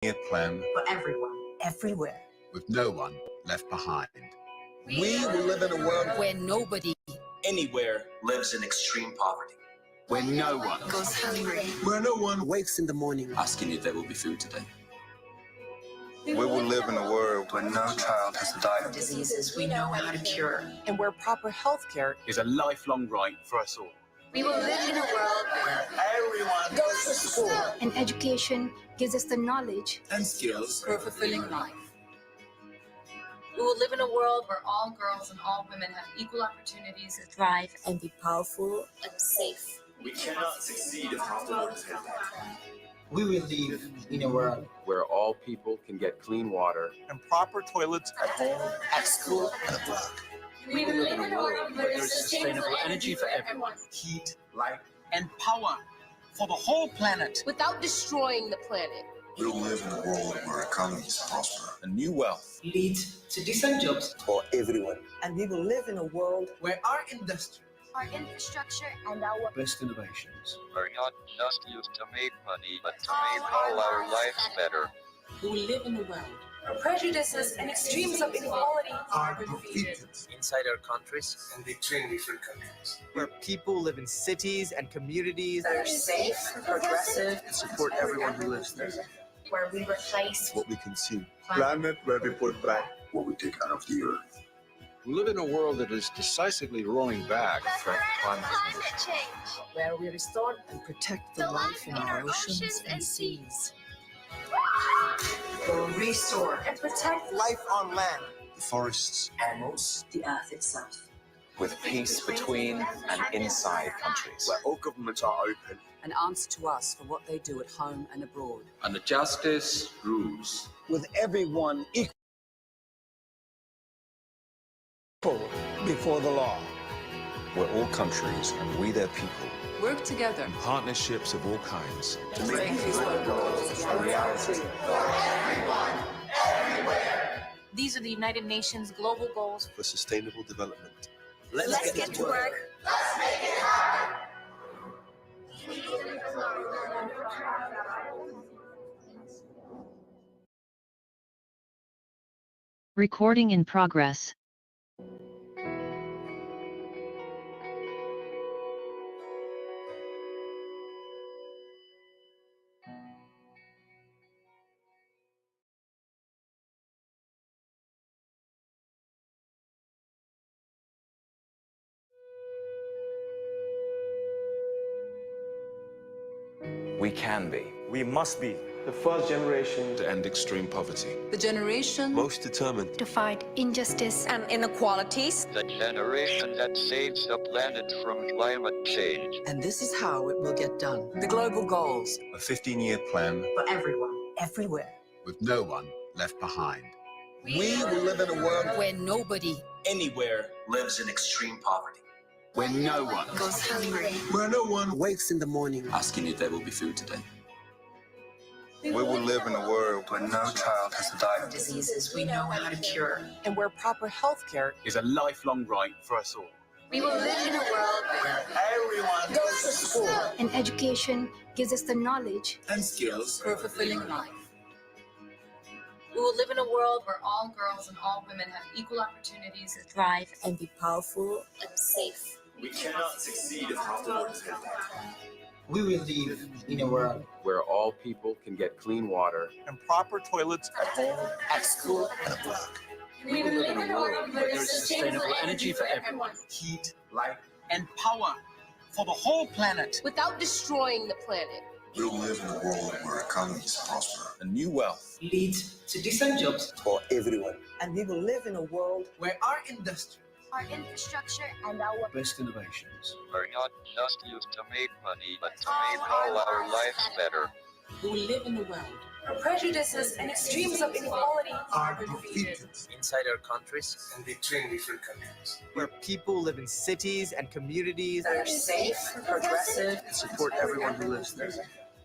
15-year plan for everyone, everywhere, with no one left behind. We will live in a world where nobody anywhere lives in extreme poverty. Where no one goes hungry, where no one wakes in the morning asking if there will be food today. We will live in a world where no child has to die of diseases we know how to cure, and where proper health care is a lifelong right for us all. We will live in a world where everyone goes to school and education gives us the knowledge and skills for a fulfilling life. We will live in a world where all girls and all women have equal opportunities to thrive and be powerful and safe. We cannot succeed if hospitals is held back. We will live in a world where all people can get clean water and proper toilets at home, at school, and at work. We will live in a world where there is sustainable energy for everyone. Heat, light, and power for the whole planet without destroying the planet. We will live in a world where economies prosper A new wealth lead to decent jobs for everyone. And we will live in a world where our industry, Our infrastructure and our Best innovations are not just used to make money, but to make all our lives better. we will live in a world Where prejudices and extremes of inequality are defeated inside our countries and between different countries. where people live in cities and communities that are safe, progressive, And support everyone who lives there. where we replace What we consume, planet where we put back what we take out of the earth. We live in a world that is decisively rolling back from climate change. where we restore and protect the life in our oceans and seas. We'll restore and protect life on land, The forests, animals, the earth itself. with peace between and inside countries. where all governments are open. and answer to us for what they do at home and abroad. and the justice rules. with everyone equal before the law. Where all countries and we their people, Work together partnerships of all kinds, to make these goals a reality. These are the United Nations global goals. for sustainable development. Let's get to work. Recording in progress. We can be. We must be The first generation to end extreme poverty. The generation Most determined To fight injustice And inequalities. The generation that saves the planet from climate change. And this is how it will get done. the global goals A 15-year plan For everyone, everywhere. with no one left behind. We will live in a world where nobody Anywhere lives in extreme poverty. Where no one Goes hungry, where no one wakes in the morning Asking if there will be food today. We will live in a world where no child has to die of diseases we know how to cure, and where proper health care is a lifelong right for us all. We will live in a world where everyone goes to school and education gives us the knowledge and skills for a fulfilling life. We will live in a world where all girls and all women have equal opportunities to thrive and be powerful and safe. We cannot succeed if hospitals is held back. we will live in a world Where all people can get clean water and proper toilets at home, at school, and at work. We will live in a world where there is sustainable energy for everyone Heat, light, And power for the whole planet without destroying the planet. We will live in a world where economies prosper A new wealth lead to decent jobs, for everyone. and we will live in a world where our industry, Our infrastructure and our Best innovations Are not just used to make money, but to make all our lives better. we will live in a world Where prejudices and extremes of inequality are defeated inside our countries and between different countries. where people live in cities and communities that are safe, progressive, And support everyone who lives there.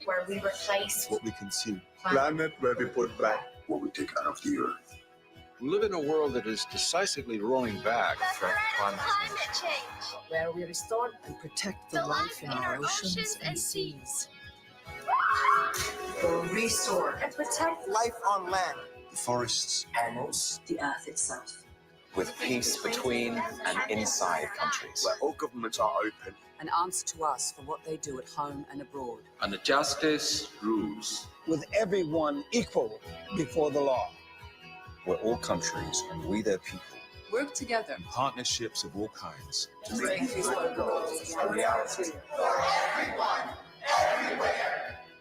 where we replace What we consume, planet where we put back what we take out of the earth. We live in a world that is decisively rolling back from climate change. where we restore and protect the life in our oceans and seas. will restore and protect life on land, the forests, animals, the earth itself. with peace between and inside countries, where all governments are open, and answer to us for what they do at home and abroad. and the justice rules. with everyone equal before the law. where all countries and we their people Work together. partnerships of all kinds To make these goals a reality.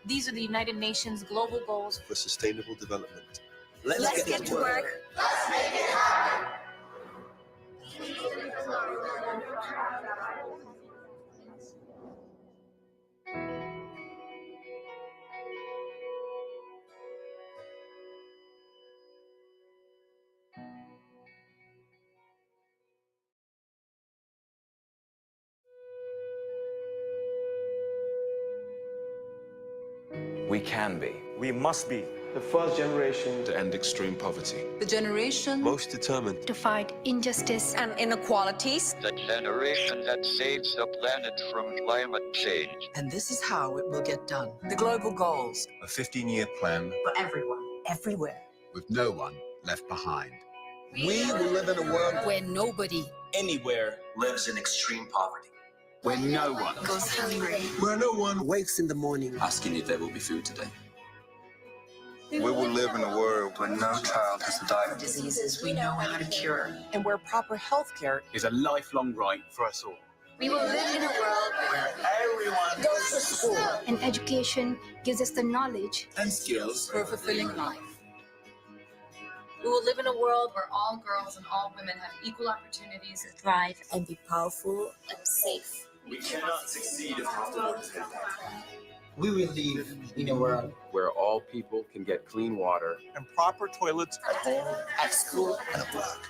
These are the United Nations global goals. for sustainable development. Let's get to work. we can be. We must be the first generation To end extreme poverty. The generation Most determined To fight injustice and inequalities. The generation that saves the planet from climate change. And this is how it will get done. The global goals a 15-year plan For everyone, everywhere. With no one left behind. We will live in a world where nobody anywhere lives in extreme poverty. Where no one Goes hungry. where no one wakes in the morning. Asking if there will be food today. we will live in a world where no child has to die. Diseases we know how to cure. and where proper health care Is a lifelong right for us all. We will live in a world Where everyone goes to school. and education gives us the knowledge And skills. for a fulfilling life. We will live in a world where all girls and all women have equal opportunities to thrive. And be powerful. and safe. We cannot succeed if half the world is healthy. We will live in a world Where all people can get clean water and proper toilets at home, at school, and at work.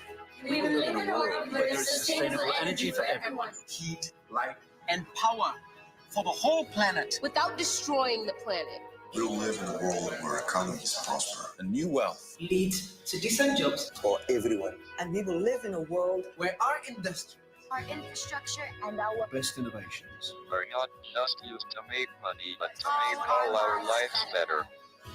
We will live in a world where there's sustainable energy for everyone. Heat, light, and power for the whole planet. Without destroying the planet. We'll live in a world where economies prosper. A new wealth. Lead to decent jobs. For everyone. And we will live in a world Where our industry Our infrastructure and our Best innovations. We're not just used to make money, but to make all our lives better.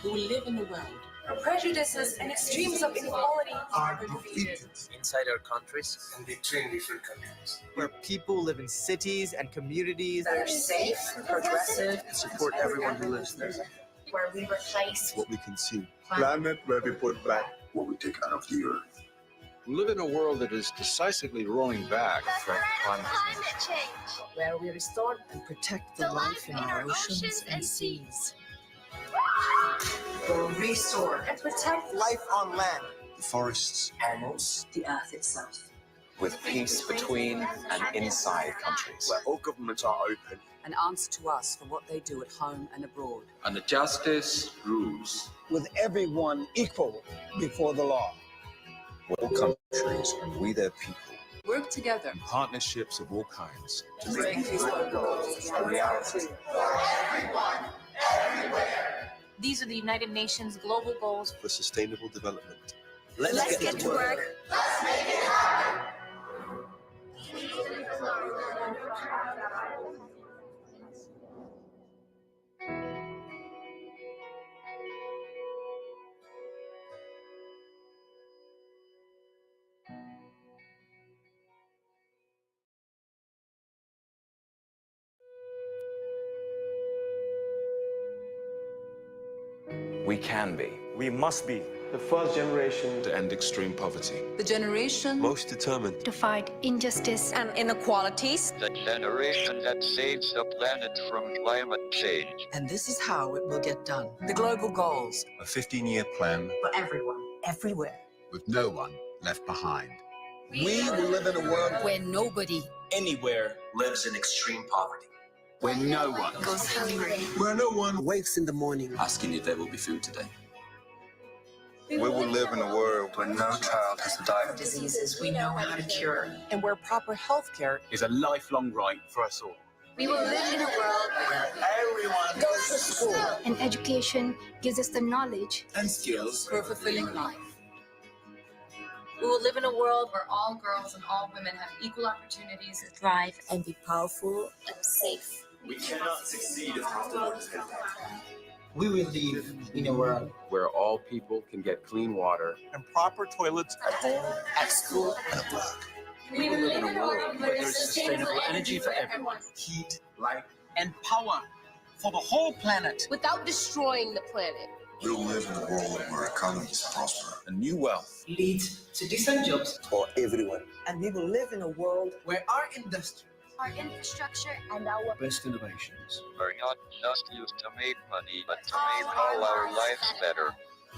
who will live in a world Where prejudices and extremes of inequality are defeated Inside our countries, and between different countries. where people live in cities and communities that are safe, progressive, Support everyone who lives there. where we replace What we consume. Planet where we put back. What we take out of the earth. We live in a world that is decisively rolling back from climate change. where we restore and protect the life in our oceans and seas. Will restore and protect life on land, The forests, animals, the earth itself. with peace between and inside countries, where all governments are open, and answer to us for what they do at home and abroad. and the justice rules. With everyone equal before the law. where all countries and we their people Work together. partnerships of all kinds To make these goals a reality. These are the United Nations global goals. for sustainable development. Let's get to work. we can be. We must be the first generation To end extreme poverty. The generation Most determined To fight injustice and inequalities. The generation that saves the planet from climate change. And this is how it will get done. The global goals a 15-year plan For everyone, everywhere. With no one left behind. We will live in a world where nobody anywhere lives in extreme poverty. Where no one Goes hungry. where no one wakes in the morning. Asking if there will be food today. we will live in a world where no child has to die. Diseases we know how to cure. and where proper health care Is a lifelong right for us all. We will live in a world Where everyone goes to school. and education gives us the knowledge And skills. for a fulfilling life. We will live in a world where all girls and all women have equal opportunities to thrive. And be powerful. and safe. We cannot succeed if half the world is healthy. We will live in a world where all people can get clean water and proper toilets at home, at school, and at work. We will live in a world where there is sustainable energy for everyone, heat, light, and power for the whole planet. Without destroying the planet. We will live in a world where economies prosper. and new wealth. Lead to decent jobs for everyone. And we will live in a world where our industry, our infrastructure, and our Best innovations are not just used to make money, but to make all our lives better.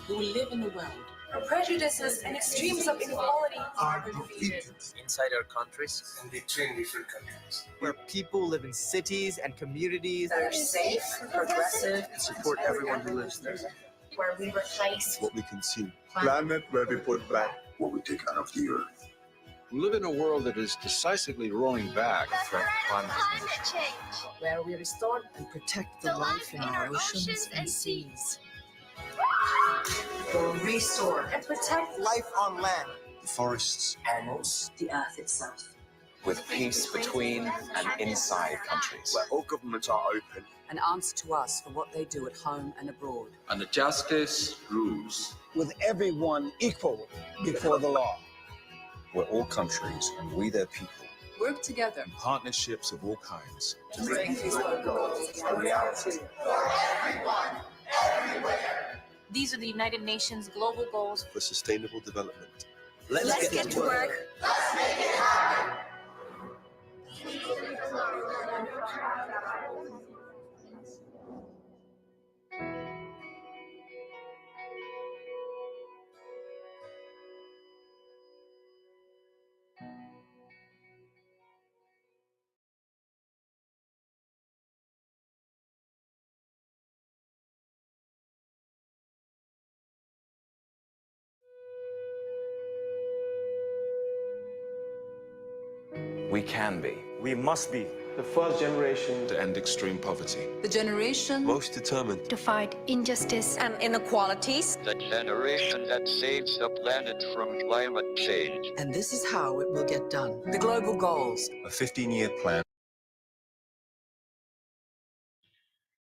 We will live in a world where prejudices and extremes of inequality Are defeated. inside our countries and between different countries. where people live in cities and communities that are safe, progressive, and support everyone who lives there. where we replace What we consume. Planet where we put back what we take out of the earth. We live in a world that is decisively rolling back from climate change. where we restore and protect the life in our oceans and seas. We'll restore and protect life on land, The forests, Animals, the earth itself. with peace between and inside countries. where all governments are open And answer to us for what they do at home and abroad. and the justice rules. with everyone equal before the law. Where all countries and we their people Work together Partnerships of all kinds. to bring these goals a reality. These are the United Nations global goals. For sustainable development. let's get to work. We can be. we must be the first generation To end extreme poverty. The generation Most determined. To fight injustice and inequalities. The generation that saves the planet from climate change. And this is how it will get done. The global goals. A 15-year plan.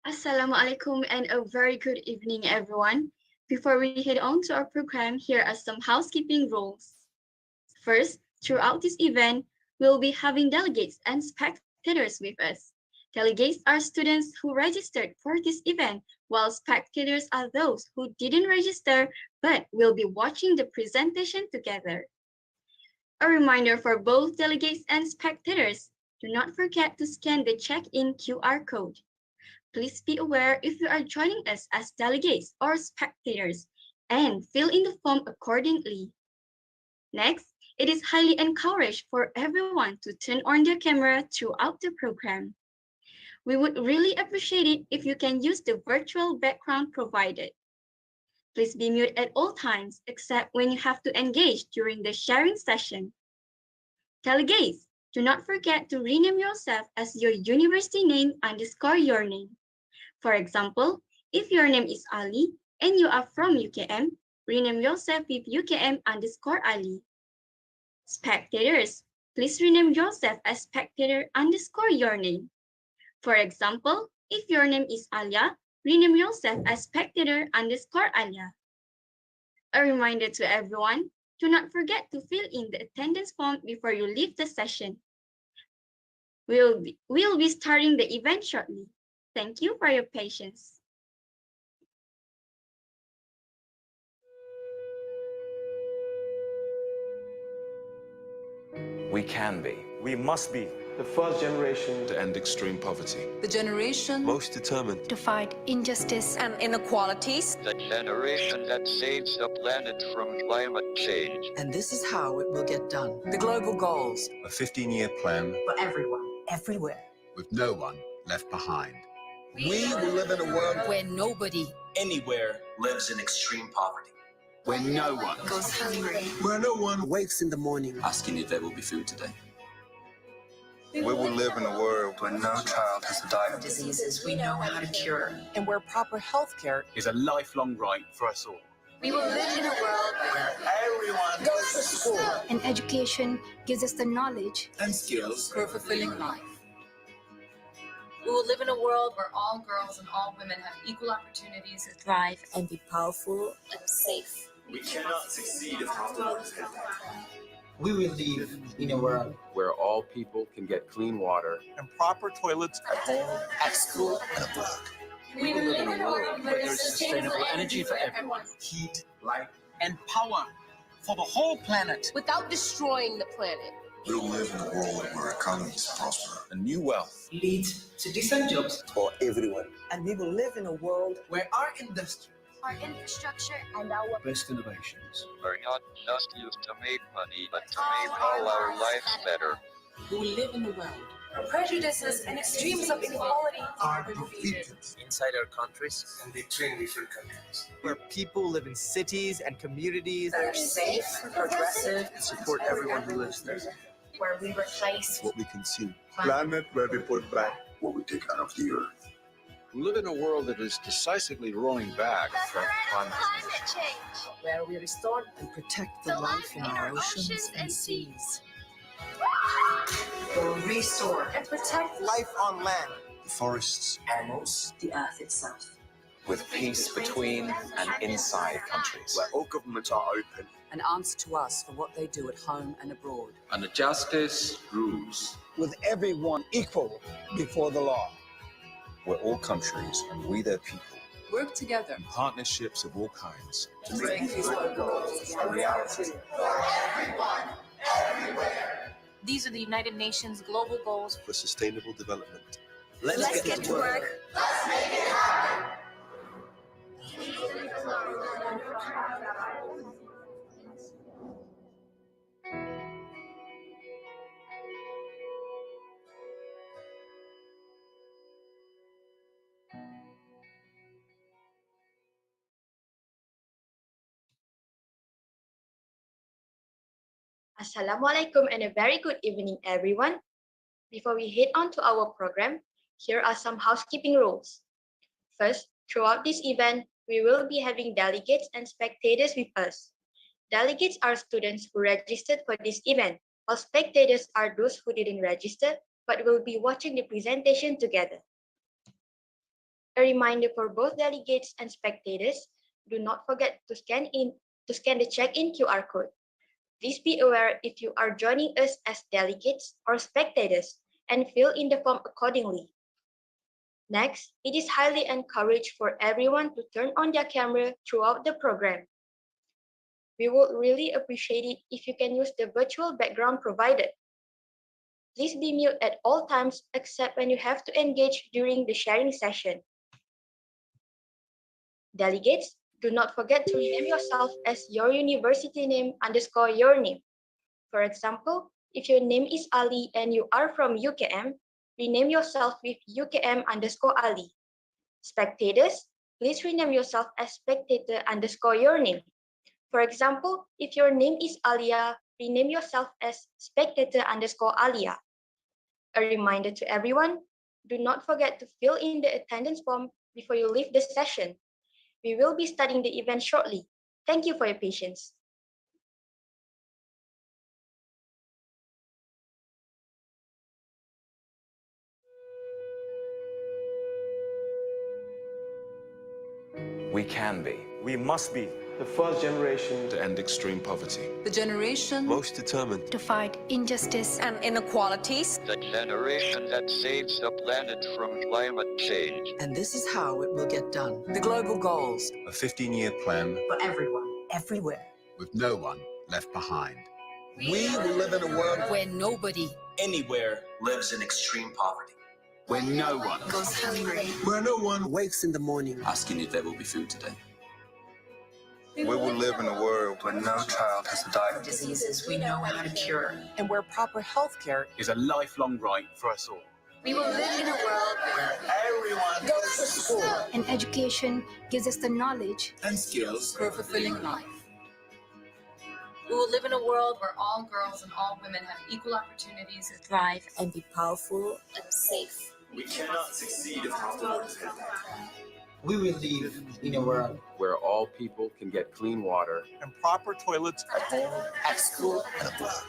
Assalamualaikum and a very good evening, everyone. Before we head on to our program, here are some housekeeping rules. First, throughout this event, we'll be having delegates and spectators with us. Delegates are students who registered for this event, while spectators are those who didn't register but will be watching the presentation together. A reminder for both delegates and spectators, do not forget to scan the check-in QR code. Please be aware if you are joining us as delegates or spectators and fill in the form accordingly. Next, it is highly encouraged for everyone to turn on their camera throughout the program. We would really appreciate it if you can use the virtual background provided. Please be mute at all times except when you have to engage during the sharing session. Delegates, do not forget to rename yourself as your university name _ your name. For example, if your name is Ali and you are from UKM, rename yourself with UKM _ Ali. Spectators, please rename yourself as spectator _ your name. For example, if your name is Alia, rename yourself as spectator _ Alia. A reminder to everyone, do not forget to fill in the attendance form before you leave the session. We'll be starting the event shortly. Thank you for your patience. We can be. we must be the first generation To end extreme poverty. The generation Most determined. to fight injustice and inequalities. The generation that saves the planet from climate change. And this is how it will get done. The global goals. A 15-year plan. For everyone, everywhere. with no one left behind. We will live in a world Where nobody Anywhere lives in extreme poverty. Where no one goes hungry. where no one wakes in the morning Asking if there will be food today. We will live in a world where no child has to die of Diseases we know how to cure. And where proper health care Is a lifelong right for us all. We will live in a world where everyone goes to school and education gives us the knowledge and skills for a fulfilling life. We will live in a world where all girls and all women have equal opportunities to thrive and be powerful and safe. We cannot succeed if half the world is dead. We will live in a world where all people can get clean water and proper toilets at home, at school, and at work. We will live in a world where there's sustainable energy for everyone. Heat, light, and power for the whole planet. Without destroying the planet. We'll live in a world where economies prosper. A new wealth lead to decent jobs for everyone. and we will live in a world where our industry, Our infrastructure and our Best innovations are not just used to make money, but to make all our lives better. we will live in a world Where prejudices and extremes of inequality are defeated inside our countries. and between different countries. where people live in cities and communities that are safe, progressive, Support everyone who lives there. where we replace What we consume. Planet where we put back what we take out of the earth. We live in a world that is decisively rolling back from climate change. where we restore and protect the life in our oceans and seas. will restore and protect life on land, The forests, Animals, the earth itself, with peace between and inside countries. where all governments are open. and answer to us for what they do at home and abroad. and the justice rules. with everyone equal before the law. Where all countries and we their people. Work together Partnerships of all kinds. to make these goals a reality. These are the United Nations global goals. For sustainable development. let's get to work. Assalamualaikum and a very good evening, everyone. Before we head on to our program, here are some housekeeping rules. First, throughout this event, we will be having delegates and spectators with us. Delegates are students who registered for this event, while spectators are those who didn't register but will be watching the presentation together. A reminder for both delegates and spectators, do not forget to scan the check-in QR code. Please be aware if you are joining us as delegates or spectators and fill in the form accordingly. Next, it is highly encouraged for everyone to turn on their camera throughout the program. We would really appreciate it if you can use the virtual background provided. Please be mute at all times except when you have to engage during the sharing session. Delegates, do not forget to rename yourself as your university name _ your name. For example, if your name is Ali and you are from UKM, rename yourself with UKM _ Ali. Spectators, please rename yourself as spectator _ your name. For example, if your name is Alia, rename yourself as spectator _ Alia. A reminder to everyone, do not forget to fill in the attendance form before you leave the session. We will be starting the event shortly. Thank you for your patience. We can be. we must be the first generation To end extreme poverty. The generation Most determined. To fight injustice and inequalities. The generation that saves the planet from climate change. and this is how it will get done. The global goals A 15-year plan. for everyone, everywhere. With no one left behind. We will live in a world Where nobody Anywhere lives in extreme poverty. Where no one goes hungry. where no one wakes in the morning. Asking if there will be food today. We will live in a world where no child has to die. Diseases we know how to cure. And where proper health care Is a lifelong right for us all. We will live in a world where Everyone goes to school and education gives us the knowledge and skills. for a fulfilling life. We will live in a world where all girls and all women have equal opportunities to thrive And be powerful and safe. We cannot succeed if half the world is dead. We will live in a world Where all people can get clean water and proper toilets at home, at school, and at work.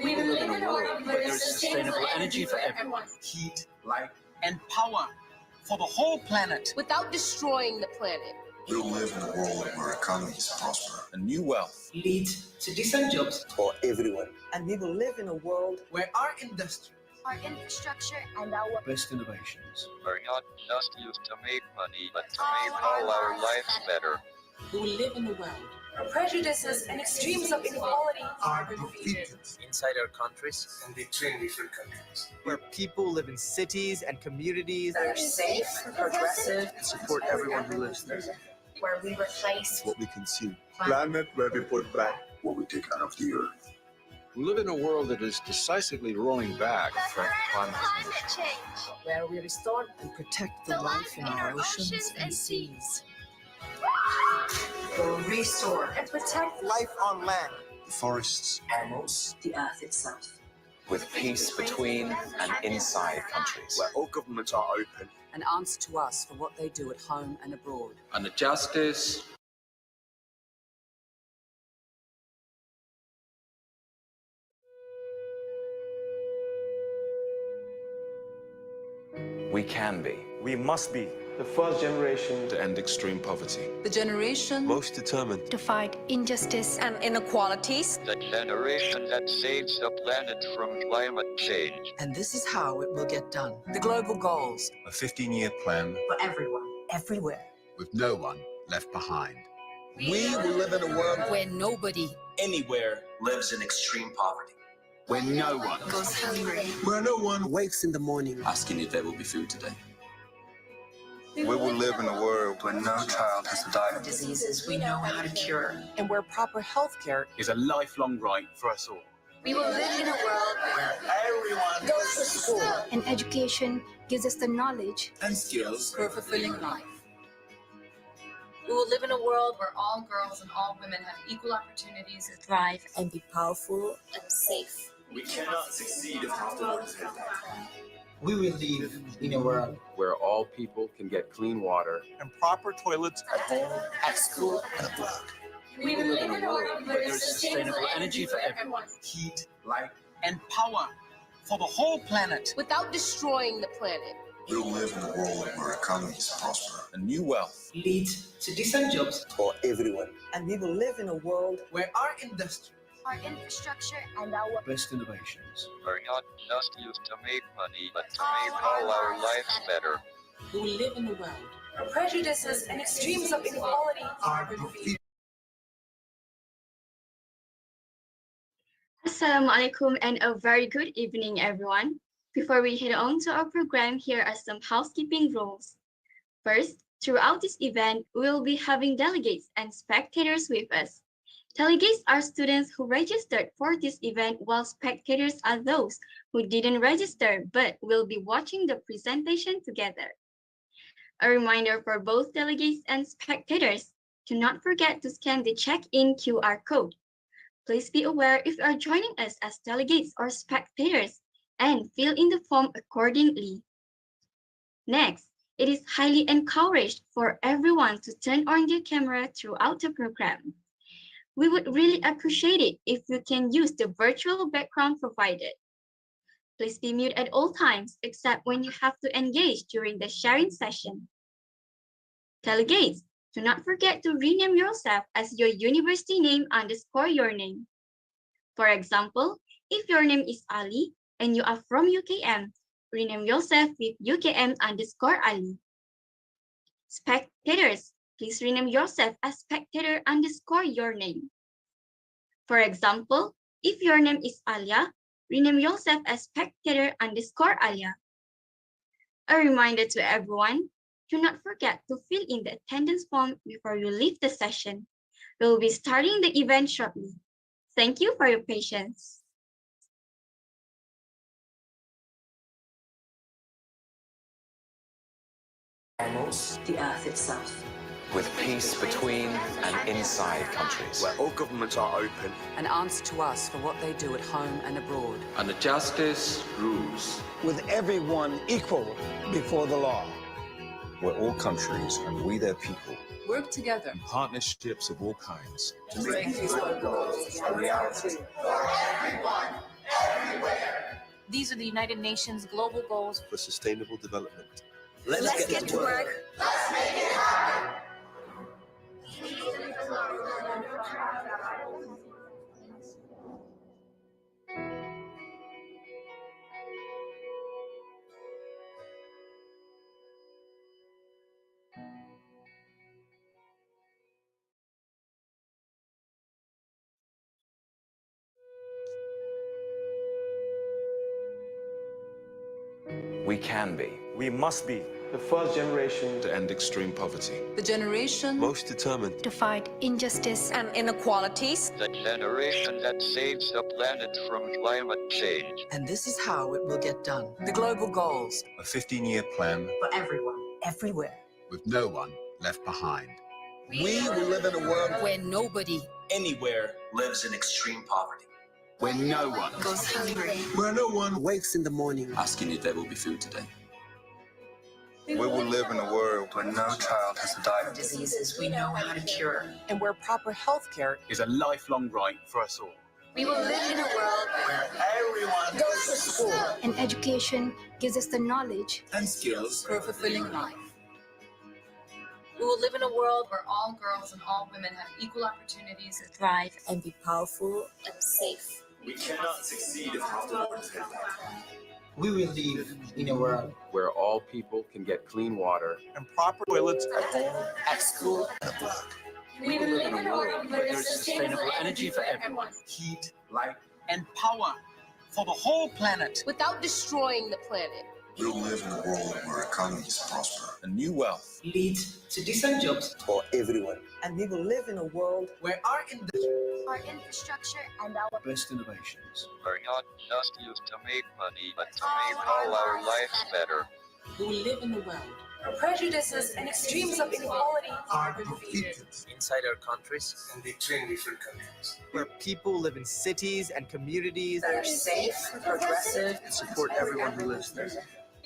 We will live in a world where there's sustainable energy for everyone. Heat, light, and power for the whole planet without destroying the planet. We'll live in a world where economies prosper and new wealth lead to decent jobs for everyone. And we will live in a world Where our industry, our infrastructure, and our Best innovations are not just used to make money, but to make all our lives better. We will live in a world where prejudices and extremes of inequality are defeated. inside our countries and between different countries. where people live in cities and communities That are safe, progressive, and support everyone who lives there. where we replace What we consume. planet where we put back what we take out of the earth. We live in a world that is decisively rolling back from climate change, where we restore and protect the life in our oceans and seas. will restore and protect life on land, The forests, Animals, the earth itself. with peace between and inside countries. where all governments are open And answer to us for what they do at home and abroad. And the justice. We can be. we must be the first generation to end extreme poverty. The generation most determined. to fight injustice and inequalities. The generation that saves the planet from climate change. And this is how it will get done. The global goals A 15-year plan For everyone. everywhere. with no one left behind. we will live in a world Where nobody Anywhere lives in extreme poverty. Where no one goes hungry. where no one wakes in the morning Asking if there will be food today. We will live in a world where no child has to die of Diseases we know how to cure. And where proper health care Is a lifelong right for us all. We will live in a world where everyone goes to school and education gives us the knowledge and skills For a fulfilling life. We will live in a world where all girls and all women have equal opportunities to thrive and be powerful. and safe. We cannot succeed if afterwards. we will live in a world Where all people can get clean water and proper toilets at home, at school, and at work. We will live in a world where there's sustainable energy for everyone. Heat, light, and power for the whole planet without destroying the planet. We'll live in a world where economies prosper and new wealth lead to decent jobs for everyone. And we will live in a world Where our industry, our infrastructure, and our best innovations Are not just used to make money, but to make all our lives better. We will live in a world where prejudices and extremes of inequality are defeated. Assalamualaikum and a very good evening, everyone. Before we head on to our program, here are some housekeeping rules. First, throughout this event, we will be having delegates and spectators with us. Delegates are students who registered for this event, while spectators are those who didn't register but will be watching the presentation together. A reminder for both delegates and spectators, do not forget to scan the check-in QR code. Please be aware if you are joining us as delegates or spectators and fill in the form accordingly. Next, it is highly encouraged for everyone to turn on their camera throughout the program. We would really appreciate it if you can use the virtual background provided. Please be mute at all times except when you have to engage during the sharing session. Delegates, do not forget to rename yourself as your university name _ your name. For example, if your name is Ali and you are from UKM, rename yourself with UKM _ Ali. Spectators, please rename yourself as spectator _ your name. For example, if your name is Alia, rename yourself as spectator _ Alia. A reminder to everyone, do not forget to fill in the attendance form before you leave the session. We will be starting the event shortly. Thank you for your patience. animals, the earth itself. With peace between and inside countries. where all governments are open And answer to us for what they do at home and abroad. And the justice rules. with everyone equal before the law. where all countries and we their people Work together in partnerships of all kinds to make these goals a reality. These are the United Nations Global Goals for Sustainable Development. Let's get to work. We can be. We must be the first generation To end extreme poverty. The generation Most determined to fight injustice and inequalities. The generation that saves the planet from climate change. And this is how it will get done. The global goals a 15-year plan for everyone, everywhere. with no one left behind. We will live in a world Where nobody Anywhere lives in extreme poverty. Where no one goes hungry. where no one wakes in the morning. Asking if there will be food today. We will live in a world where no child has to die of Diseases we know how to cure. And where proper health care Is a lifelong right for us all. We will live in a world Where everyone goes to school and education gives us the knowledge and skills for a fulfilling life. We will live in a world where all girls and all women have equal opportunities to thrive And be powerful. and safe. We cannot succeed if half the world is headed. we will live in a world Where all people can get clean water and proper toilets at home, at school, and at work. We will live in a world where there's sustainable energy for everyone. Heat, light, and power for the whole planet. Without destroying the planet. We'll live in a world where economies prosper. A new wealth lead to decent jobs for everyone. And we will live in a world Where our our infrastructure and our Best innovations. We're not just used to make money, but to make all our lives better. we will live in a world where prejudices and extremes of inequality are defeated inside our countries, and between different countries. where people live in cities and communities that are safe, progressive, and support everyone who lives there.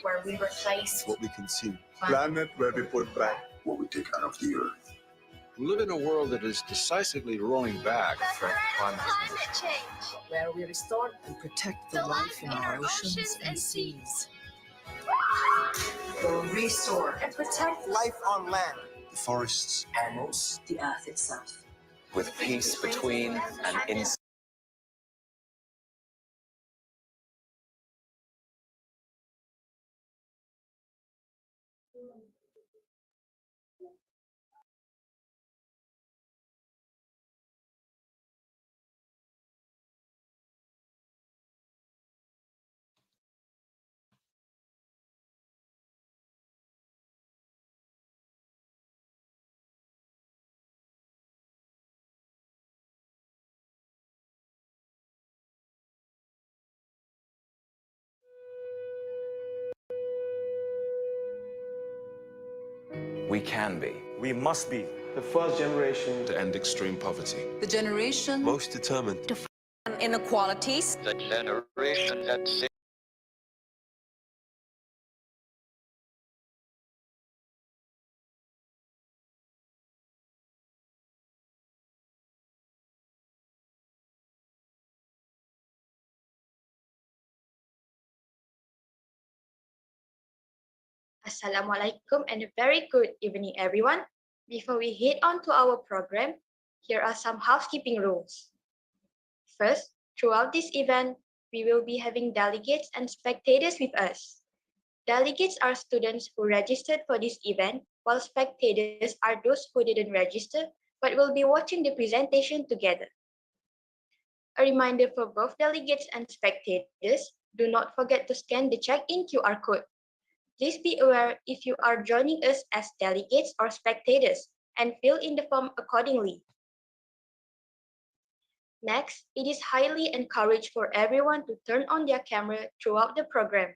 Where we replace What we consume. Planet where we put back what we take out of the earth. We live in a world that is decisively rolling back from climate change. where we restore And protect the life in our oceans and seas. will restore and protect life on land. the forests, Animals, the earth itself. with peace between and inside. We can be. We must be the first generation to end extreme poverty. The generation Most determined and inequalities. The generation that saves Assalamualaikum and a very good evening, everyone. Before we head on to our program, here are some housekeeping rules. First, throughout this event, we will be having delegates and spectators with us. Delegates are students who registered for this event, while spectators are those who didn't register but will be watching the presentation together. A reminder for both delegates and spectators, do not forget to scan the check-in QR code. Please be aware if you are joining us as delegates or spectators and fill in the form accordingly. Next, it is highly encouraged for everyone to turn on their camera throughout the program.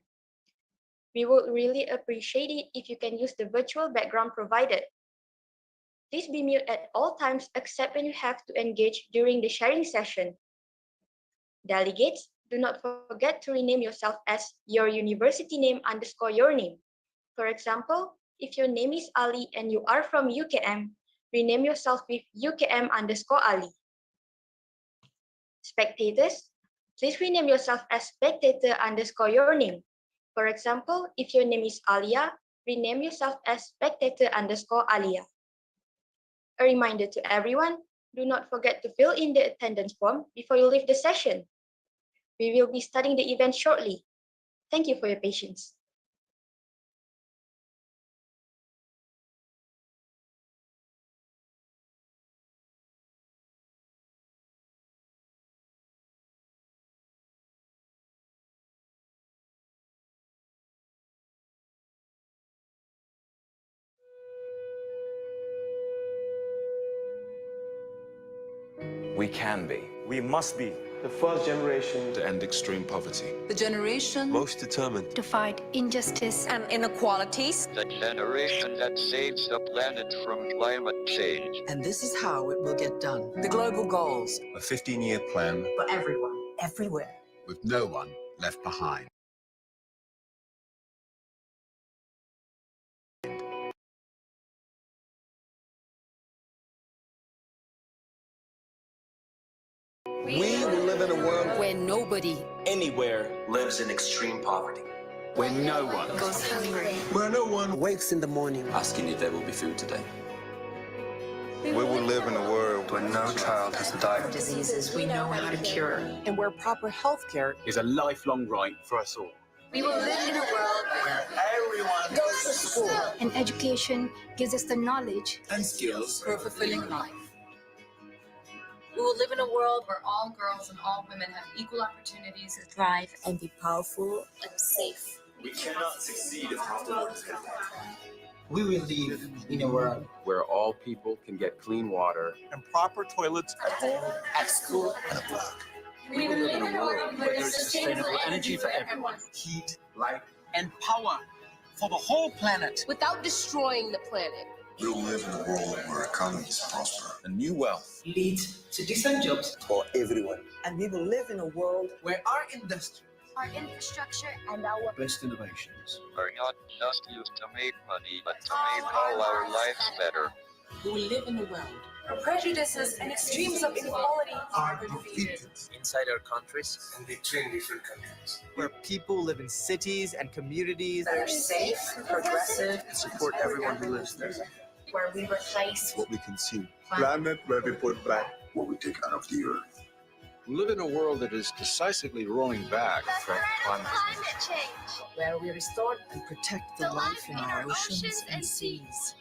We would really appreciate it if you can use the virtual background provided. Please be mute at all times except when you have to engage during the sharing session. Delegates, do not forget to rename yourself as your university name _ your name. For example, if your name is Ali and you are from UKM, rename yourself with UKM _ Ali. Spectators, Please rename yourself as spectator underscore your name. For example, if your name is Alia, rename yourself as spectator underscore Alia. A reminder to everyone, do not forget to fill in the attendance form before you leave the session. We will be starting the event shortly. Thank you for your patience. We can be. We must be the first generation To end extreme poverty. The generation Most determined. To fight injustice and inequalities. The generation that saves the planet from climate change. And this is how it will get done. The global goals A 15-year plan for everyone, everywhere. with no one left behind. We will live in a world Where nobody anywhere Lives in extreme poverty. Where no one goes hungry. Where no one wakes in the morning. Asking if there will be food today. We will live in a world where no child has to die. Diseases we know how to cure. And where proper health care Is a lifelong right for us all. We will live in a world where Everyone goes to school. and education gives us the knowledge And skills. for a fulfilling life. we will live in a world where all girls and all women have equal opportunities to thrive And be powerful. and safe. We cannot succeed if half the world is held back. We will live in a world Where all people can get clean water And proper toilets at home, at school and at work. We will live in a world where there is sustainable energy for everyone. Heat, light, and power for the whole planet. Without destroying the planet. We will live in a world where economies prosper. And new wealth. Lead to decent jobs. for everyone. And we will live in a world Where our industry our infrastructure and our Best innovations. Are not just used to make money, but to make all our lives better. we will live in a world where prejudices and extremes of inequality Are defeated. Inside our countries, And between different countries. where people live in cities and communities that are safe, progressive, and support everyone who lives there. Where we replace What we consume. Planet where we put back. What we take out of the earth. We live in a world that is decisively rolling back from climate change. where we restore And protect the life in our oceans and seas.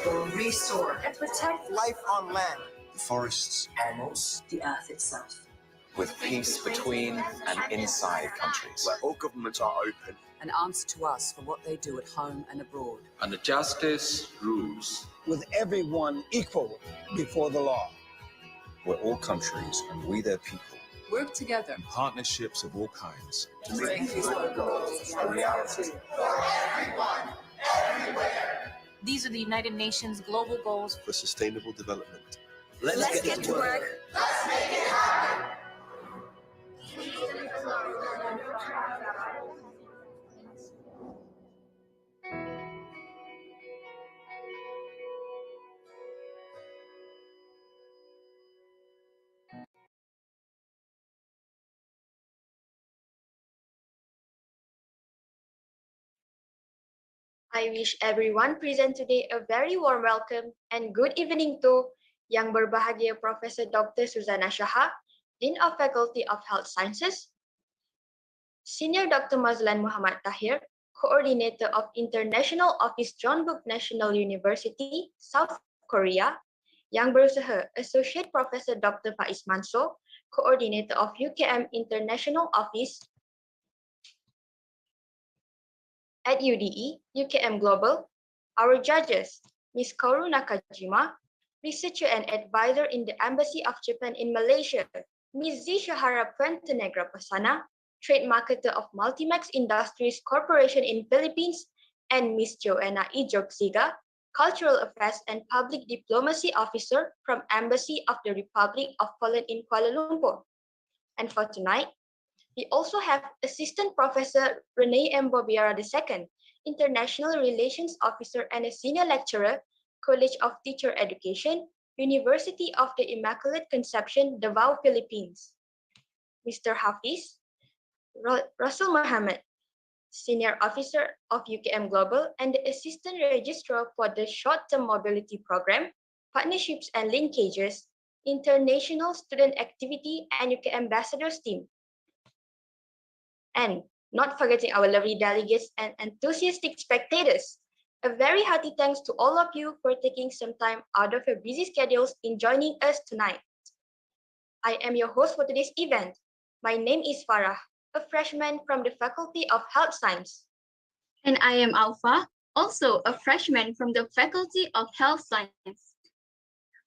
or restore And protect life on land. The forests. Animals. the earth itself. with peace between and inside countries. Where all governments are open. And answer to us for what they do at home and abroad. And the justice rules. With everyone equal before the law. Where all countries and we their people. Work together. In partnerships of all kinds. to make these goals A reality. These are the United Nations global goals. For sustainable development. Let's get to work. I wish everyone present today a very warm welcome and good evening to Yang Berbahagia Professor Dr. Suzana Shah, Dean of Faculty of Health Sciences, Senior Dr. Mazlan Muhammad Tahir, Coordinator of International Office Jeonbuk National University, South Korea, Yang Berusaha Associate Professor Dr. Faiz Manso, Coordinator of UKM International Office at UDE, UKM Global, our judges, Ms. Kaoru Nakajima, researcher and advisor in the Embassy of Japan in Malaysia, Ms. 𝗔𝗂𝗂𝗏 trade marketer of Multimax Industries Corporation in Philippines, and Ms. 𝗀𝗟𝗃𝗄𝗎, cultural affairs and public diplomacy officer from Embassy of the Republic of Poland in Kuala Lumpur. And for tonight, we also have Assistant Professor Renee M. Bobiara II, International Relations Officer and a Senior Lecturer, College of Teacher Education, University of the Immaculate Conception, Davao, Philippines. Mr. Hafiz, Rasul Muhammad, Senior Officer of UKM Global and the Assistant Registrar for the Short-Term Mobility Program, Partnerships and Linkages, International Student Activity and UK Ambassadors team. And not forgetting our lovely delegates and enthusiastic spectators. A very hearty thanks to all of you for taking some time out of your busy schedules in joining us tonight. I am your host for today's event. My name is Farah, a freshman from the Faculty of Health Science. And I am Alpha, also a freshman from the Faculty of Health Science.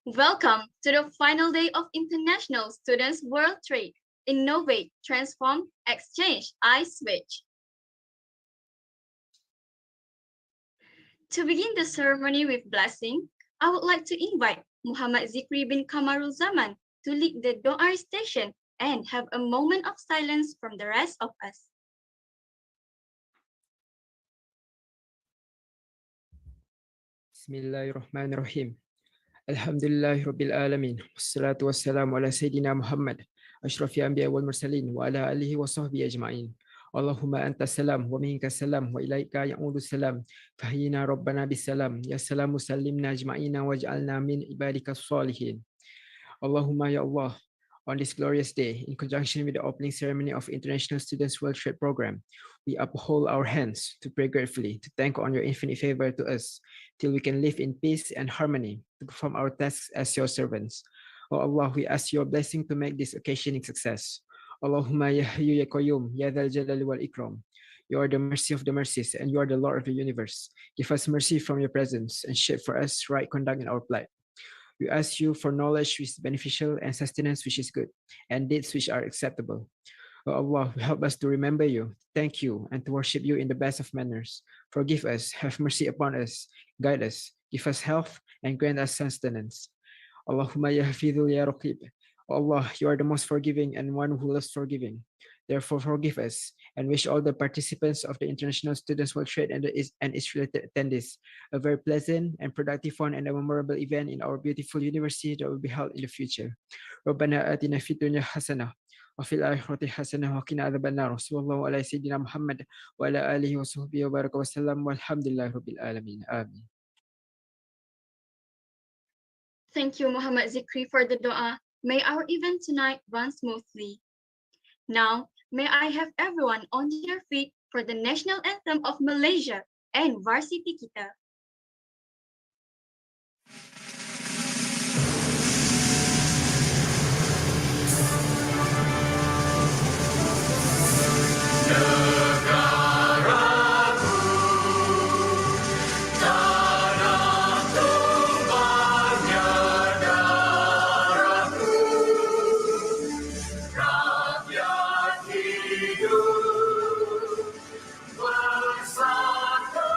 Welcome to the final day of International Students World Trade. Innovate, transform, exchange, I switch. To begin the ceremony with blessing, I would like to invite Muhammad 𝗙𝗖𝗏 to lead the Doa station and have a moment of silence from the rest of us. Bismillahirrahmanirrahim. Alhamdulillahi Rabbil Alamin. Wassalatu wassalamu ala Sayyidina Muhammad. Ashrafil anbiya wal mursalin wa ala alihi wa sahbihi ajma'in. Allahumma anta salam wa minka salam wa ilaika ya'udu salam. Fahyina rabbana bisalam. Ya salamu sallimna ajma'ina waj'alna min ibadika salihin. Allahumma ya Allah, on this glorious day, in conjunction with the opening ceremony of International Students World Trade Program, we uphold our hands to pray gratefully, to thank on your infinite favor to us, till we can live in peace and harmony, to perform our tasks as your servants. O Allah, we ask your blessing to make this occasion a success. Allahumma ya Hayyu ya Qayyum, ya 𝗙𝗟𝗓𝗏𝗪𝗓. You are the mercy of the mercies, and you are the Lord of the universe. Give us mercy from your presence, and shape for us right conduct in our plight. We ask you for knowledge which is beneficial and sustenance which is good, and deeds which are acceptable. O Allah, help us to remember you, thank you, and to worship you in the best of manners. Forgive us, have mercy upon us, guide us, give us health, and grant us sustenance. Allahumma ya hafidhu ya raqib. O Allah, you are the most forgiving and one who loves forgiving. Therefore, forgive us and wish all the participants of the International Students World Trade and its related attendees a very pleasant and productive one and a memorable event in our beautiful university that will be held in the future. Rabbana atina fid dunya hasanah wa fil akhirati hasanah wa qina adzabannar. Sallallahu ala sayyidina Muhammad wa ala alihi wa sahbihi wa baraka wa sallam walhamdulillahi rabbil alamin. Amin. Thank you, Muhammad 𝗙𝗖𝗏, for the dua. May our event tonight run smoothly. Now, may I have everyone on their feet for the national anthem of Malaysia and varsity kita. Bersatu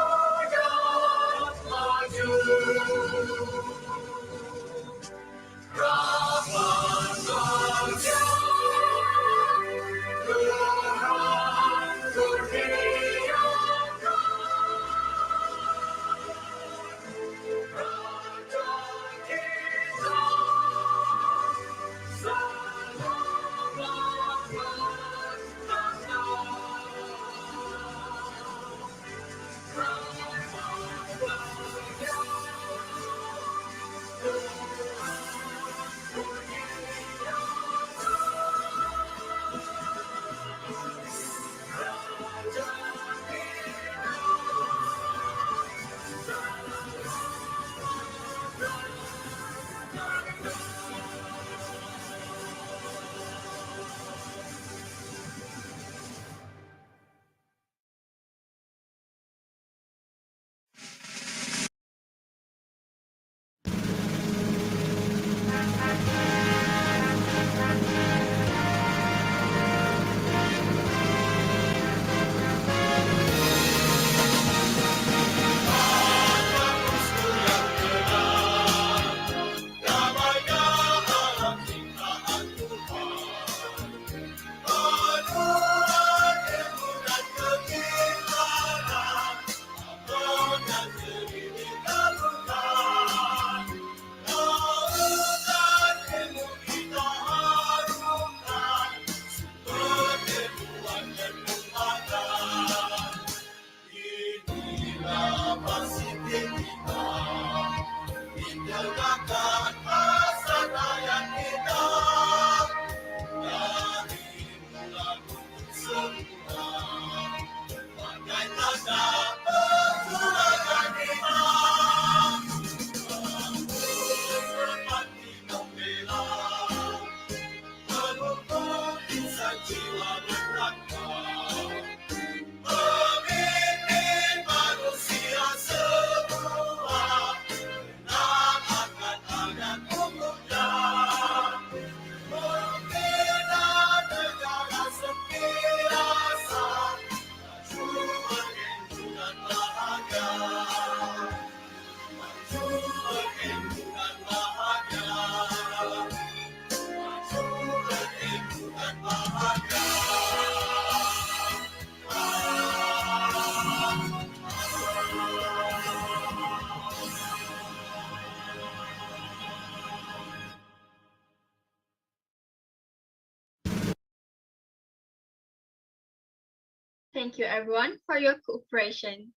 Thank you everyone for your cooperation.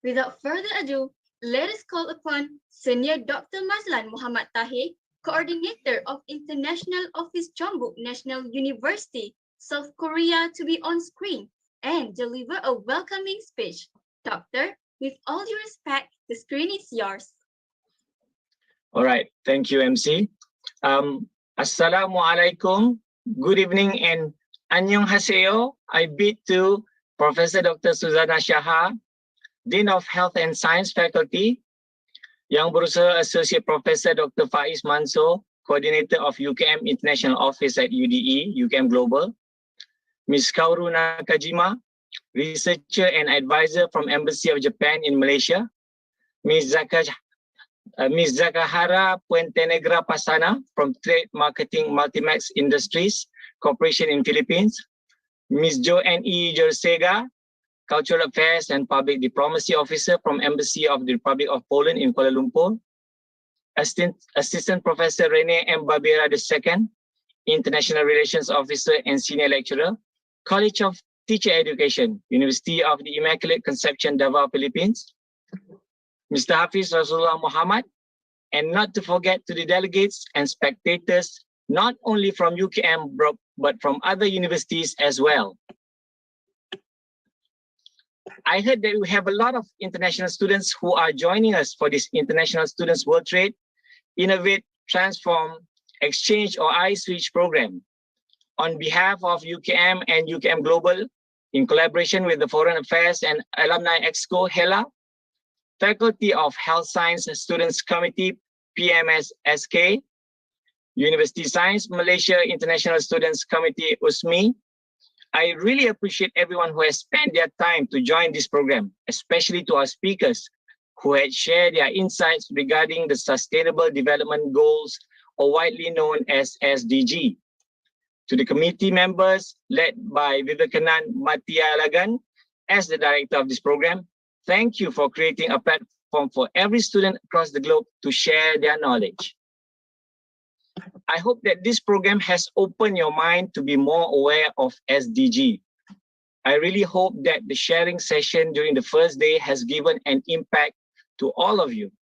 Without further ado, let us call upon Senior Dr. Mazlan Muhammad Tahir, Coordinator of International Office Jeonbuk National University, South Korea, to be on screen and deliver a welcoming speech. Doctor, with all due respect, the screen is yours. All right, thank you, MC. Assalamualaikum, good evening and annyeonghaseyo. I bid to Professor Dr. Suzana Shah, Dean of Health and Science Faculty, Yang Berusaha Associate Professor Dr. Faiz Mansour, Coordinator of UKM International Office at UDE, UKM Global, Ms. Kaoru Nakajima, Researcher and Advisor from Embassy of Japan in Malaysia, Ms. 𝗪𝗂𝗂𝗶𝗴្h from Trade Marketing Multimax Industries Corporation in Philippines, Ms. 𝗀𝗟𝗎𝗔𝗟, Cultural Affairs and Public Diplomacy Officer from Embassy of the Republic of Poland in Kuala Lumpur, Assistant Professor Rene 𝗚𝗶𝗶𝗴h 𝗔𝗂, International Relations Officer and Senior Lecturer, College of Teacher Education, University of the Immaculate Conception, Davao, Philippines, Mr. Hafiz Rasulullah Muhammad, and not to forget to the delegates and spectators, not only from UKM, but from other universities as well. I heard that we have a lot of international students who are joining us for this International Students World Trade, Innovate, Transform, Exchange or iSwitch program. On behalf of UKM and UKM Global, in collaboration with the Foreign Affairs and Alumni Exco, HELA, Faculty of Health Science Students Committee, PMFSK, University Science Malaysia International Students Committee, USMI, I really appreciate everyone who has spent their time to join this program, especially to our speakers who had shared their insights regarding the Sustainable Development Goals, or widely known as SDG. To the committee members led by Vivekanand Mathialagan as the director of this program, thank you for creating a platform for every student across the globe to share their knowledge. I hope that this program has opened your mind to be more aware of SDG. I really hope that the sharing session during the first day has given an impact to all of you.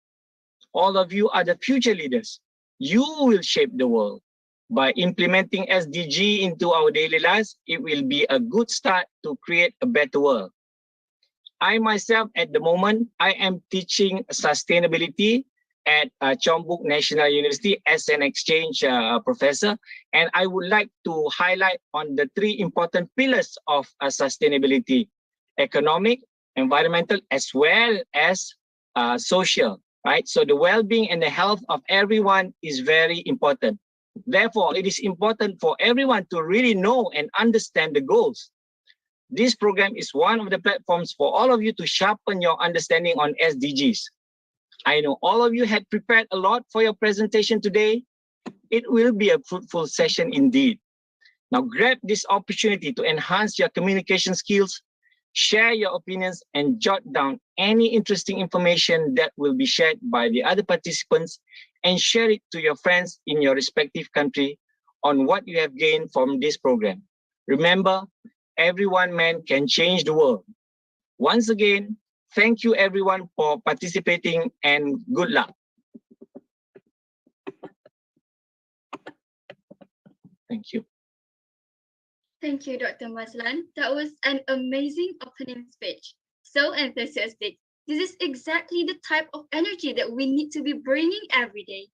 All of you are the future leaders. You will shape the world. By implementing SDG into our daily lives, it will be a good start to create a better world. I myself, at the moment, I am teaching sustainability at Jeonbuk National University as an exchange professor, and I would like to highlight on the three important pillars of sustainability: economic, environmental, as well as social, right? So the well-being and the health of everyone is very important. Therefore, it is important for everyone to really know and understand the goals. This program is one of the platforms for all of you to sharpen your understanding on SDGs. I know all of you had prepared a lot for your presentation today. It will be a fruitful session indeed. Now grab this opportunity to enhance your communication skills, share your opinions, and jot down any interesting information that will be shared by the other participants, and share it to your friends in your respective country on what you have gained from this program. Remember, every one man can change the world. Once again, thank you everyone for participating, and good luck. Thank you. Thank you, Dr. Mazlan. That was an amazing opening speech. So enthusiastic. This is exactly the type of energy that we need to be bringing every day.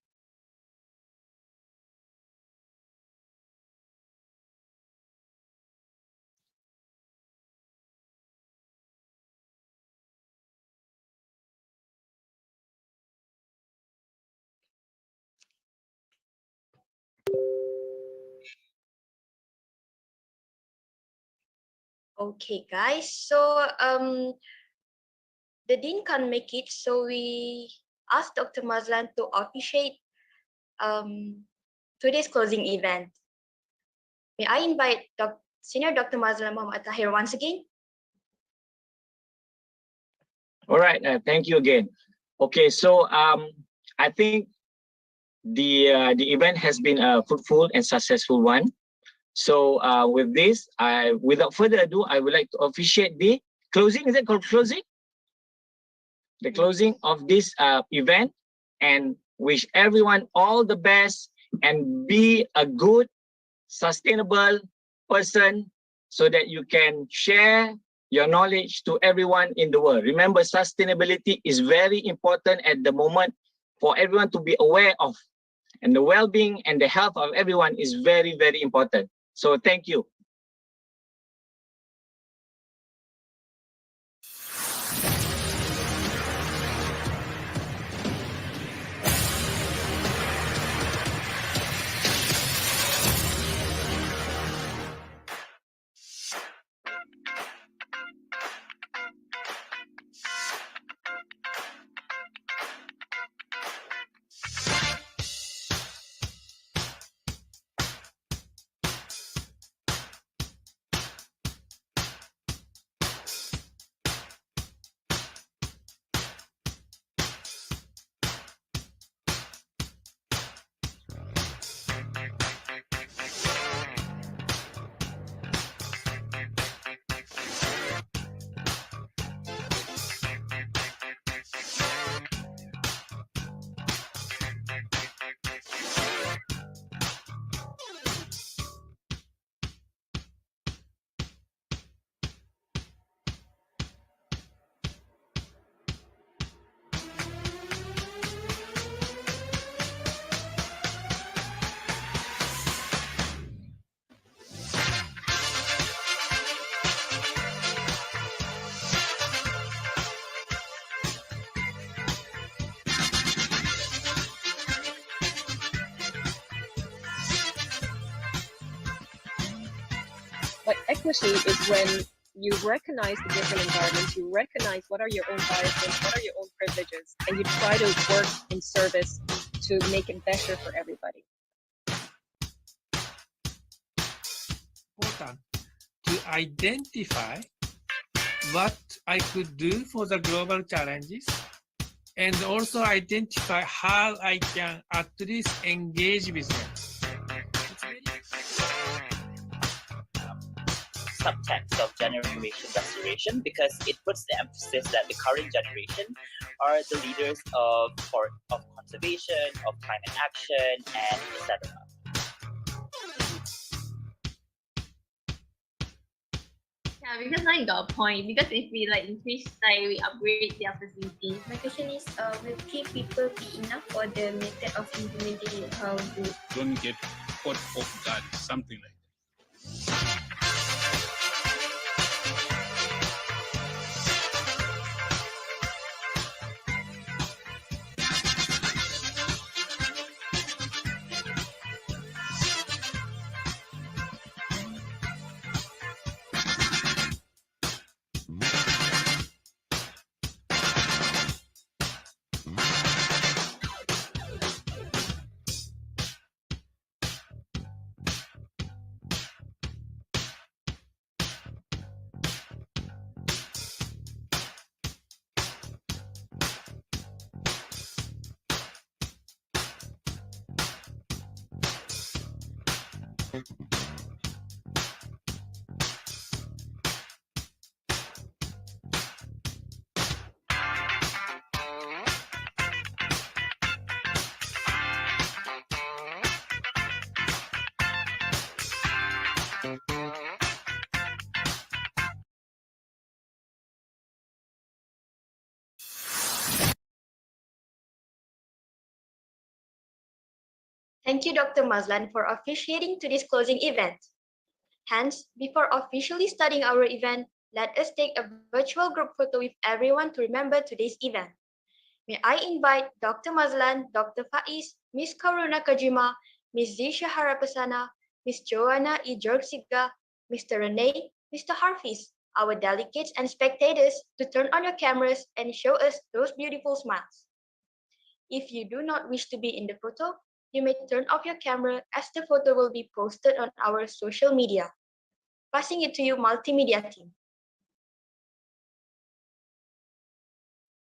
Okay, guys. So the dean can't make it, so we asked Dr. Mazlan to officiate today's closing event. May I invite Senior Dr. Mazlan Muhammad Tahir once again? All right, thank you again. Okay, so I think the event has been a fruitful and successful one. So with this, without further ado, I would like to officiate the closing. Is it called closing? The closing of this event, and wish everyone all the best and be a good, sustainable person so that you can share your knowledge to everyone in the world. Remember, sustainability is very important at the moment for everyone to be aware of, and the well-being and the health of everyone is very, very important. So thank you. But equity is when you recognize the different environments, you recognize what are your own biases, what are your own privileges, and you try to work in service to make it better for everybody. Important to identify what I could do for the global challenges, and also identify how I can at least engage with them. Subtext of generation restoration, because it puts the emphasis that the current generation are the leaders of conservation, of climate action, and etc. Yeah, because I got a point. Because if we increase size, we upgrade their facilities. My question is, will 3 people be enough for the method of implementing how to don't get caught off guard, something like that. Thank you, Dr. Mazlan, for officiating to this closing event. Hence, before officially starting our event, let us take a virtual group photo with everyone to remember today's event. May I invite Dr. Mazlan, Dr. Faiz, Ms. 𝗪𝗓𝗔𝗄, Ms. 𝗔𝗂𝗄𝗏, Ms. Joanna 𝗔𝗂𝘅𝗔, Mr. Renee, Mr. Harfiz, our delegates and spectators, to turn on your cameras and show us those beautiful smiles. If you do not wish to be in the photo, you may turn off your camera as the photo will be posted on our social media. Passing it to you, multimedia team.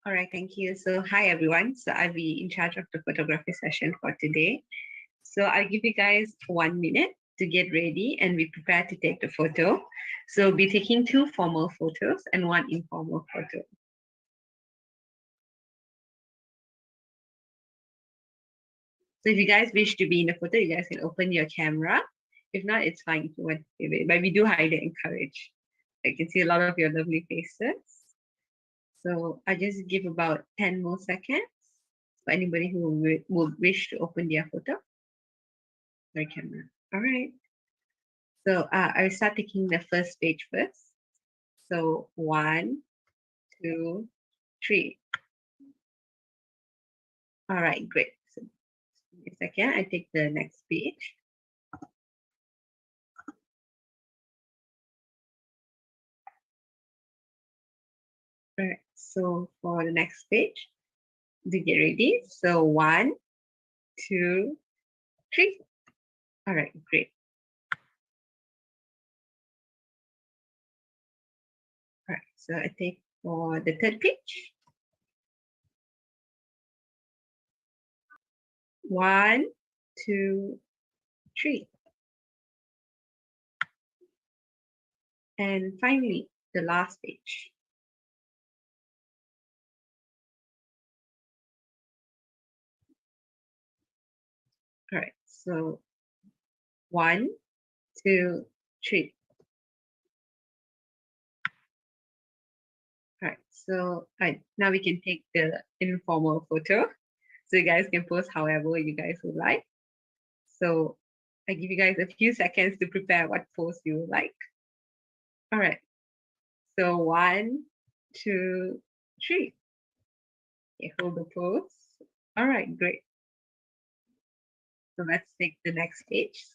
All right, thank you. So hi, everyone. So I'll be in charge of the photography session for today. So I'll give you guys 1 minute to get ready and be prepared to take the photo. So we'll be taking 2 formal photos and 1 informal photo. So if you guys wish to be in the photo, you guys can open your camera. If not, it's fine if you want to give it, but we do highly encourage. I can see a lot of your lovely faces. So I just give about 10 more seconds for anybody who will wish to open their photo. Their camera. All right. So I'll start taking the first page first. So 1, 2, 3. All right, great. So a second, I take the next page. All right, so for the next page, to get ready. So 1, 2, 3. All right, great. All right, so I take for the third page. 1, 2, 3. And finally, the last page. All right, so 1, 2, 3. All right, so now we can take the informal photo. So you guys can post however you guys would like. So I give you guys a few seconds to prepare what pose you would like. All right, so 1, 2, 3. Okay, hold the pose. All right, great. So let's take the next page.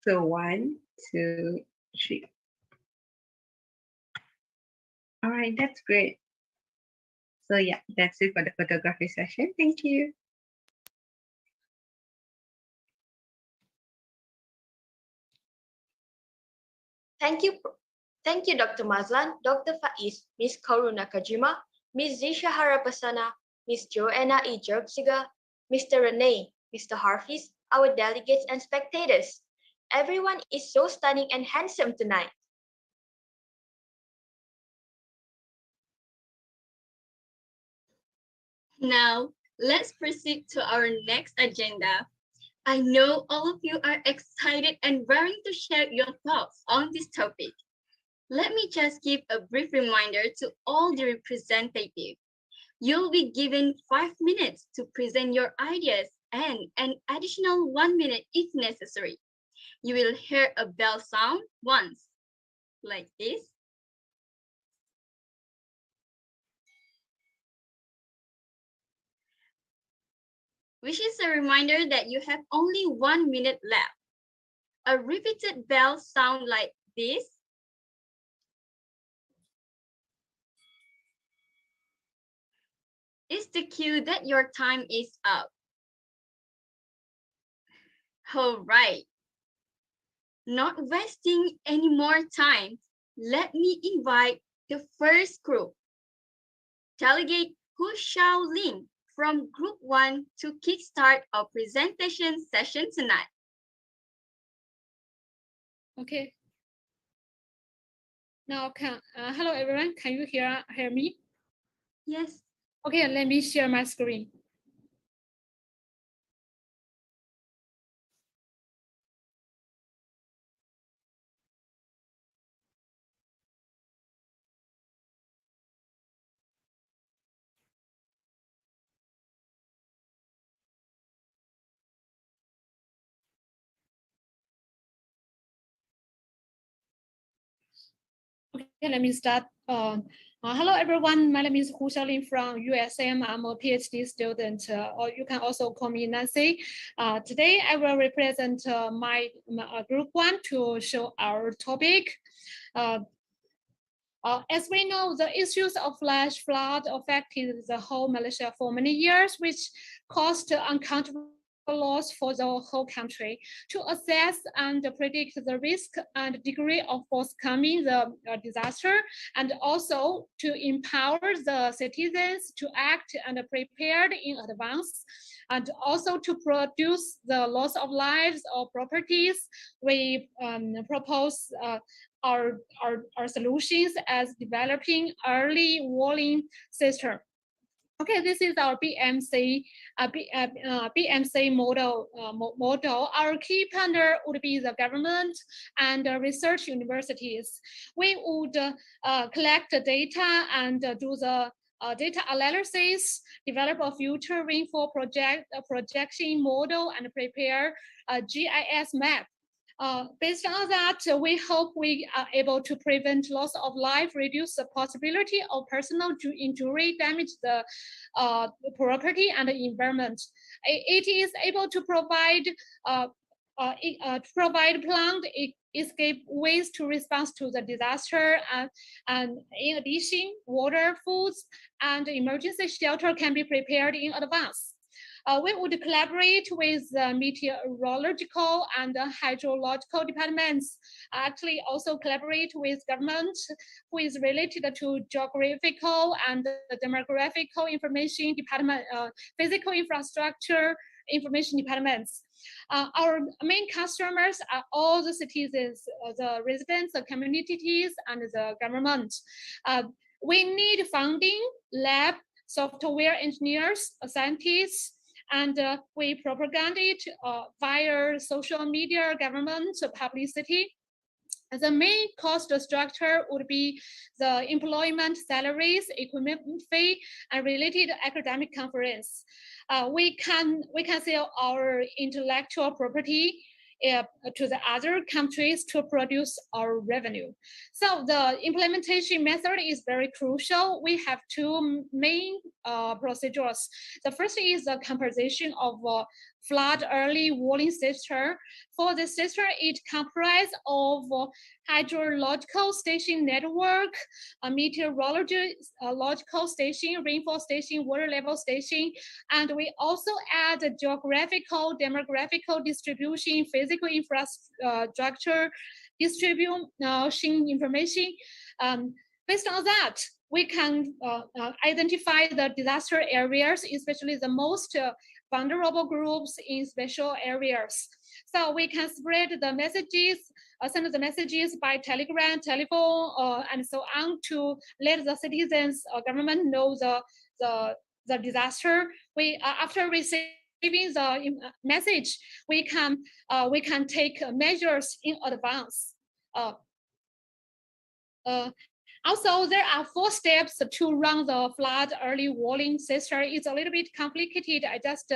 So 1, 2, 3. All right, that's great. So yeah, that's it for the photography session. Thank you. Thank you, Dr. Mazlan, Dr. Faiz, Ms. 𝗪𝗧, Ms. 𝗔𝗂𝗪𝗶𝗴h, Ms. 𝗀𝗧𝗃, Mr. Renee, Mr. Hafiz, our delegates and spectators. Everyone is so stunning and handsome tonight. Now, let's proceed to our next agenda. I know all of you are excited and raring to share your thoughts on this topic. Let me just give a brief reminder to all the representatives. You'll be given 5 minutes to present your ideas and an additional 1 minute if necessary. You will hear a bell sound once, like this. Which is a reminder that you have only 1 minute left. A repeated bell sound like this. Is the cue that your time is up. All right. Not wasting any more time, let me invite the first group. Delegate Hu Xiaoling from Group 1 to kickstart our presentation session tonight. Okay. Now, hello everyone. Can you hear me? Yes. Okay, let me share my screen. Okay, let me start. Hello, everyone. My name is Hu Xiaoling from USM. I'm a PhD student, or you can also call me Nancy. Today, I will represent my Group 1 to show our topic. As we know, the issues of flash flood affected the whole Malaysia for many years, which caused uncountable laws for the whole country to assess and predict the risk and degree of forthcoming the disaster, and also to empower the citizens to act and prepared in advance, and also to produce the loss of lives or properties. We propose our solutions as developing early warning system. Okay, this is our BMC model. Our key partner would be the government and research universities. We would collect the data and do the data analysis, develop a future rainfall projection model, and prepare a GIS map. Based on that, we hope we are able to prevent loss of life, reduce the possibility of personal injury, damage the property and the environment. It is able to provide planned escape ways to respond to the disaster, and in addition, water, foods, and emergency shelter can be prepared in advance. We would collaborate with meteorological and hydrological departments, actually also collaborate with government who is related to geographical and demographical information department, physical infrastructure information departments. Our main customers are all the citizens, the residents, the communities, and the government. We need funding, lab, software engineers, scientists, and we propagate it via social media, government publicity. The main cost structure would be the employment salaries, equipment fee, and related academic conference. We can sell our intellectual property to the other countries to produce our revenue. So the implementation method is very crucial. We have two main procedures. The first is the composition of flood early warning system. For the system, it comprises of hydrological station network, a meteorological station, rainfall station, water level station, and we also add the geographical, demographical distribution, physical infrastructure distribution information. Based on that, we can identify the disaster areas, especially the most vulnerable groups in special areas. So we can spread the messages, send the messages by telegram, telephone, and so on to let the citizens or government know the disaster. We after receiving the message, we can take measures in advance. Also, there are 4 steps to run the flood early warning system. It's a little bit complicated. I just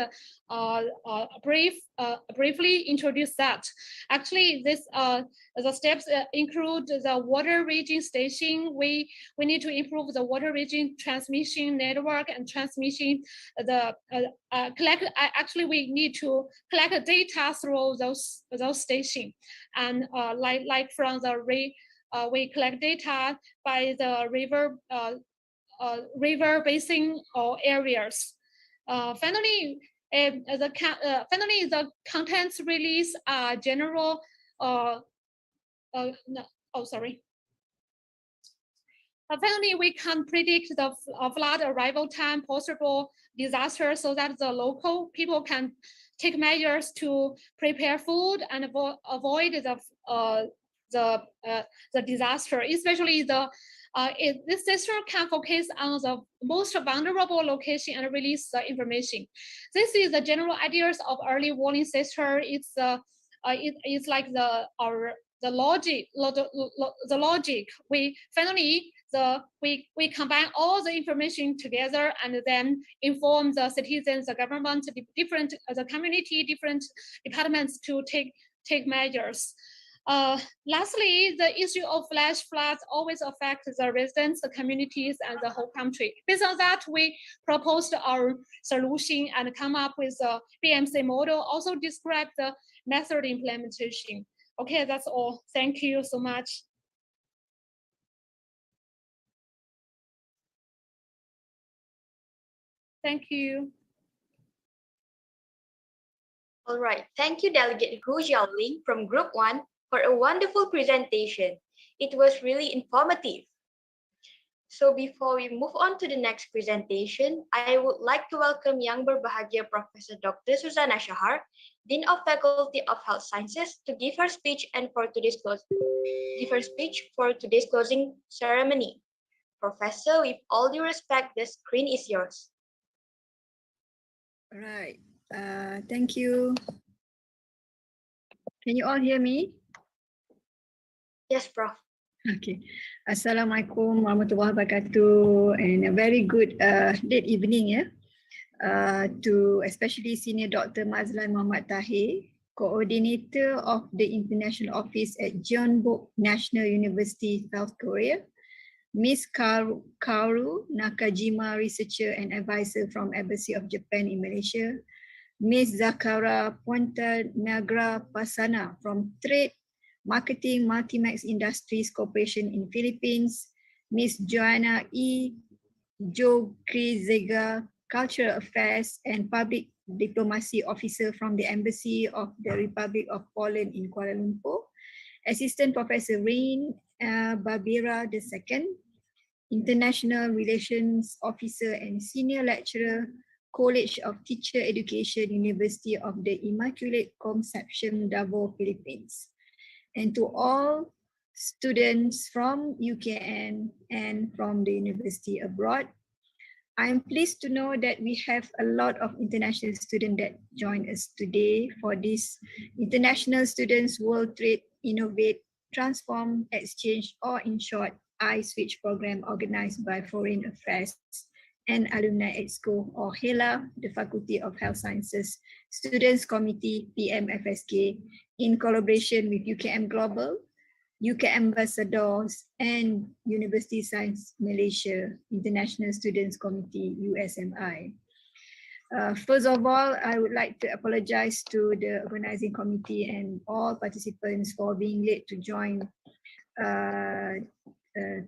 briefly introduce that. Actually, the steps include the water region station. We need to improve the water region transmission network and transmission. Actually, we need to collect data through those stations, and like from the we collect data by the river basin or areas. Finally, the contents release are general. Finally, we can predict the flood arrival time, possible disaster, so that the local people can take measures to prepare food and avoid the disaster, especially this system can focus on the most vulnerable location and release the information. This is the general ideas of early warning system. It's like the logic. We combine all the information together and then inform the citizens, the government, the community, different departments to take measures. Lastly, the issue of flash floods always affects the residents, the communities, and the whole country. Based on that, we proposed our solution and come up with a BMC model, also describe the method implementation. Okay, that's all. Thank you so much. Thank you. All right, thank you, Delegate Hu Xiaoling from Group 1 for a wonderful presentation. It was really informative. So before we move on to the next presentation, I would like to welcome Yang Berbahagia Professor Dr. Susana Shahar, Dean of Faculty of Health Sciences, to give her speech for today's closing ceremony. Professor, with all due respect, the screen is yours. All right. Thank you. Can you all hear me? Yes, Prof. Okay. Assalamualaikum warahmatullahi wabarakatuh, and a very good late evening, to especially Senior Dr. Mazlan Muhammad Tahir, Coordinator of the International Office at Jeonbuk National University, South Korea, Ms. 𝗪𝗪𝗂𝗧𝗏, Researcher and Advisor from Embassy of Japan in Malaysia, Ms. 𝗙𝗂𝗂𝗏 from Trade Marketing Multimax Industries Corporation in Philippines, Ms. Joanna 𝗔𝗂𝗀𝗄𝗧𝗏, Cultural Affairs and Public Diplomacy Officer from the Embassy of the Republic of Poland in Kuala Lumpur, Assistant Professor Rein Barbera II, International Relations Officer and Senior Lecturer, College of Teacher Education, University of the Immaculate Conception, Davao, Philippines. And to all students from UKN and from the university abroad, I am pleased to know that we have a lot of international students that join us today for this International Students World Trade, Innovate, Transform, Exchange, or in short, 𝗨𝗟 program organized by Foreign Affairs and Alumni Exco, or HELA, the Faculty of Health Sciences Students Committee, PMFSK, in collaboration with UKM Global, UK Ambassadors, and University Science Malaysia International Students Committee, USMI. First of all, I would like to apologize to the organizing committee and all participants for being late to join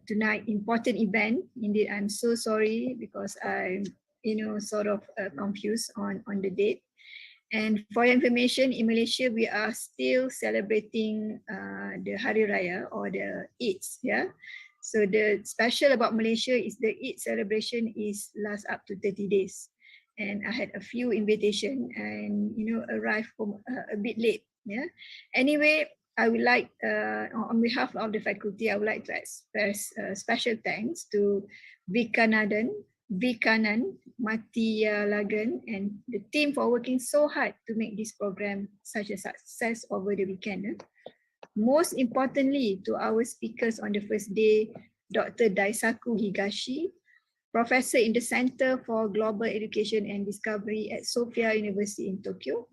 tonight important event. Indeed, I'm so sorry because I'm sort of confused on the date. And for your information, in Malaysia, we are still celebrating the Hari Raya, or the Eid. Yeah. So the special about Malaysia is the Eid celebration is last up to 30 days. And I had a few invitations and arrived home a bit late. Yeah. Anyway, I would like, on behalf of the faculty, I would like to express special thanks to Vikanan Matiyalagan and the team for working so hard to make this program such a success over the weekend. Most importantly, to our speakers on the first day, Dr. Daisaku Higashi, Professor in the Center for Global Education and Discovery at Sophia University in Tokyo,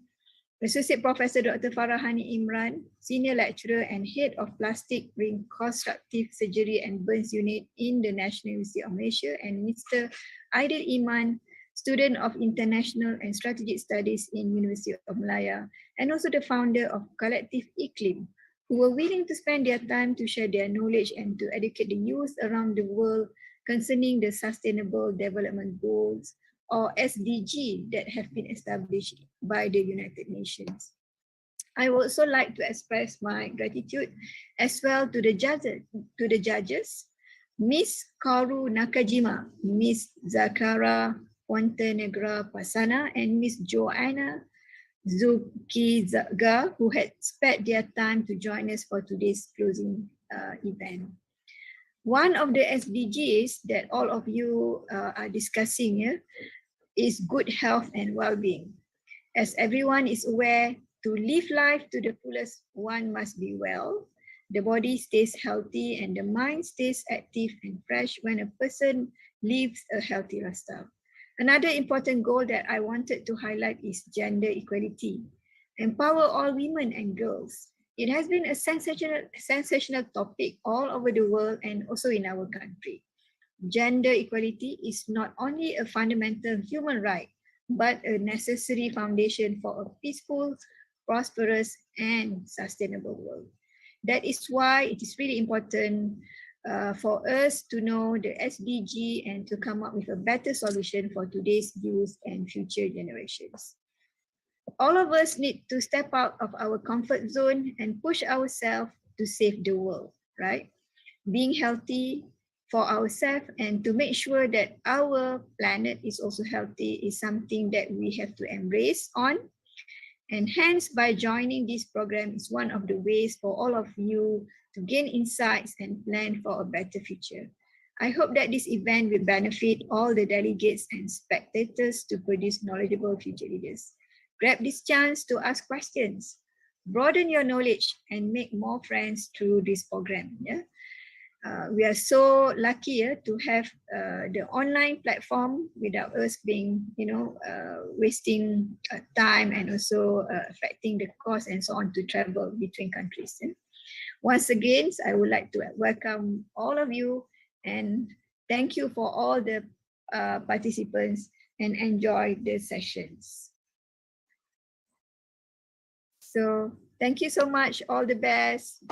Associate Professor Dr. Farahani Imran, Senior Lecturer and Head of Plastic Reconstructive Surgery and Burns Unit in the National University of Malaysia, and Mr. Aidil Iman, Student of International and Strategic Studies in University of Malaya, and also the founder of Collective Iklim, who were willing to spend their time to share their knowledge and to educate the youth around the world concerning the Sustainable Development Goals, or SDG, that have been established by the United Nations. I would also like to express my gratitude as well to the judges, Ms. 𝗪𝗪𝗃𝗪, Ms. 𝗪𝗂𝗂𝗏𝗴, and Ms. Joanna 𝗔𝗂𝗀𝗃𝗧𝗏, who had spared their time to join us for today's closing event. One of the SDGs that all of you are discussing here is good health and well-being. As everyone is aware, to live life to the fullest, one must be well. The body stays healthy and the mind stays active and fresh when a person lives a healthy lifestyle. Another important goal that I wanted to highlight is gender equality. Empower all women and girls. It has been a sensational topic all over the world and also in our country. Gender equality is not only a fundamental human right, but a necessary foundation for a peaceful, prosperous, and sustainable world. That is why it is really important for us to know the SDG and to come up with a better solution for today's youth and future generations. All of us need to step out of our comfort zone and push ourselves to save the world, right? Being healthy for ourselves and to make sure that our planet is also healthy is something that we have to embrace on. And hence, by joining this program is one of the ways for all of you to gain insights and plan for a better future. I hope that this event will benefit all the delegates and spectators to produce knowledgeable future leaders. Grab this chance to ask questions, broaden your knowledge, and make more friends through this program. Yeah? We are so lucky to have the online platform without us being, wasting time and also affecting the cost and so on to travel between countries. Yeah? Once again, I would like to welcome all of you and thank you for all the participants and enjoy the sessions. So thank you so much. All the best.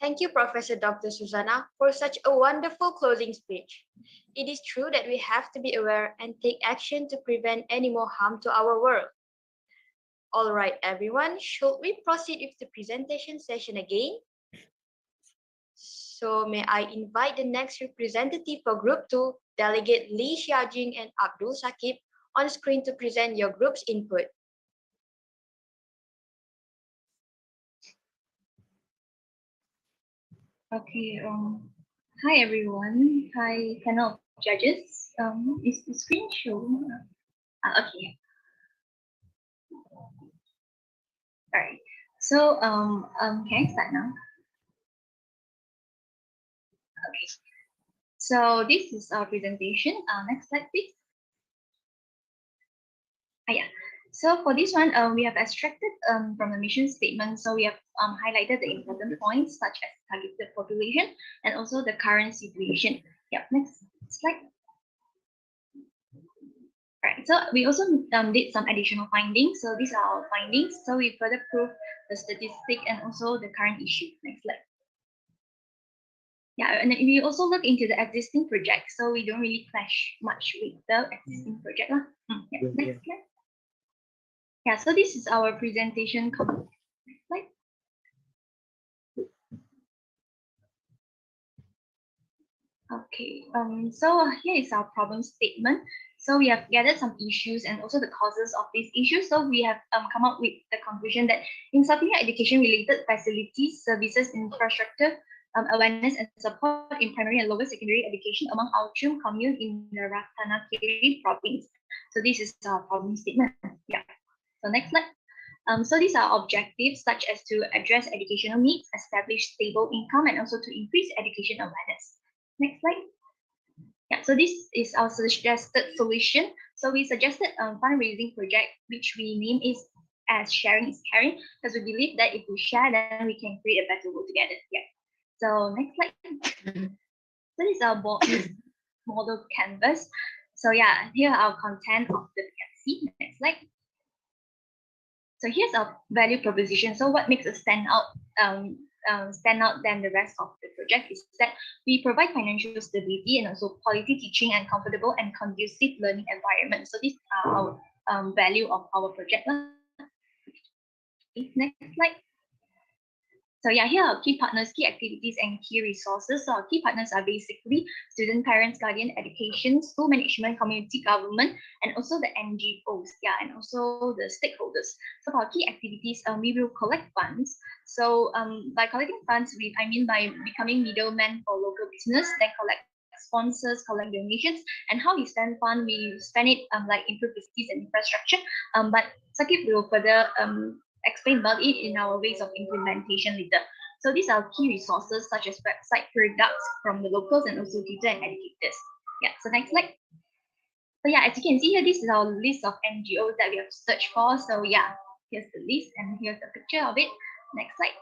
Thank you, Professor Dr. Susanna, for such a wonderful closing speech. It is true that we have to be aware and take action to prevent any more harm to our world. All right, everyone, should we proceed with the presentation session again? So may I invite the next representative for Group 2, Delegate 𝗙𝗂𝗂𝗂 and 𝗵𝗓𝗂𝗂𝗂 on screen to present your group's input. Okay, hi everyone. Hi panel of judges. Is the screen shown? Okay. All right. So can I start now? Okay. So this is our presentation. Next slide, please. Yeah. So for this one, we have extracted from the mission statement. So we have highlighted the important points such as targeted population and also the current situation. Yeah, next slide. All right, so we also did some additional findings. So these are our findings. So we further prove the statistic and also the current issue. Next slide. Yeah, and we also look into the existing project. So we don't really clash much with the existing project. Yeah, next slide. Yeah, so this is our presentation. Next slide. Okay, so here is our problem statement. So we have gathered some issues and also the causes of these issues. So we have come up with the conclusion that insufficient education-related facilities, services, infrastructure, awareness and support in primary and lower secondary education among our Chum commune in the 𝗏𝗏𝗃𝗃 province. So this is our problem statement. Yeah. So next slide. So these are objectives such as to address educational needs, establish stable income, and also to increase education awareness. Next slide. Yeah, so this is our suggested solution. So we suggested a fundraising project, which we name is as sharing is caring, because we believe that if we share, then we can create a better world together. Yeah. So next slide. So this is our model canvas. So yeah, here are our content of the PFC. Next slide. So here's our value proposition. So what makes us stand out than the rest of the project is that we provide financial stability and also quality teaching and comfortable and conducive learning environment. So these are our value of our project. Next slide. So yeah, here are key partners, key activities, and key resources. So our key partners are basically student, parents, guardian, education, school management, community government, and also the NGOs, yeah, and also the stakeholders. So for our key activities, we will collect funds. So by collecting funds, I mean by becoming middlemen for local business, then collect sponsors, collect donations, and how we spend fund, we spend it like improve facilities and infrastructure. But Sakib will further explain about it in our ways of implementation later. So these are key resources such as website products from the locals and also teachers and educators. Yeah, so next slide. So yeah, as you can see here, this is our list of NGOs that we have searched for. So yeah, here's the list and here's a picture of it. Next slide.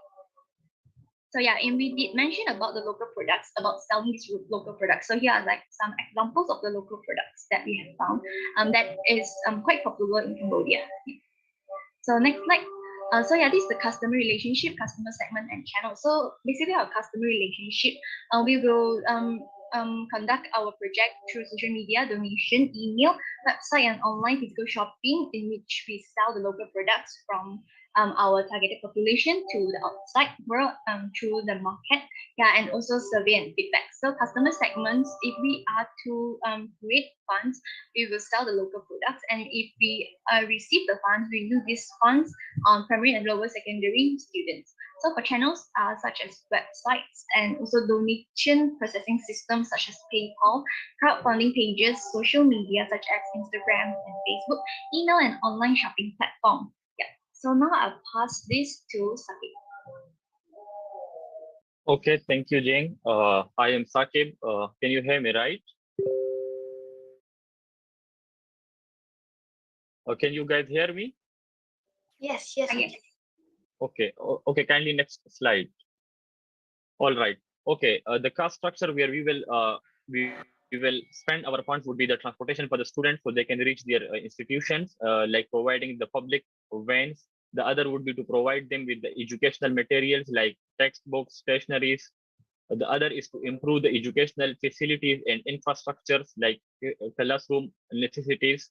So yeah, and we did mention about the local products, about selling these local products. So here are like some examples of the local products that we have found that is quite popular in Cambodia. So next slide. So yeah, this is the customer relationship, customer segment, and channel. So basically our customer relationship, we will conduct our project through social media, donation, email, website, and online physical shopping, in which we sell the local products from our targeted population to the outside world through the market, and also survey and feedback. So customer segments, if we are to create funds, we will sell the local products, and if we receive the funds, we use these funds on primary and lower secondary students. So for channels such as websites and also donation processing systems such as PayPal, crowdfunding pages, social media such as Instagram and Facebook, email and online shopping platform. So now I'll pass this to Sakib. Okay, thank you, Jing. I am Sakib. Can you hear me right? Can you guys hear me? Yes, yes. Okay, okay, kindly next slide. All right. Okay, the cost structure where we will spend our funds would be the transportation for the students so they can reach their institutions, like providing the public vans. The other would be to provide them with the educational materials like textbooks, stationaries. The other is to improve the educational facilities and infrastructures like classroom necessities.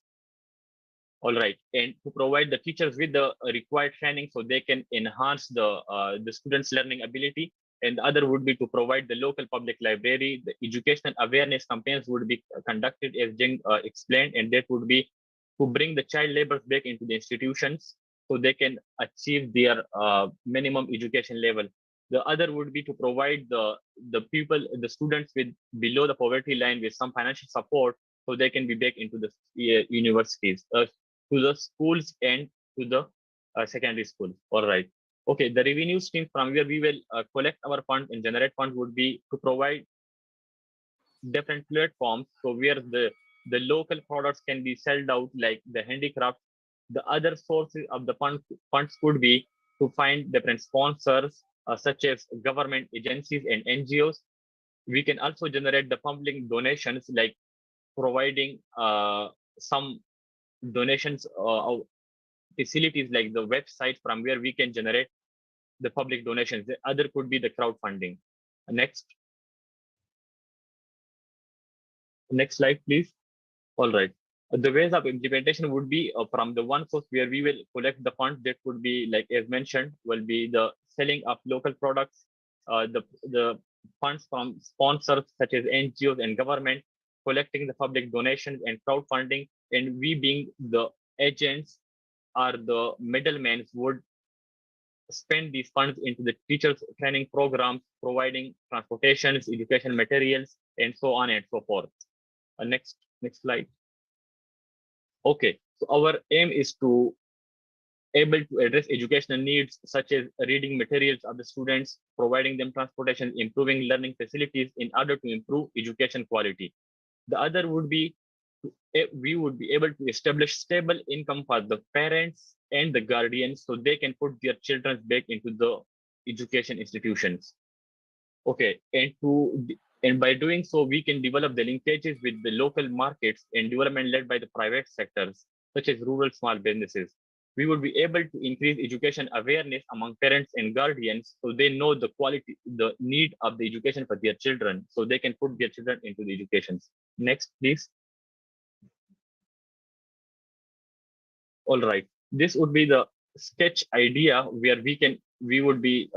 All right, and to provide the teachers with the required training so they can enhance the students' learning ability. And the other would be to provide the local public library. The educational awareness campaigns would be conducted as Jing explained, and that would be to bring the child labor back into the institutions so they can achieve their minimum education level. The other would be to provide the students with below the poverty line with some financial support so they can be back into the universities, to the schools and to the secondary schools. All right. Okay, the revenue stream from where we will collect our funds and generate funds would be to provide different platforms. So where the local products can be sold out, like the handicraft. The other sources of the funds could be to find different sponsors, such as government agencies and NGOs. We can also generate the public donations, like providing some donations facilities like the website from where we can generate the public donations. The other could be the crowdfunding. Next slide, please. All right. The ways of implementation would be from the one source where we will collect the funds. That would be, like as mentioned, will be the selling of local products, the funds from sponsors such as NGOs and government, collecting the public donations and crowdfunding, and we being the agents or the middlemen would spend these funds into the teachers training programs, providing transportations, education materials, and so on and so forth. Next slide. Okay, so our aim is to able to address educational needs such as reading materials of the students, providing them transportation, improving learning facilities in order to improve education quality. The other would be we would be able to establish stable income for the parents and the guardians so they can put their children back into the education institutions. Okay, and by doing so, we can develop the linkages with the local markets and development led by the private sectors, such as rural small businesses. We would be able to increase education awareness among parents and guardians so they know the quality, the need of the education for their children, so they can put their children into the educations. Next, please. All right, this would be the sketch idea where we would be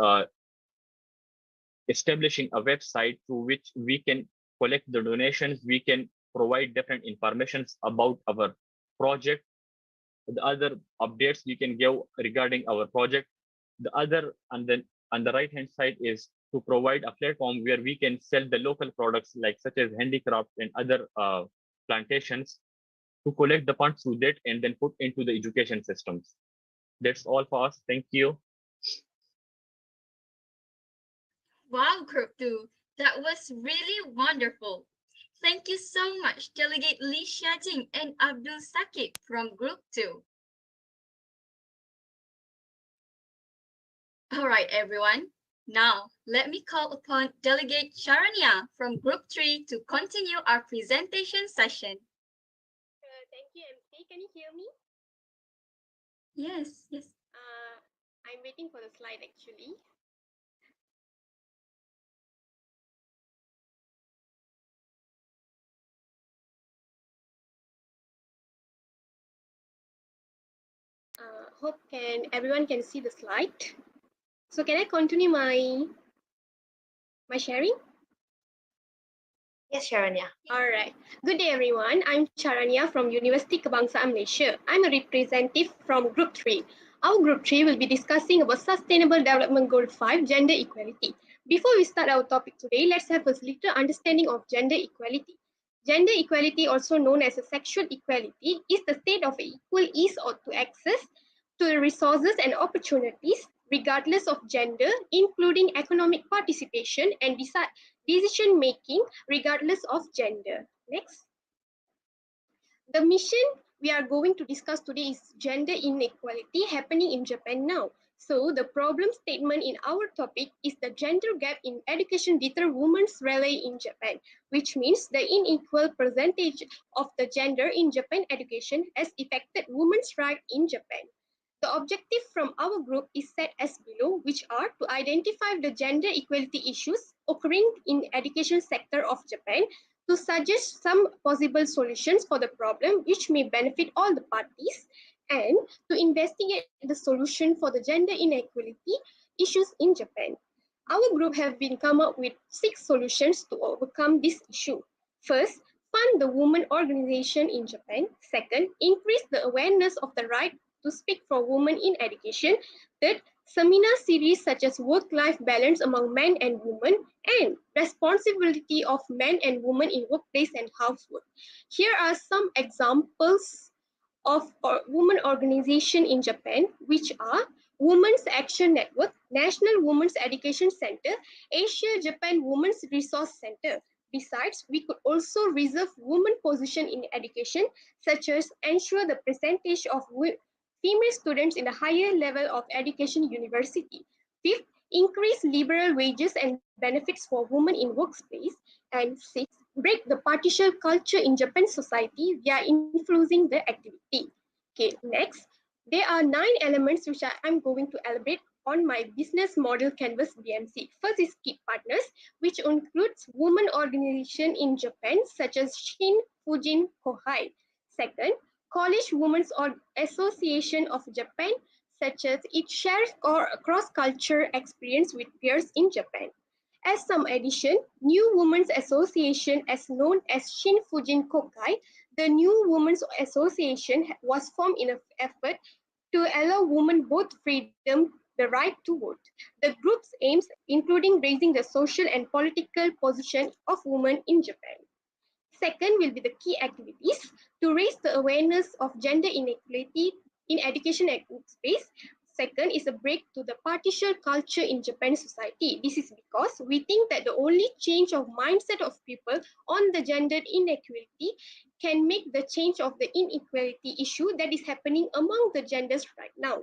establishing a website through which we can collect the donations. We can provide different informations about our project. The other updates we can give regarding our project. The other, and then on the right hand side, is to provide a platform where we can sell the local products like such as handicraft and other plantations, to collect the funds through that and then put into the education systems. That's all for us. Thank you. Wow, Group 2, that was really wonderful. Thank you so much, Delegate Lee Xiajing and Abdul Sakib from Group 2. All right, everyone. Now, let me call upon Delegate Sharanya from Group 3 to continue our presentation session. Thank you, MC. Can you hear me? Yes, yes. I'm waiting for the slide actually. Hope everyone can see the slide. So can I continue my sharing? Yes, Sharanya. All right. Good day, everyone. I'm Charanya from University KEBANGSAAN, Malaysia. I'm a representative from Group 3. Our Group 3 will be discussing about Sustainable Development Goal 5, gender equality. Before we start our topic today, let's have a little understanding of gender equality. Gender equality, also known as a sexual equality, is the state of equal ease or to access to the resources and opportunities regardless of gender, including economic participation and decision making regardless of gender. Next. The mission we are going to discuss today is gender inequality happening in Japan now. So the problem statement in our topic is the gender gap in education deter women's rally in Japan, which means the unequal percentage of the gender in Japan education has affected women's rights in Japan. The objective from our group is set as below, which are to identify the gender equality issues occurring in the education sector of Japan, to suggest some possible solutions for the problem which may benefit all the parties, and to investigate the solution for the gender inequality issues in Japan. Our group have been come up with 6 solutions to overcome this issue. First, fund the women organization in Japan. Second, increase the awareness of the right to speak for women in education. Third, seminar series such as work-life balance among men and women and responsibility of men and women in workplace and housework. Here are some examples of women organization in Japan, which are Women's Action Network, National Women's Education Center, Asia-Japan Women's Resource Center. Besides, we could also reserve women position in education, such as ensure the percentage of female students in the higher level of education university. Fifth, increase liberal wages and benefits for women in workplace. And sixth, break the partial culture in Japan society via influencing the activity. Okay, next, there are 9 elements which I'm going to elaborate on my business model canvas BMC. First is key partners, which includes women organization in Japan, such as Shin Fujin Kohai. Second, College Women's Association of Japan, such as it shares cross-culture experience with peers in Japan. As some addition, New Women's Association, as known as Shin Fujin Kokai, the New Women's Association was formed in an effort to allow women both freedom, the right to vote. The group's aims, including raising the social and political position of women in Japan. Second will be the key activities to raise the awareness of gender inequality in education space. Second is a break to the partial culture in Japanese society. This is because we think that the only change of mindset of people on the gender inequality can make the change of the inequality issue that is happening among the genders right now.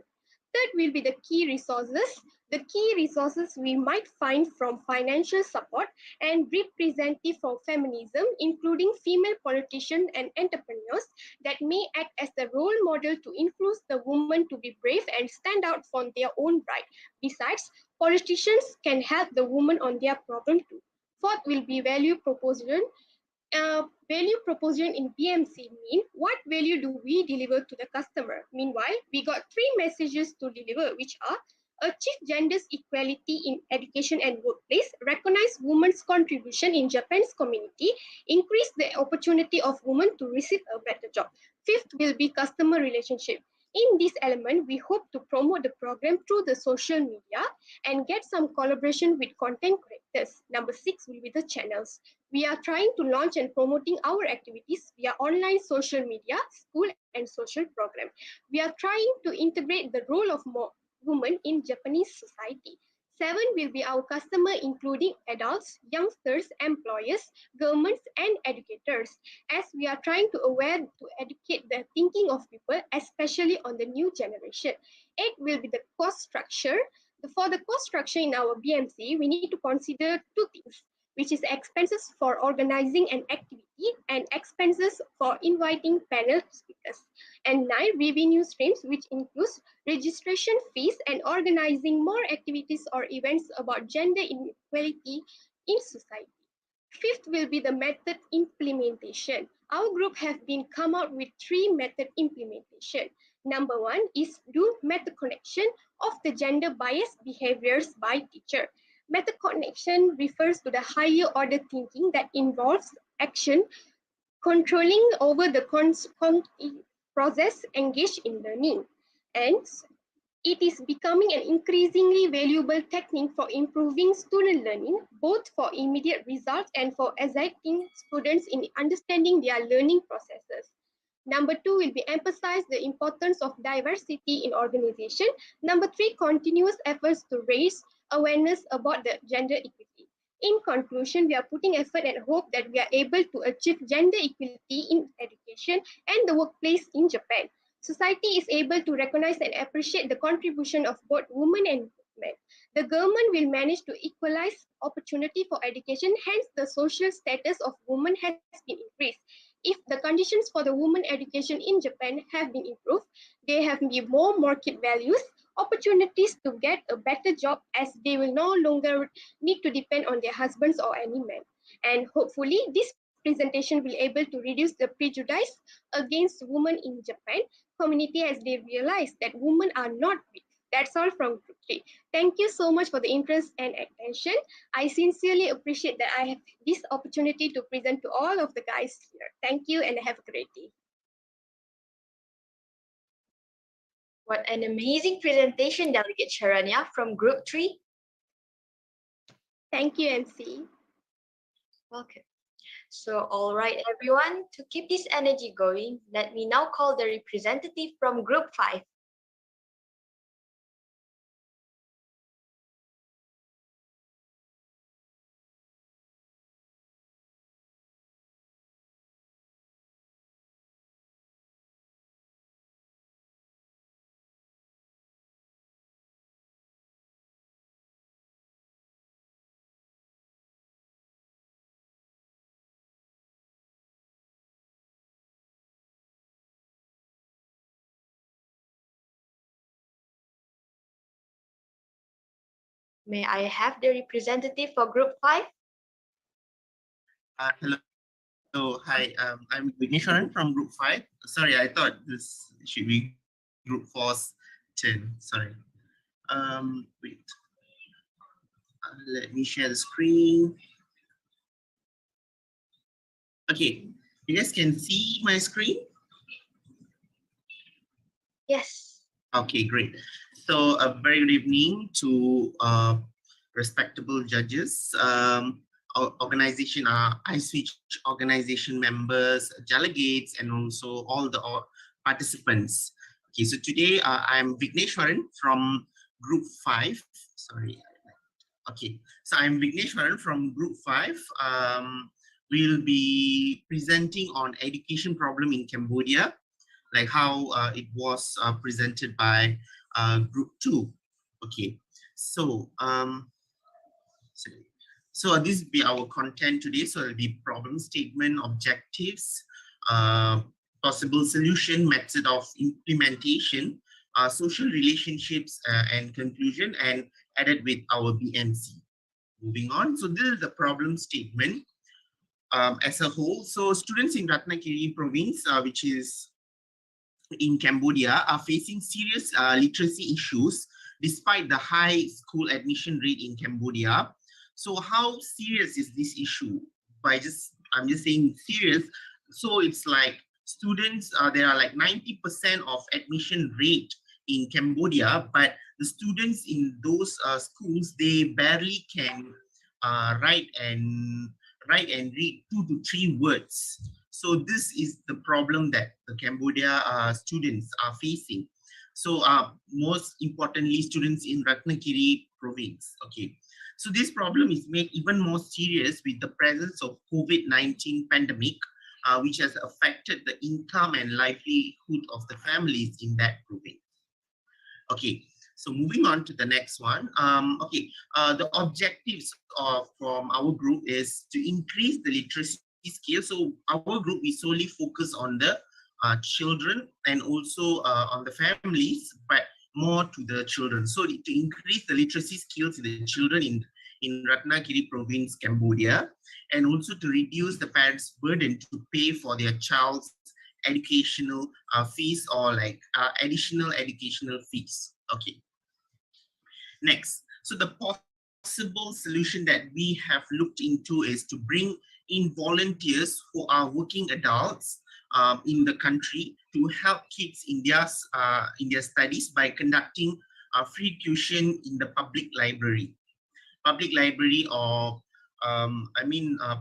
Third will be the key resources. The key resources we might find from financial support and representative for feminism, including female politicians and entrepreneurs that may act as the role model to influence the women to be brave and stand out for their own right. Besides, politicians can help the women on their problem too. Fourth will be value proposition. Value proposition in BMC mean what value do we deliver to the customer? Meanwhile, we got 3 messages to deliver, which are achieve gender equality in education and workplace, recognize women's contribution in Japan's community, increase the opportunity of women to receive a better job. Fifth will be customer relationship. In this element, we hope to promote the program through the social media and get some collaboration with content creators. Number 6 will be the channels. We are trying to launch and promoting our activities via online social media, school and social program. We are trying to integrate the role of women in Japanese society. 7 will be our customer, including adults, youngsters, employers, governments, and educators, as we are trying to educate the thinking of people, especially on the new generation. 8 will be the cost structure. For the cost structure in our BMC, we need to consider 2 things, which is expenses for organizing an activity and expenses for inviting panel speakers. And 9 revenue streams, which includes registration fees and organizing more activities or events about gender inequality in society. 5th will be the method implementation. Our group have been come out with 3 method implementation. Number 1 is do meta-connection of the gender biased behaviors by teacher. Meta-connection refers to the higher order thinking that involves action controlling over the process engaged in learning. And it is becoming an increasingly valuable technique for improving student learning, both for immediate results and for assisting students in understanding their learning processes. Number 2 will be emphasize the importance of diversity in organization. Number 3, continuous efforts to raise awareness about the gender equity. In conclusion, we are putting effort and hope that we are able to achieve gender equality in education and the workplace in Japan. Society is able to recognize and appreciate the contribution of both women and men. The government will manage to equalize opportunity for education, hence the social status of women has been increased. If the conditions for the women education in Japan have been improved, they have been more market values, opportunities to get a better job as they will no longer need to depend on their husbands or any men. And hopefully this presentation will be able to reduce the prejudice against women in Japan community as they realize that women are not weak. That's all from Group 3. Thank you so much for the interest and attention. I sincerely appreciate that I have this opportunity to present to all of the guys here. Thank you and have a great day. What an amazing presentation, Delegate Charania from Group 3. Thank you, MC. Welcome. So, all right, everyone, to keep this energy going, let me now call the representative from Group 5. May I have the representative for Group 5? Hello. So, hi, I'm Vigneswaran from Group 5. Sorry, I thought this should be Group 4's turn. Sorry. Wait. Let me share the screen. Okay, you guys can see my screen? Yes. Okay, great. So a very good evening to respectable judges, organization, 𝗙𝗎 organization members, delegates, and also all the participants. Okay, so today I'm Vigneswaran from Group 5. Sorry. Okay, so I'm Vigneswaran from Group 5. We'll be presenting on education problem in Cambodia, like how it was presented by Group 2. Okay, so so this will be our content today. So it'll be problem statement, objectives, possible solution, method of implementation, social relationships, and conclusion, and added with our BMC. Moving on, so this is the problem statement as a whole. So students in Ratnagiri province, which is in Cambodia, are facing serious literacy issues despite the high school admission rate in Cambodia. So how serious is this issue? I'm just saying serious. So it's like students, there are like 90% of admission rate in Cambodia, but the students in those schools, they barely can write and read 2 to 3 words. So this is the problem that the Cambodia students are facing. So most importantly, students in Ratnagiri province. Okay, so this problem is made even more serious with the presence of COVID-19 pandemic, which has affected the income and livelihood of the families in that province. Okay, so moving on to the next one. The objectives from our group is to increase the literacy skills. So our group, we solely focus on the children and also on the families, but more to the children. So to increase the literacy skills in the children in Ratnagiri province, Cambodia, and also to reduce the parents' burden to pay for their child's educational fees or like additional educational fees. Okay. Next, so the possible solution that we have looked into is to bring in volunteers who are working adults in the country to help kids in their studies by conducting free tuition in the public library or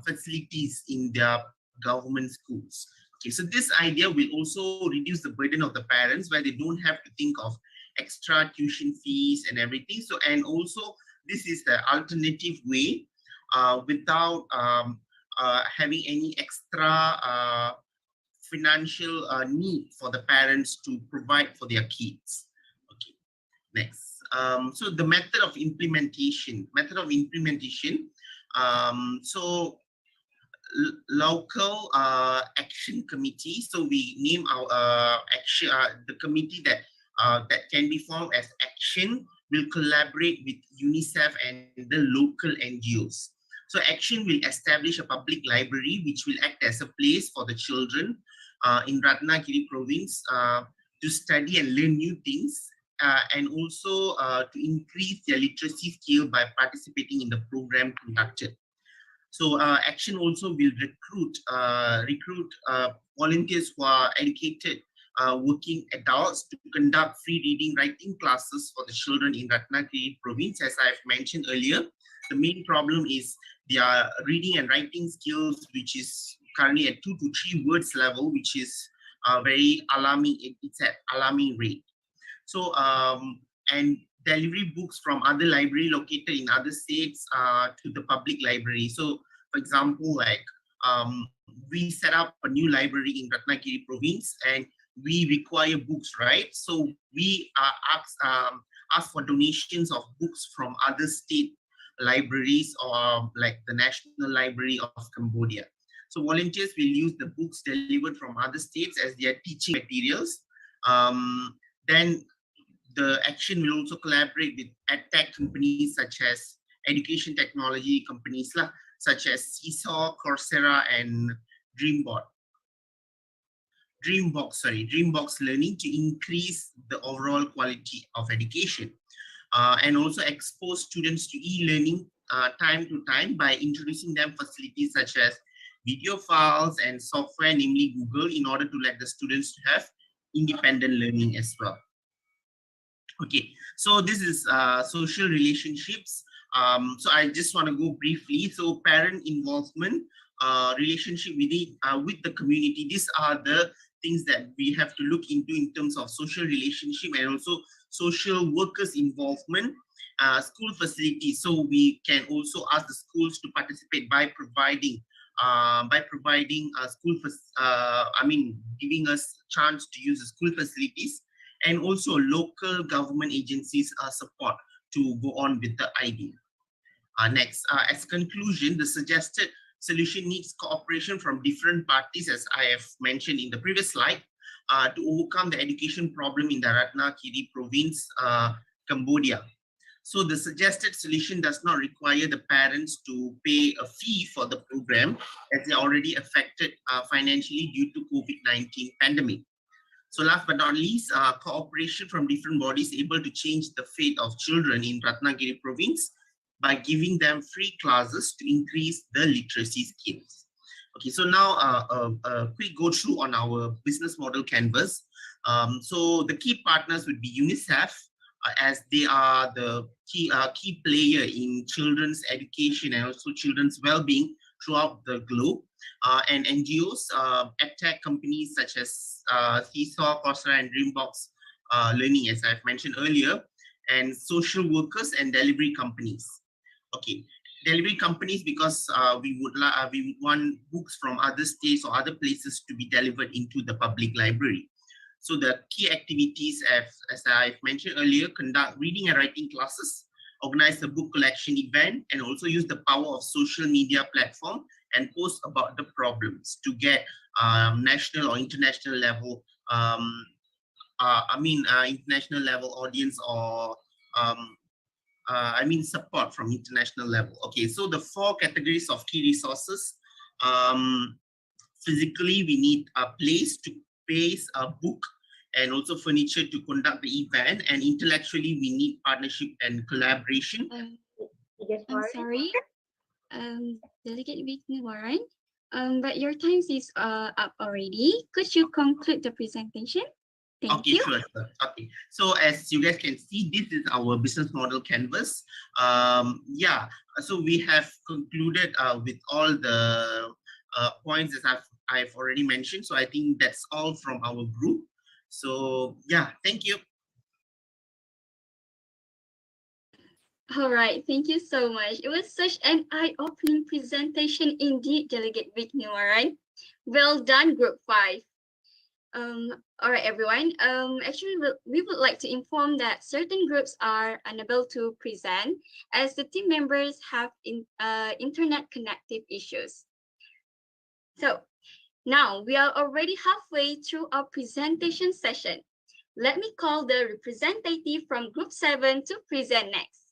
facilities in their government schools. Okay, so this idea will also reduce the burden of the parents, where they don't have to think of extra tuition fees and everything. So, and also this is the alternative way without having any extra financial need for the parents to provide for their kids. Okay, next. So the method of implementation. So local action committee. So we name our action the committee that that can be formed as action will collaborate with UNICEF and the local NGOs. So action will establish a public library which will act as a place for the children in 𝗏𝗏𝗃𝗃 province to study and learn new things and also to increase their literacy skill by participating in the program conducted. So action also will recruit volunteers who are educated working adults to conduct free reading writing classes for the children in 𝗏𝗏𝗃𝗃 province. As I've mentioned earlier, the main problem is their reading and writing skills, which is currently at 2 to 3 words level, which is very alarming. It's at alarming rate. So and delivery books from other library located in other states to the public library. So for example, like we set up a new library in 𝗏𝗏𝗃𝗃 province and we require books, right? So we ask for donations of books from other state libraries or like the National Library of Cambodia. So volunteers will use the books delivered from other states as their teaching materials. Then the action will also collaborate with edtech companies such as education technology companies such as Seesaw, Coursera, and Dreambox Learning to increase the overall quality of education. And also expose students to e-learning time to time by introducing them facilities such as video files and software, namely Google, in order to let the students have independent learning as well. Okay, so this is social relationships. So I just want to go briefly. So parent involvement, relationship with the community. These are the things that we have to look into in terms of social relationship and also social workers involvement, school facilities. So we can also ask the schools to participate by providing giving us chance to use the school facilities, and also local government agencies support to go on with the idea. Next, as conclusion, the suggested solution needs cooperation from different parties, as I have mentioned in the previous slide, to overcome the education problem in the 𝗏𝗏𝗃𝗃 province, Cambodia. So the suggested solution does not require the parents to pay a fee for the program, as they're already affected financially due to COVID-19 pandemic. So last but not least, cooperation from different bodies able to change the fate of children in 𝗏𝗏𝗃𝗃 province by giving them free classes to increase the literacy skills. Okay, so now a quick go through on our business model canvas. So the key partners would be UNICEF, as they are the key player in children's education and also children's well-being throughout the globe, and NGOs, edtech companies such as Seesaw, Coursera, and Dreambox Learning, as I've mentioned earlier, and social workers and delivery companies. Okay, delivery companies, because we would want books from other states or other places to be delivered into the public library. So the key activities, as I've mentioned earlier, conduct reading and writing classes, organize a book collection event, and also use the power of social media platform and post about the problems to get national or international level, international level audience or support from international level. Okay, so the 4 categories of key resources. Physically, we need a place to space, book, and also furniture to conduct the event. And intellectually, we need partnership and collaboration. I'm sorry, Delegate Wadhwaran, but your time is up already. Could you conclude the presentation? Thank you. Sure. Okay, so as you guys can see, this is our business model canvas. Yeah, so we have concluded with all the points that I've already mentioned. So I think that's all from our group. So yeah, thank you. All right, thank you so much. It was such an eye-opening presentation indeed, Delegate Wadhwaran. Well done, Group 5. All right, everyone. Actually, we would like to inform that certain groups are unable to present as the team members have internet connective issues. So now we are already halfway through our presentation session. Let me call the representative from Group 7 to present next.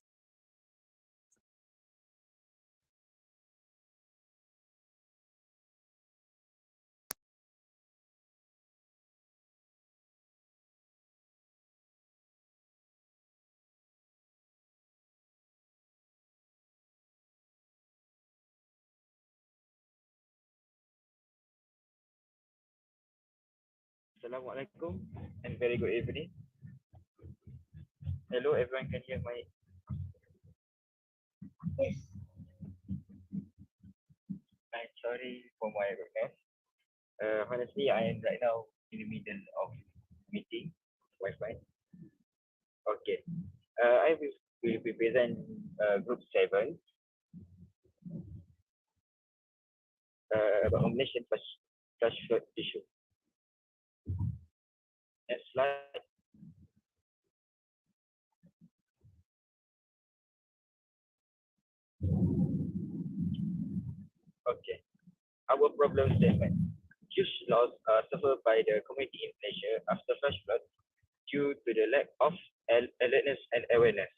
Assalamualaikum and very good evening. Hello, everyone can hear my? Yes. I'm sorry for my request. Honestly, I am right now in the middle of meeting Wi-Fi. Okay. I will present Group 7 about Malaysian flash flood issue. Next slide. Okay. Our problem statement. Huge loss suffered by the community in Malaysia after flash flood due to the lack of alertness and awareness.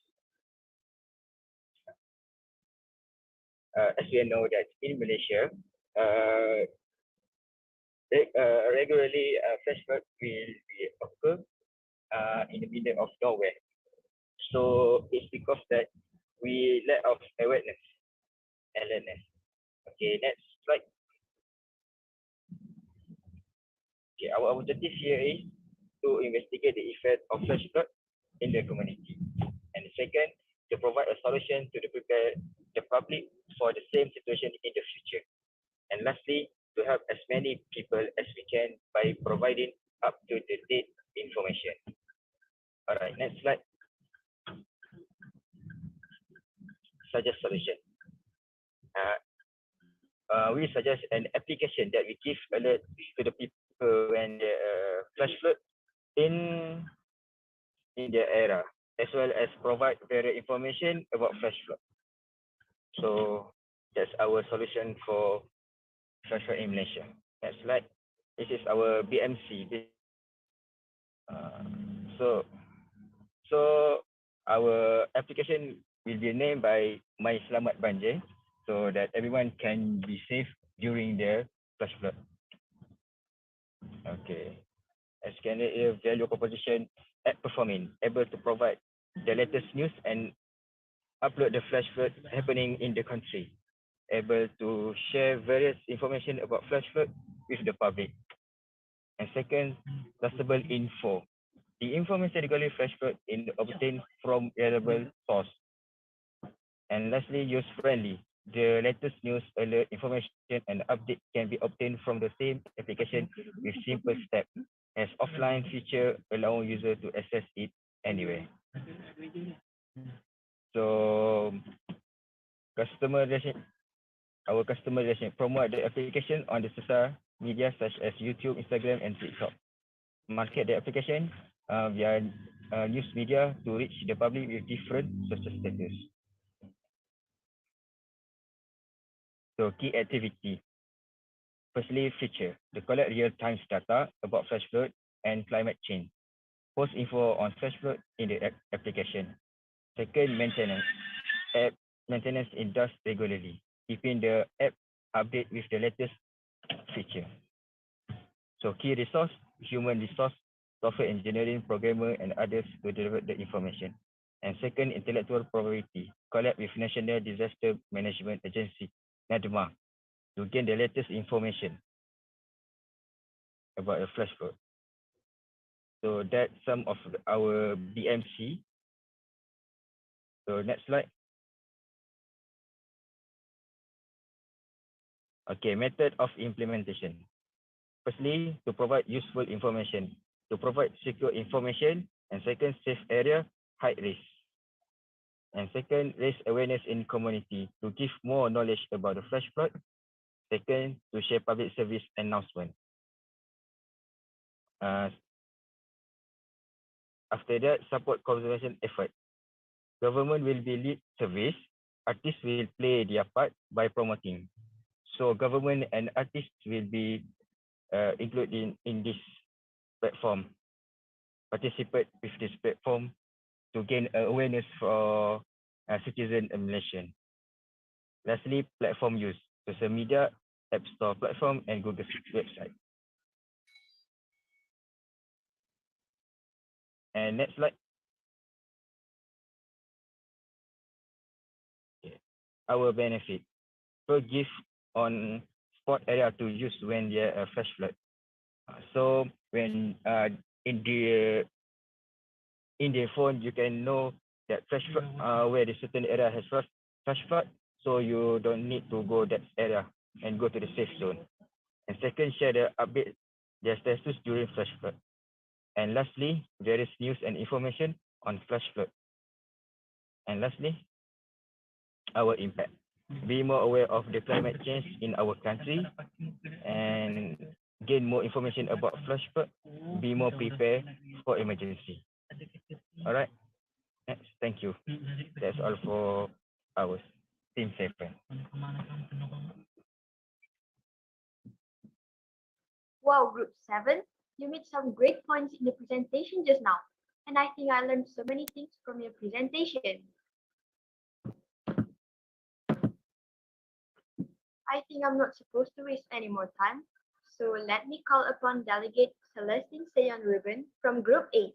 As we know that in Malaysia, regularly flash flood will occur in the middle of nowhere. So it's because that we lack of awareness, alertness. Okay, next slide. Okay, our objective here is to investigate the effect of flash flood in the community. And second, to provide a solution to prepare the public for the same situation in the future. And lastly, to help as many people as we can by providing up-to-date information. All right, next slide. Suggest solution. We suggest an application that we give alert to the people when the flash flood in their area, as well as provide various information about flash flood. So that's our solution for flash flood in Malaysia. Next slide. This is our BMC. So our application will be named by 𝗦𝗏𝗏𝗏𝗏𝗏𝗏𝗏𝗏 so that everyone can be safe during the flash flood. Okay. Scanner value proposition at performing, able to provide the latest news and upload the flash flood happening in the country, able to share various information about flash flood with the public. And second, trustable info. The information regarding flash flood is obtained from reliable source. And lastly, user-friendly. The latest news, alert, information, and update can be obtained from the same application with simple steps, as offline feature allowing user to access it anywhere. So, our customer relation, promote the application on the social media such as YouTube, Instagram, and TikTok. Market the application via news media to reach the public with different social status. So key activity. Firstly, feature to collect real-time data about flash flood and climate change. Post info on flash flood in the application. Second, maintenance. App maintenance is done regularly, keeping the app update with the latest feature. So key resource, human resource, software engineering, programmer, and others to deliver the information. And second, intellectual property, collab with National Disaster Management Agency, NADMA, to gain the latest information about the flash flood. So that's some of our BMC. So next slide. Okay, method of implementation. Firstly, to provide useful information, to provide secure information, and second, safe area, high risk. And second, raise awareness in community to give more knowledge about the flash flood. Second, to share public service announcement. After that, support conservation effort. Government will be lead service. Artists will play their part by promoting. So government and artists will be included in this platform. Participate with this platform to gain awareness for citizen in Malaysia. Lastly, platform use, social media, App Store platform, and Google website. And next slide. Okay. Our benefit. So give on spot area to use when there are flash flood. So when in the phone you can know that flash flood where the certain area has flash flood, so you don't need to go that area and go to the safe zone. And second, share the update their status during flash flood. And lastly, various news and information on flash flood. And lastly, our impact. Be more aware of the climate change in our country and gain more information about flash flood. Be more prepared for emergency. All right. Next, thank you. That's all for our team 7. Wow, group 7, you made some great points in the presentation just now. And I think I learned so many things from your presentation. I think I'm not supposed to waste any more time. So let me call upon Delegate Celestine Seyon-Ruben from Group 8.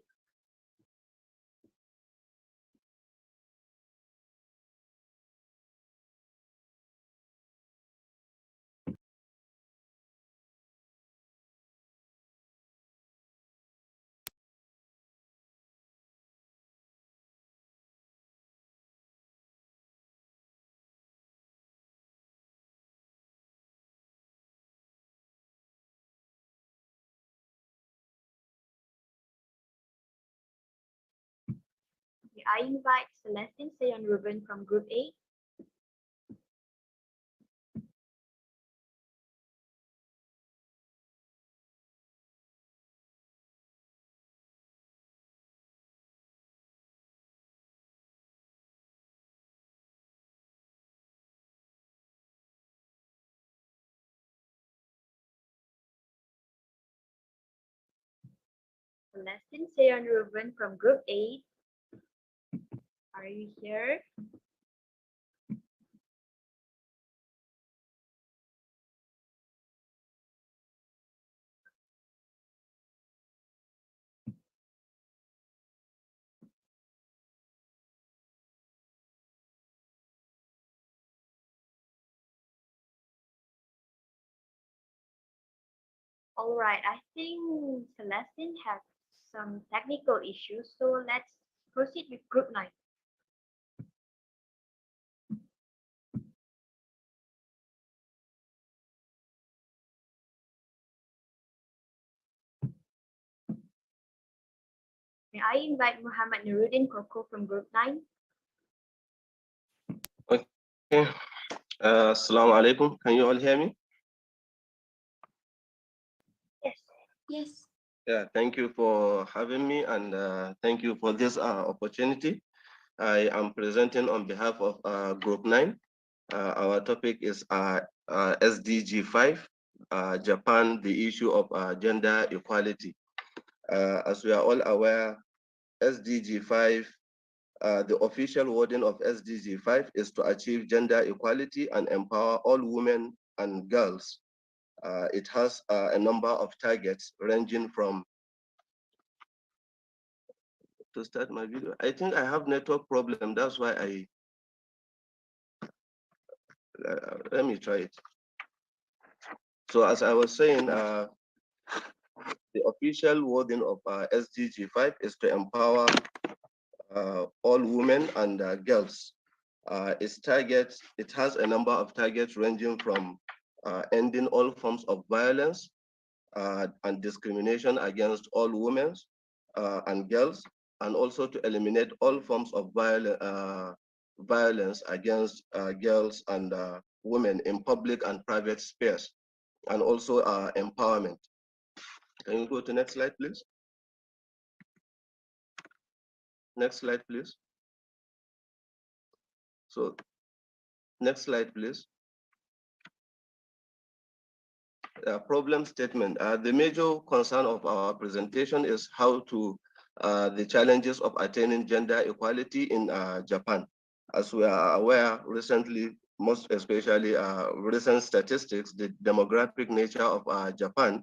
I invite Celestine Seyon-Ruben from Group 8. Celestine Seyon-Ruben from Group 8. Are you here? All right, I think Celestine has some technical issues, so let's proceed with Group 9. May I invite Muhammad Nuruddin Koko from Group 9? Okay. Assalamu alaikum. Can you all hear me? Yes. Yes. Yeah, thank you for having me, and thank you for this opportunity. I am presenting on behalf of Group 9. Our topic is SDG 5, Japan, the issue of gender equality. As we are all aware, SDG 5, the official wording of SDG 5 is to achieve gender equality and empower all women and girls It has a number of targets ranging from, to start my video, I think I have network problem, that's why let me try it. So as I was saying, the official wording of SDG 5 is to empower all women and girls. It has a number of targets ranging from ending all forms of violence and discrimination against all women and girls, and also to eliminate all forms of violence against girls and women in public and private space, and also empowerment. Can you go to next slide, please? Next slide, please. So, next slide, please. Problem statement. The major concern of our presentation is how to the challenges of attaining gender equality in Japan. As we are aware, recently, most especially recent statistics, the demographic nature of Japan,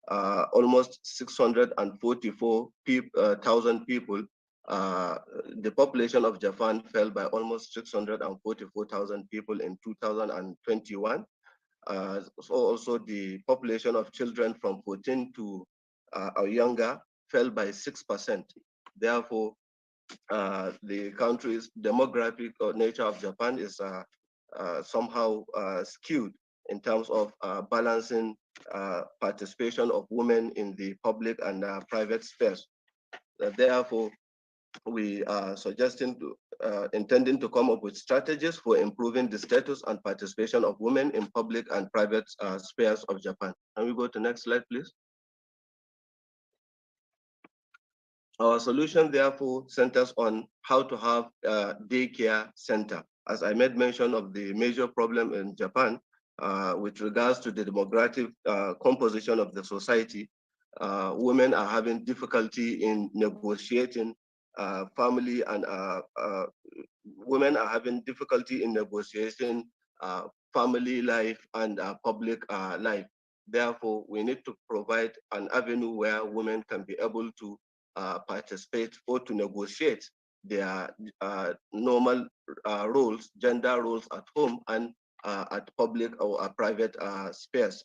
almost 644,000 people. The population of Japan fell by almost 644,000 people in 2021. So also the population of children from 14 to or younger fell by 6%. Therefore, the country's demographic nature of Japan is somehow skewed in terms of balancing participation of women in the public and private space. Therefore, we are intending to come up with strategies for improving the status and participation of women in public and private spheres of Japan. Can we go to next slide, please? Our solution, therefore, centers on how to have a daycare center. As I made mention of the major problem in Japan with regards to the demographic composition of the society, women are having difficulty in negotiating family, and women are having difficulty in negotiating family life and public life. Therefore, we need to provide an avenue where women can be able to participate or to negotiate their normal roles, gender roles at home and at public or private space.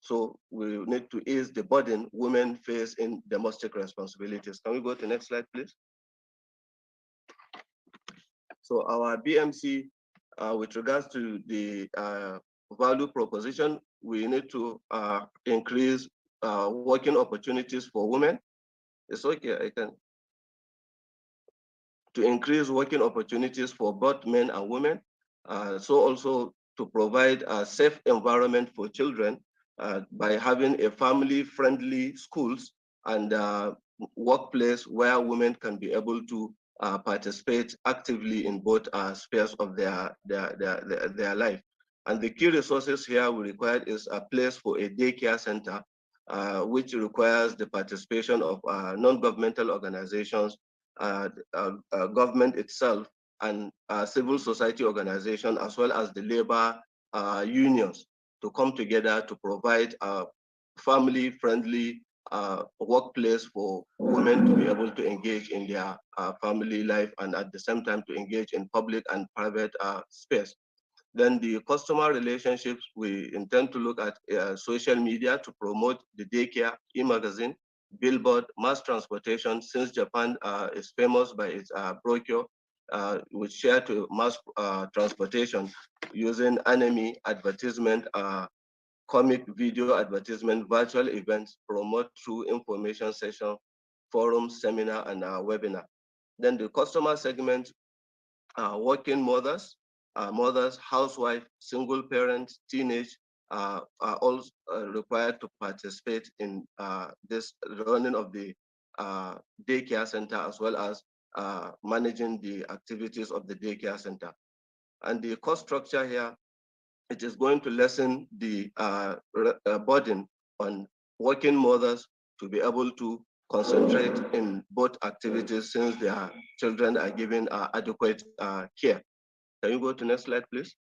So we need to ease the burden women face in domestic responsibilities. Can we go to the next slide, please? So our BMC, with regards to the value proposition, we need to increase working opportunities for women. It's okay, I can. To increase working opportunities for both men and women. So also to provide a safe environment for children by having a family-friendly schools and workplace where women can be able to participate actively in both spheres of their life. And the key resources here we require is a place for a daycare center, which requires the participation of non-governmental organizations, government itself, and civil society organization, as well as the labor unions, to come together to provide a family-friendly workplace for women to be able to engage in their family life and at the same time to engage in public and private space. Then the customer relationships, we intend to look at social media to promote the daycare, e-magazine, billboard, mass transportation, since Japan is famous by its brochure, which share to mass transportation using anime, advertisement, comic video advertisement, virtual events, promote through information session, forums, seminar, and webinar. Then the customer segment, working mothers, housewife, single parents, teenage, are also required to participate in this running of the daycare center, as well as managing the activities of the daycare center. And the cost structure here, it is going to lessen the burden on working mothers to be able to concentrate in both activities since their children are given adequate care. Can you go to the next slide, please?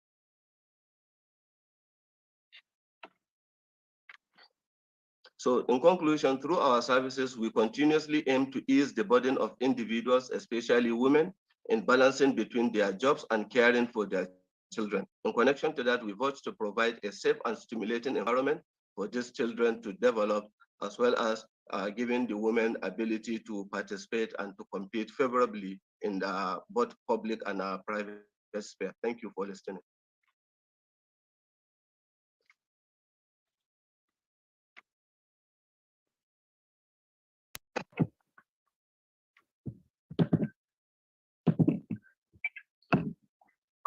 So in conclusion, through our services, we continuously aim to ease the burden of individuals, especially women, in balancing between their jobs and caring for their children. In connection to that, we vote to provide a safe and stimulating environment for these children to develop, as well as giving the women ability to participate and to compete favorably in the both public and private sphere. Thank you for listening.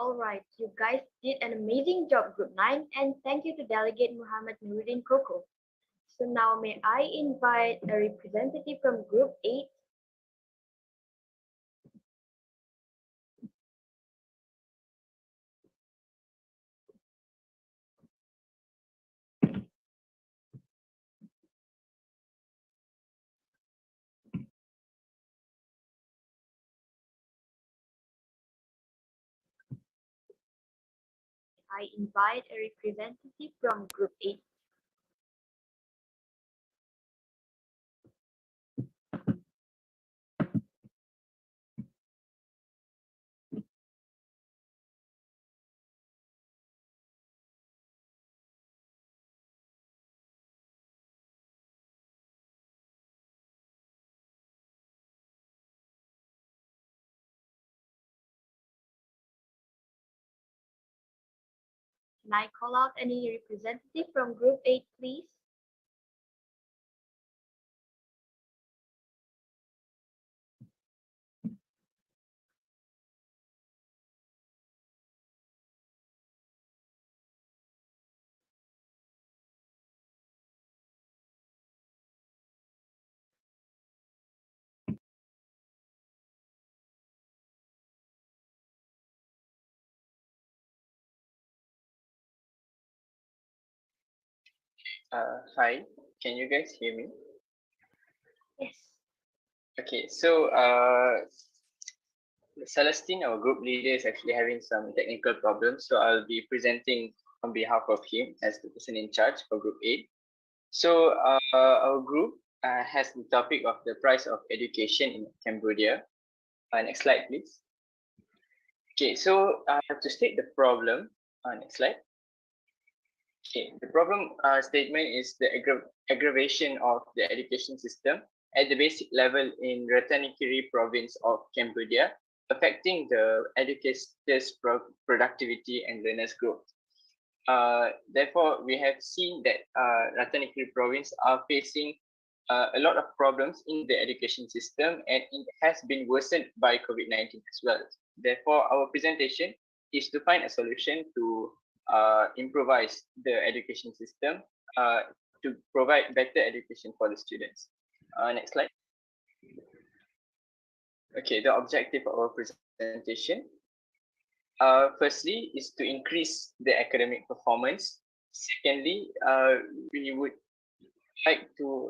All right, you guys did an amazing job, Group 9, and thank you to Delegate Muhammad Nuruddin Koko. So now may I invite a representative from Group 8. I invite a representative from Group 8. Can I call out any representative from Group 8, please? Hi, can you guys hear me? Yes. Okay, so Celestine, our group leader, is actually having some technical problems, so I'll be presenting on behalf of him as the person in charge for Group 8. So our group has the topic of the price of education in Cambodia. Next slide, please. Okay, so to state the problem, next slide. Okay, the problem statement is the aggravation of the education system at the basic level in Rattanakhiri province of Cambodia, affecting the educators' productivity and learners' growth. Therefore, we have seen that Rattanakhiri province are facing a lot of problems in the education system, and it has been worsened by COVID-19 as well. Therefore, our presentation is to find a solution to improvise the education system to provide better education for the students. Next slide. Okay, the objective of our presentation. Firstly, is to increase the academic performance. Secondly, we would like to,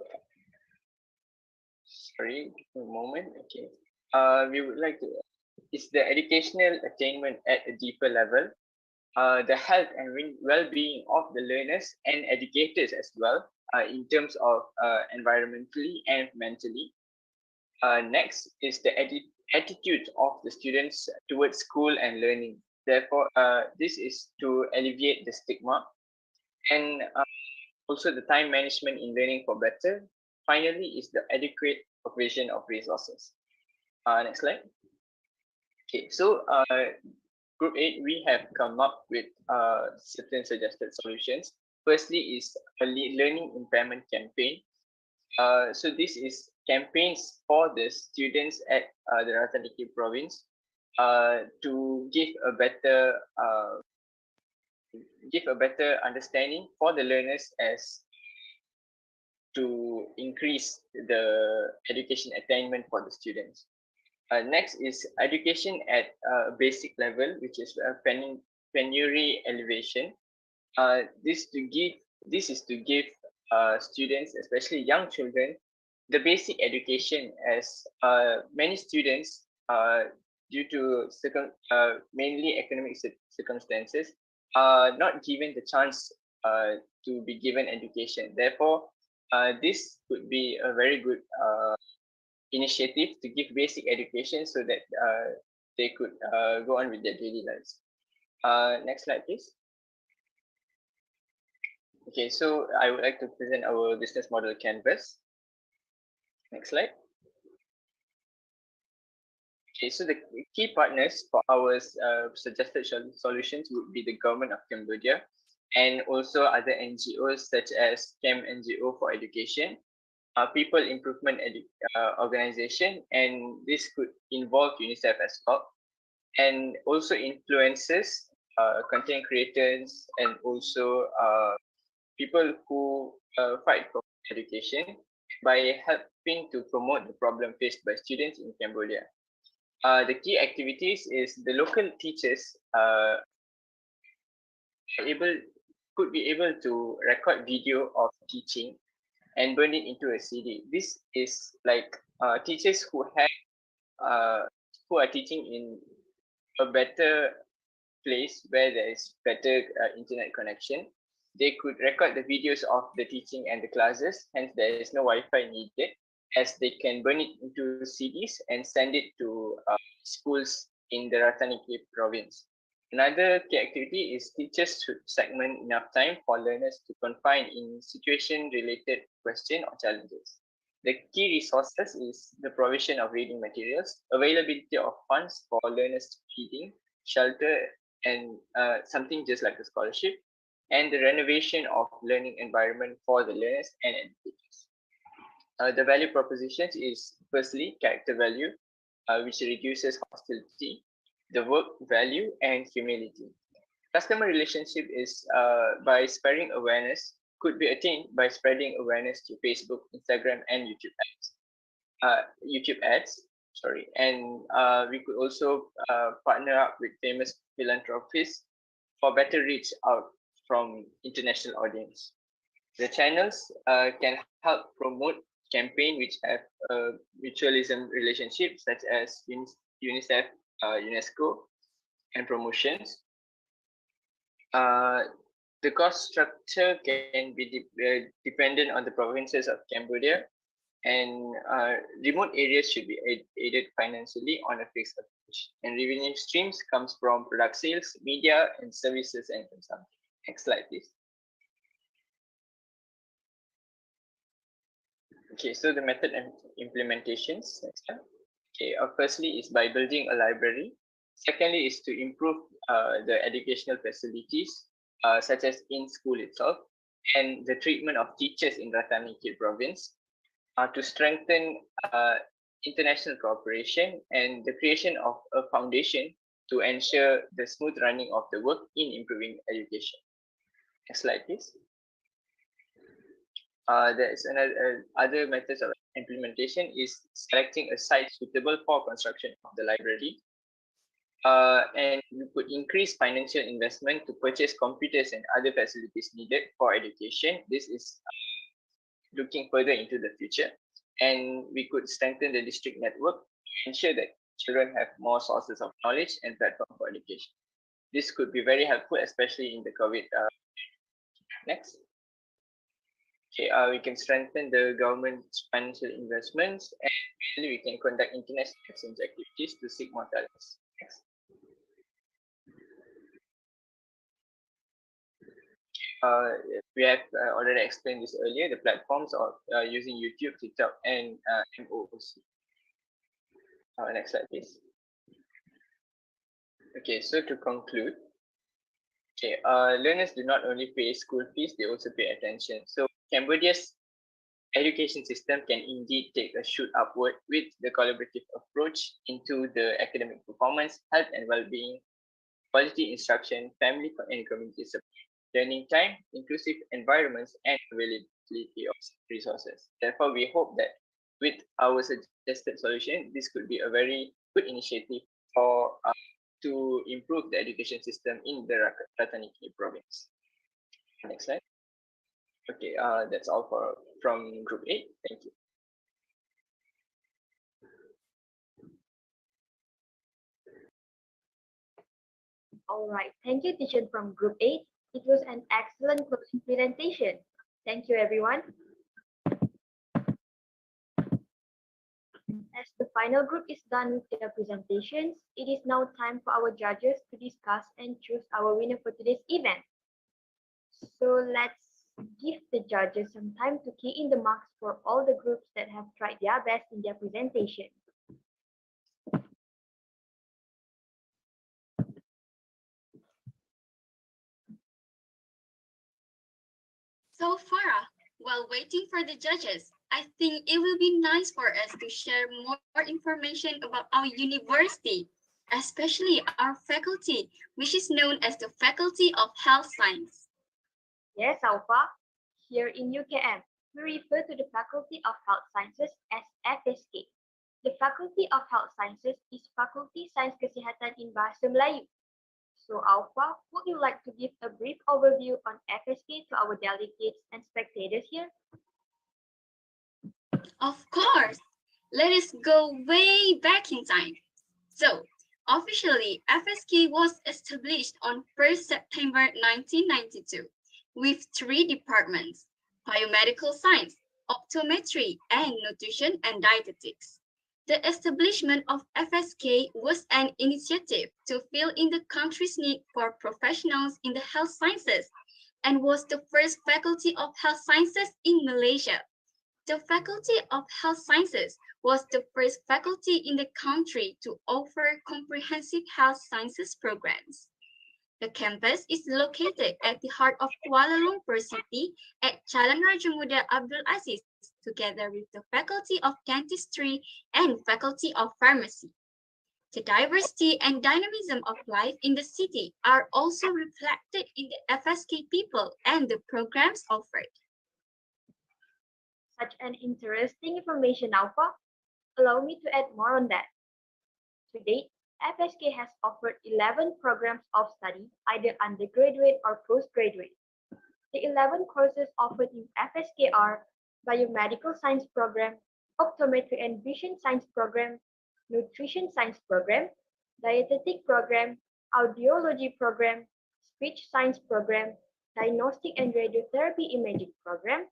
sorry, a moment. Okay, we would like to, is the educational attainment at a deeper level, the health and well-being of the learners and educators as well, in terms of environmentally and mentally. Next is the attitude of the students towards school and learning. Therefore, this is to alleviate the stigma, and also the time management in learning for better. Finally, is the adequate provision of resources. Next slide. Okay, so Group 8, we have come up with certain suggested solutions. Firstly is a learning impairment campaign. So this is campaigns for the students at the Rattanakhiri province to give a better understanding for the learners as to increase the education attainment for the students. Next is education at basic level, which is penury elevation. This is to give students, especially young children, the basic education, as many students, due to mainly economic circumstances, are not given the chance to be given education. Therefore, This could be a very good initiative to give basic education so that they could go on with their daily lives. Next slide, please. Okay, so I would like to present our business model canvas. Next slide. Okay, so the key partners for our suggested solutions would be the government of Cambodia and also other NGOs such as NGO for Education, People Improvement Organization, and this could involve UNICEF as well, and also influencers, content creators, and also people who fight for education by helping to promote the problem faced by students in Cambodia. The key activities is the local teachers could be able to record video of teaching and burn it into a CD. This is like teachers who are teaching in a better place where there is better internet connection. They could record the videos of the teaching and the classes, hence there is no Wi-Fi needed, as they can burn it into CDs and send it to schools in the 𝗪𝗏𝗃 province. Another key activity is teachers should segment enough time for learners to confine in situation-related questions or challenges. The key resources is the provision of reading materials, availability of funds for learners feeding, shelter, and something just like a scholarship, and the renovation of learning environment for the learners and educators. The value propositions is firstly character value, which reduces hostility, the work value, and humility. Customer relationship is by spreading awareness, could be attained by spreading awareness to Facebook, Instagram, and YouTube ads. And we could also partner up with famous philanthropists for better reach out from international audience. The channels can help promote campaign which have a mutualism relationship such as UNICEF, UNESCO, and promotions. The cost structure can be dependent on the provinces of Cambodia, and remote areas should be aided financially on a fixed approach. And revenue streams comes from product sales, media, and services and consumption. Next slide, please. Okay, so the method and implementations. Next slide. Okay, firstly is by building a library. Secondly is to improve the educational facilities, such as in school itself, and the treatment of teachers in 𝗪𝗏𝗃 province, to strengthen international cooperation and the creation of a foundation to ensure the smooth running of the work in improving education. Next slide, please. There is another other methods of implementation is selecting a site suitable for construction of the library. And you could increase financial investment to purchase computers and other facilities needed for education. This is looking further into the future. And we could strengthen the district network to ensure that children have more sources of knowledge and platform for education. This could be very helpful, especially in the COVID. Next. Okay, we can strengthen the government's financial investments, and finally we can conduct international exchange activities to seek more talents. Next. We have already explained this earlier, the platforms of using YouTube, TikTok, and MOOC. Next slide, please. Okay, so to conclude, okay, learners do not only pay school fees, they also pay attention. So Cambodia's education system can indeed take a shoot upward with the collaborative approach into the academic performance, health and well-being, quality instruction, family and community support, learning time, inclusive environments, and availability of resources. Therefore, we hope that with our suggested solution, this could be a very good initiative for to improve the education system in the 𝗪𝗏𝗃 province. Next slide. Okay, that's all from Group 8. Thank you. All right, thank you, teacher from Group 8. It was an excellent closing presentation. Thank you, everyone. As the final group is done with their presentations, it is now time for our judges to discuss and choose our winner for today's event. So let's give the judges some time to key in the marks for all the groups that have tried their best in their presentation. So Farah, while waiting for the judges, I think it will be nice for us to share more information about our university, especially our faculty, which is known as the Faculty of Health Science. Yes, Alpha. Here in UKM, we refer to the Faculty of Health Sciences as FSK. The Faculty of Health Sciences is Fakulti Sains Kesihatan in Bahasa Melayu. So Alpha, would you like to give a brief overview on FSK to our delegates and spectators here? Of course. Let us go way back in time. So, officially, FSK was established on 1st September 1992 with 3 departments: biomedical science, optometry, and nutrition and dietetics. The establishment of FSK was an initiative to fill in the country's need for professionals in the health sciences and was the first faculty of health sciences in Malaysia. The Faculty of Health Sciences was the first faculty in the country to offer comprehensive health sciences programs. The campus is located at the heart of Kuala Lumpur City at Jalan Raja Muda Abdul Aziz, together with the Faculty of Dentistry and Faculty of Pharmacy. The diversity and dynamism of life in the city are also reflected in the FSK people and the programs offered. Such an interesting information, Alpha. Allow me to add more on that. To date, FSK has offered 11 programs of study, either undergraduate or postgraduate. The 11 courses offered in FSK are Biomedical Science Program, Optometry and Vision Science Program, Nutrition Science Program, Dietetic Program, Audiology Program, Speech Science Program, Diagnostic and Radiotherapy Imaging Program,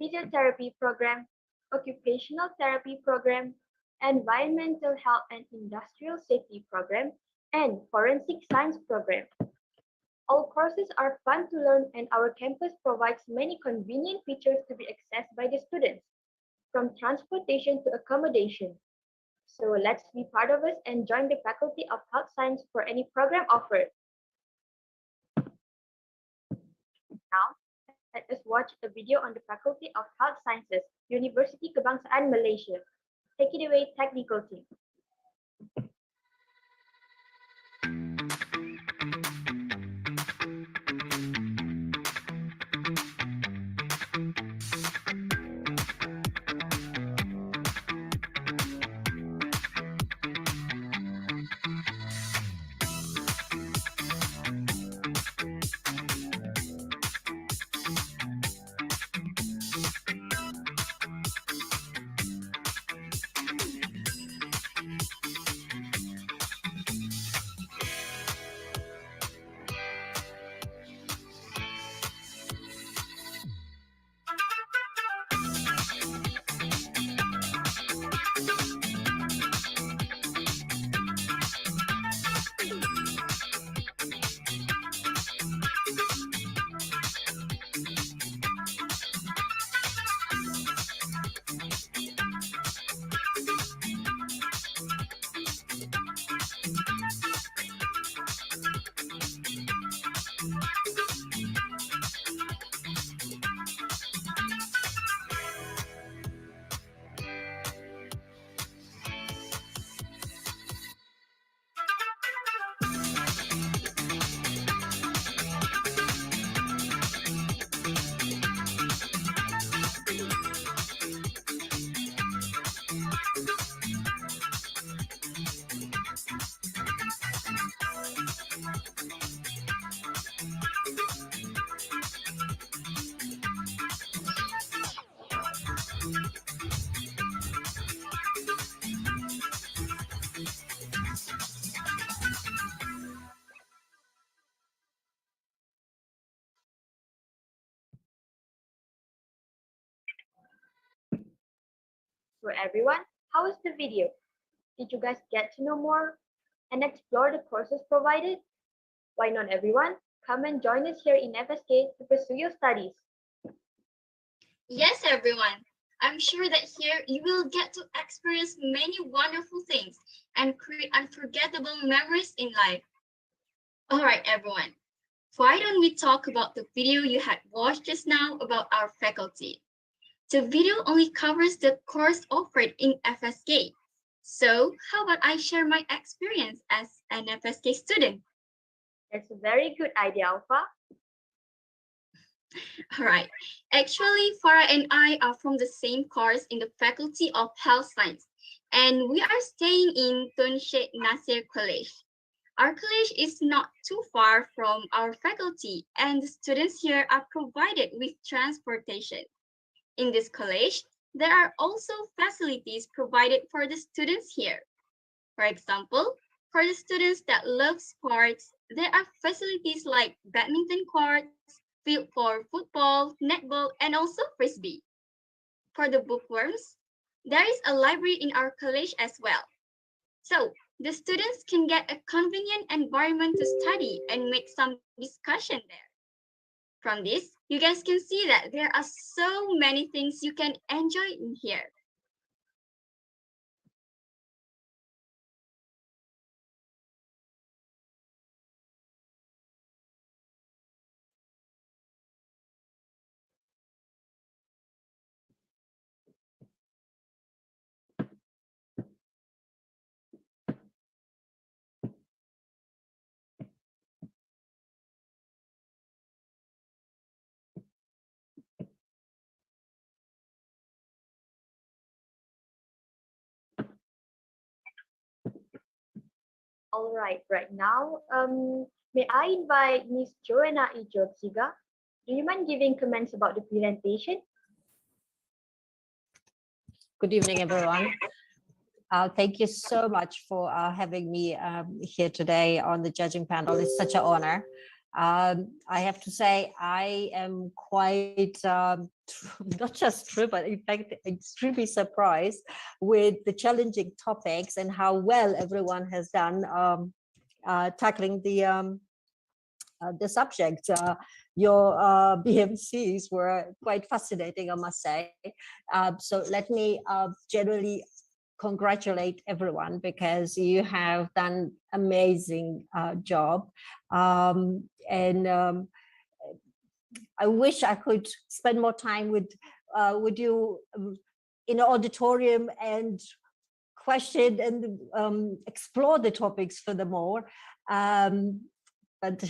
Physiotherapy Program, Occupational Therapy Program, Environmental Health and Industrial Safety Program, and Forensic Science Program. All courses are fun to learn, and our campus provides many convenient features to be accessed by the students, from transportation to accommodation. So let's be part of us and join the Faculty of Health Science for any program offered. Now, let us watch a video on the Faculty of Health Sciences, Universiti Kebangsaan Malaysia. Take it away, technical team. So everyone, How was the video? Did you guys get to know more and explore the courses provided? Why not everyone? Come and join us here in FSK to pursue your studies. Yes, everyone. I'm sure that here you will get to experience many wonderful things and create unforgettable memories in life. All right, everyone. Why don't we talk about the video you had watched just now about our faculty? The video only covers the course offered in FSK. So how about I share my experience as an FSK student? That's a very good idea, Alpha. All right. Actually, Farah and I are from the same course in the Faculty of Health Science, and we are staying in Sheikh Nasir College. Our college is not too far from our faculty, and the students here are provided with transportation. In this college, there are also facilities provided for the students here. For example, for the students that love sports, there are facilities like badminton courts, field for football, netball, and also frisbee. For the bookworms, there is a library in our college as well. So the students can get a convenient environment to study and make some discussion there. From this, you guys can see that there are so many things you can enjoy in here. All right, now, may I invite Ms. 𝗀𝗡𝗂𝗂𝗔𝗍𝗂? Do you mind giving comments about the presentation? Good evening, everyone. Thank you so much for having me here today on the judging panel. It's such an honor. I have to say, I am quite, not just true, but in fact, extremely surprised with the challenging topics and how well everyone has done tackling the subjects. Your BMCs were quite fascinating, I must say. So let me generally congratulate everyone because you have done amazing job. I wish I could spend more time with you in the auditorium and question and explore the topics furthermore. But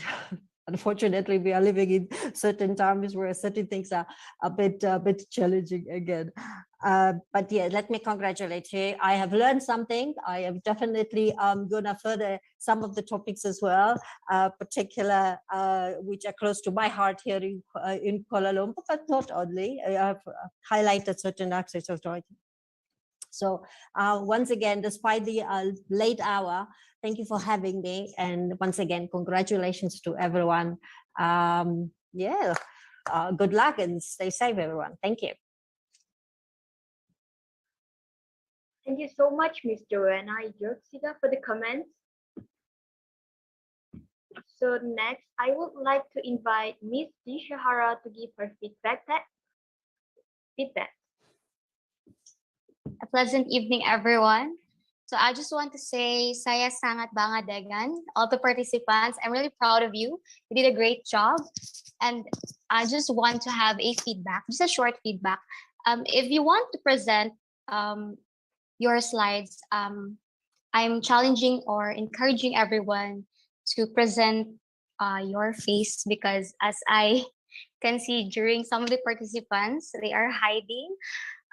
unfortunately, we are living in certain times where certain things are a bit challenging again. But yeah, let me congratulate you. I have learned something. I am definitely gonna further some of the topics as well, particular which are close to my heart here in Kuala Lumpur, but not only. I have highlighted certain aspects of it. So once again, despite the late hour, thank you for having me. And once again, congratulations to everyone. Yeah, good luck and stay safe, everyone. Thank you. Thank you so much, Ms. 𝗀𝗡𝗂𝗂𝗍𝗂, for the comments. So next, I would like to invite Ms. 𝗔𝗂𝗂𝗃 to give her feedback. A pleasant evening, everyone. So I just want to say, saya sangat bangga dengan all the participants. I'm really proud of you. You did a great job. And I just want to have a feedback, just a short feedback. If you want to present your slides, I'm challenging or encouraging everyone to present your face, because as I can see during some of the participants, they are hiding.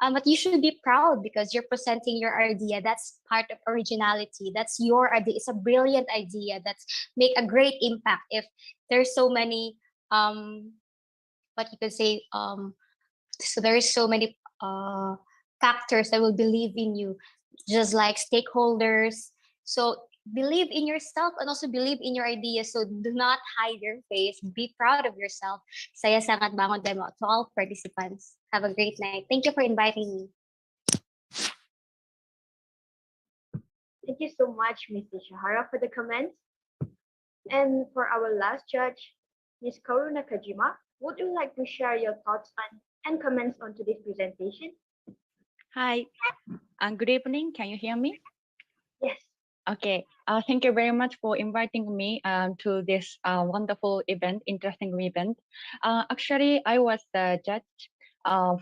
But you should be proud because you're presenting your idea. That's part of originality. That's your idea. It's a brilliant idea that's make a great impact. If there's so many, what you could say, so there's so many factors that will believe in you, just like stakeholders. So believe in yourself and also believe in your idea. So do not hide your face. Be proud of yourself. Saya sangat bangon demo to all participants. Have a great night. Thank you for inviting me. Thank you so much, Mr. Shahara, for the comments. And for our last judge, Ms. Kaoru Nakajima, would you like to share your thoughts on and comments on today's presentation? Hi, good evening. Can you hear me? Yes. Okay. Thank you very much for inviting me to this wonderful event, interesting event. Actually, I was the judge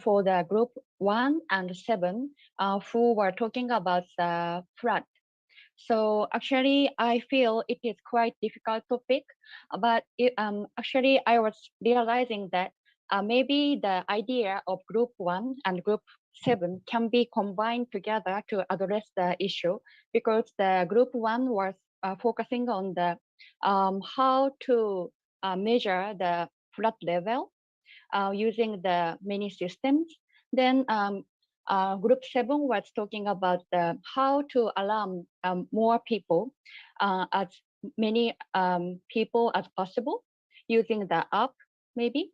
for the group 1 and 7 who were talking about the flood. So actually, I feel it is quite difficult topic, but actually, I was realizing that maybe the idea of group 1 and group 7 can be combined together to address the issue, because the group 1 was focusing on the how to measure the flood level using the many systems. Then group 7 was talking about how to alarm more people, as many people as possible using the app maybe.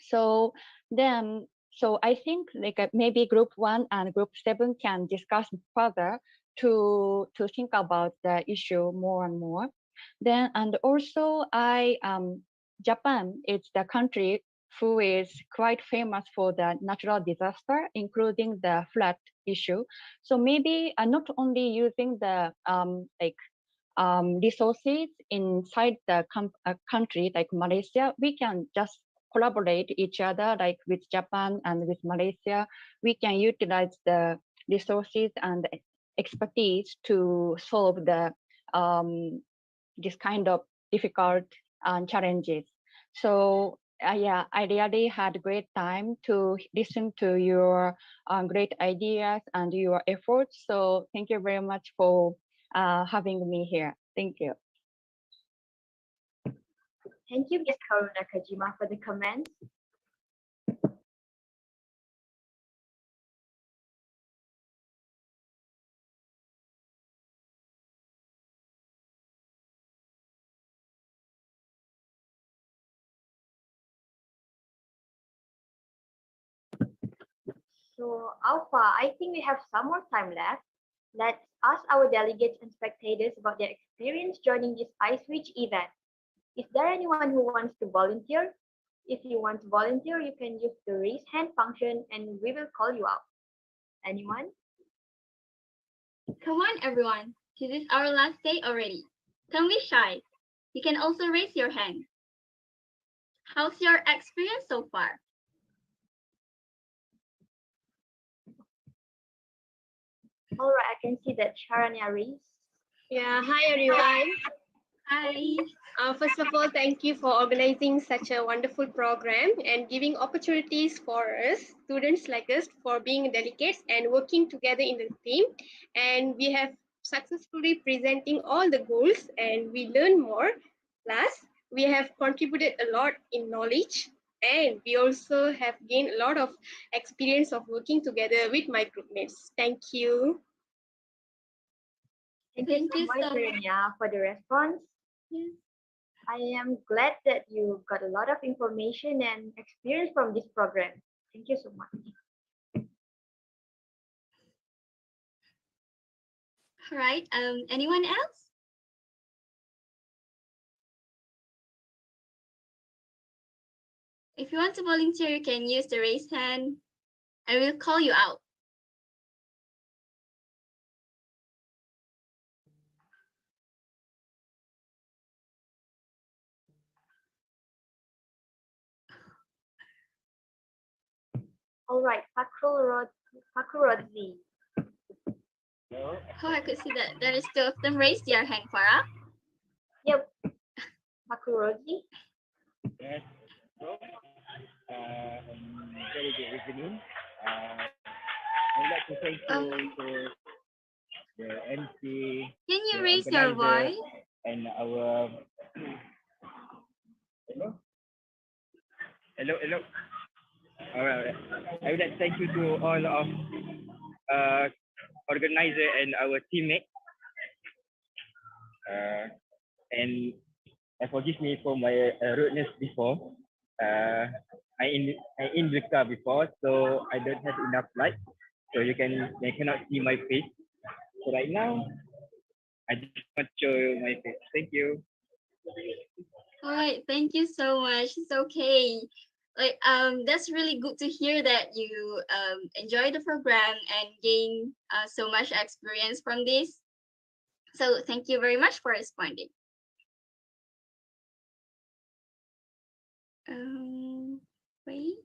So then, so I think like maybe group 1 and group 7 can discuss further to think about the issue more and more. Then, and also Japan is the country who is quite famous for the natural disaster, including the flood issue. So maybe not only using the resources inside the country like Malaysia, we can just collaborate each other, like with Japan and with Malaysia. We can utilize the resources and expertise to solve the this kind of difficult challenges. So yeah, I really had a great time to listen to your great ideas and your efforts. So thank you very much for having me here. Thank you. Thank you, Ms. Kaoru Nakajima, for the comments. So, Alpha, I think we have some more time left. Let's ask our delegates and spectators about their experience joining this iSwitch event. Is there anyone who wants to volunteer? If you want to volunteer, you can use the raise hand function and we will call you out. Anyone? Come on, everyone. This is our last day already. Don't be shy. You can also raise your hand. How's your experience so far? All right, I can see that Charania raised. Yeah, hi everyone. Hi. First of all, thank you for organizing such a wonderful program and giving opportunities for us, students like us, for being delegates and working together in the team. And we have successfully presenting all the goals and we learn more. Plus, we have contributed a lot in knowledge and we also have gained a lot of experience of working together with my group mates. Thank you. Thank you so much, Rania, for the response. Yes. I am glad that you got a lot of information and experience from this program. Thank you so much. All right. Anyone else? If you want to volunteer, you can use the raise hand. I will call you out. All right, FAKULTI. Oh, I could see that there is two of them raised their hand, Farah. Yep. FAKULTI. Yes. So, very good evening. I'd like to thank you for the MC. Can you raise your voice? And our hello. All right. I would like to thank you to all of organizer and our teammates. And forgive me for my rudeness before. I in the car before, so I don't have enough light, so you cannot see my face. So right now, I just want to show my face. Thank you. All right, thank you so much. It's okay. That's really good to hear that you enjoy the program and gain so much experience from this. So thank you very much for responding. Wait.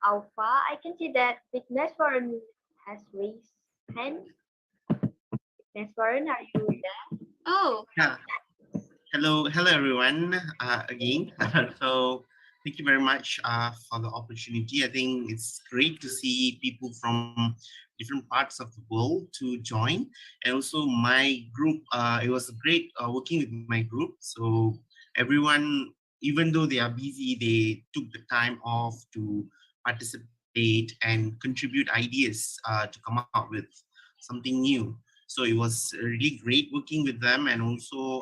Alpha, I can see that 𝗙𝗫𝗂𝗏 has raised hand. 𝗙𝗫𝗂𝗏, are you there? Oh. Yeah. Hello everyone. Again. So thank you very much for the opportunity. I think it's great to see people from different parts of the world to join, and also my group. It was great working with my group. So everyone, even though they are busy, they took the time off to participate and contribute ideas to come up with something new. So it was really great working with them, and also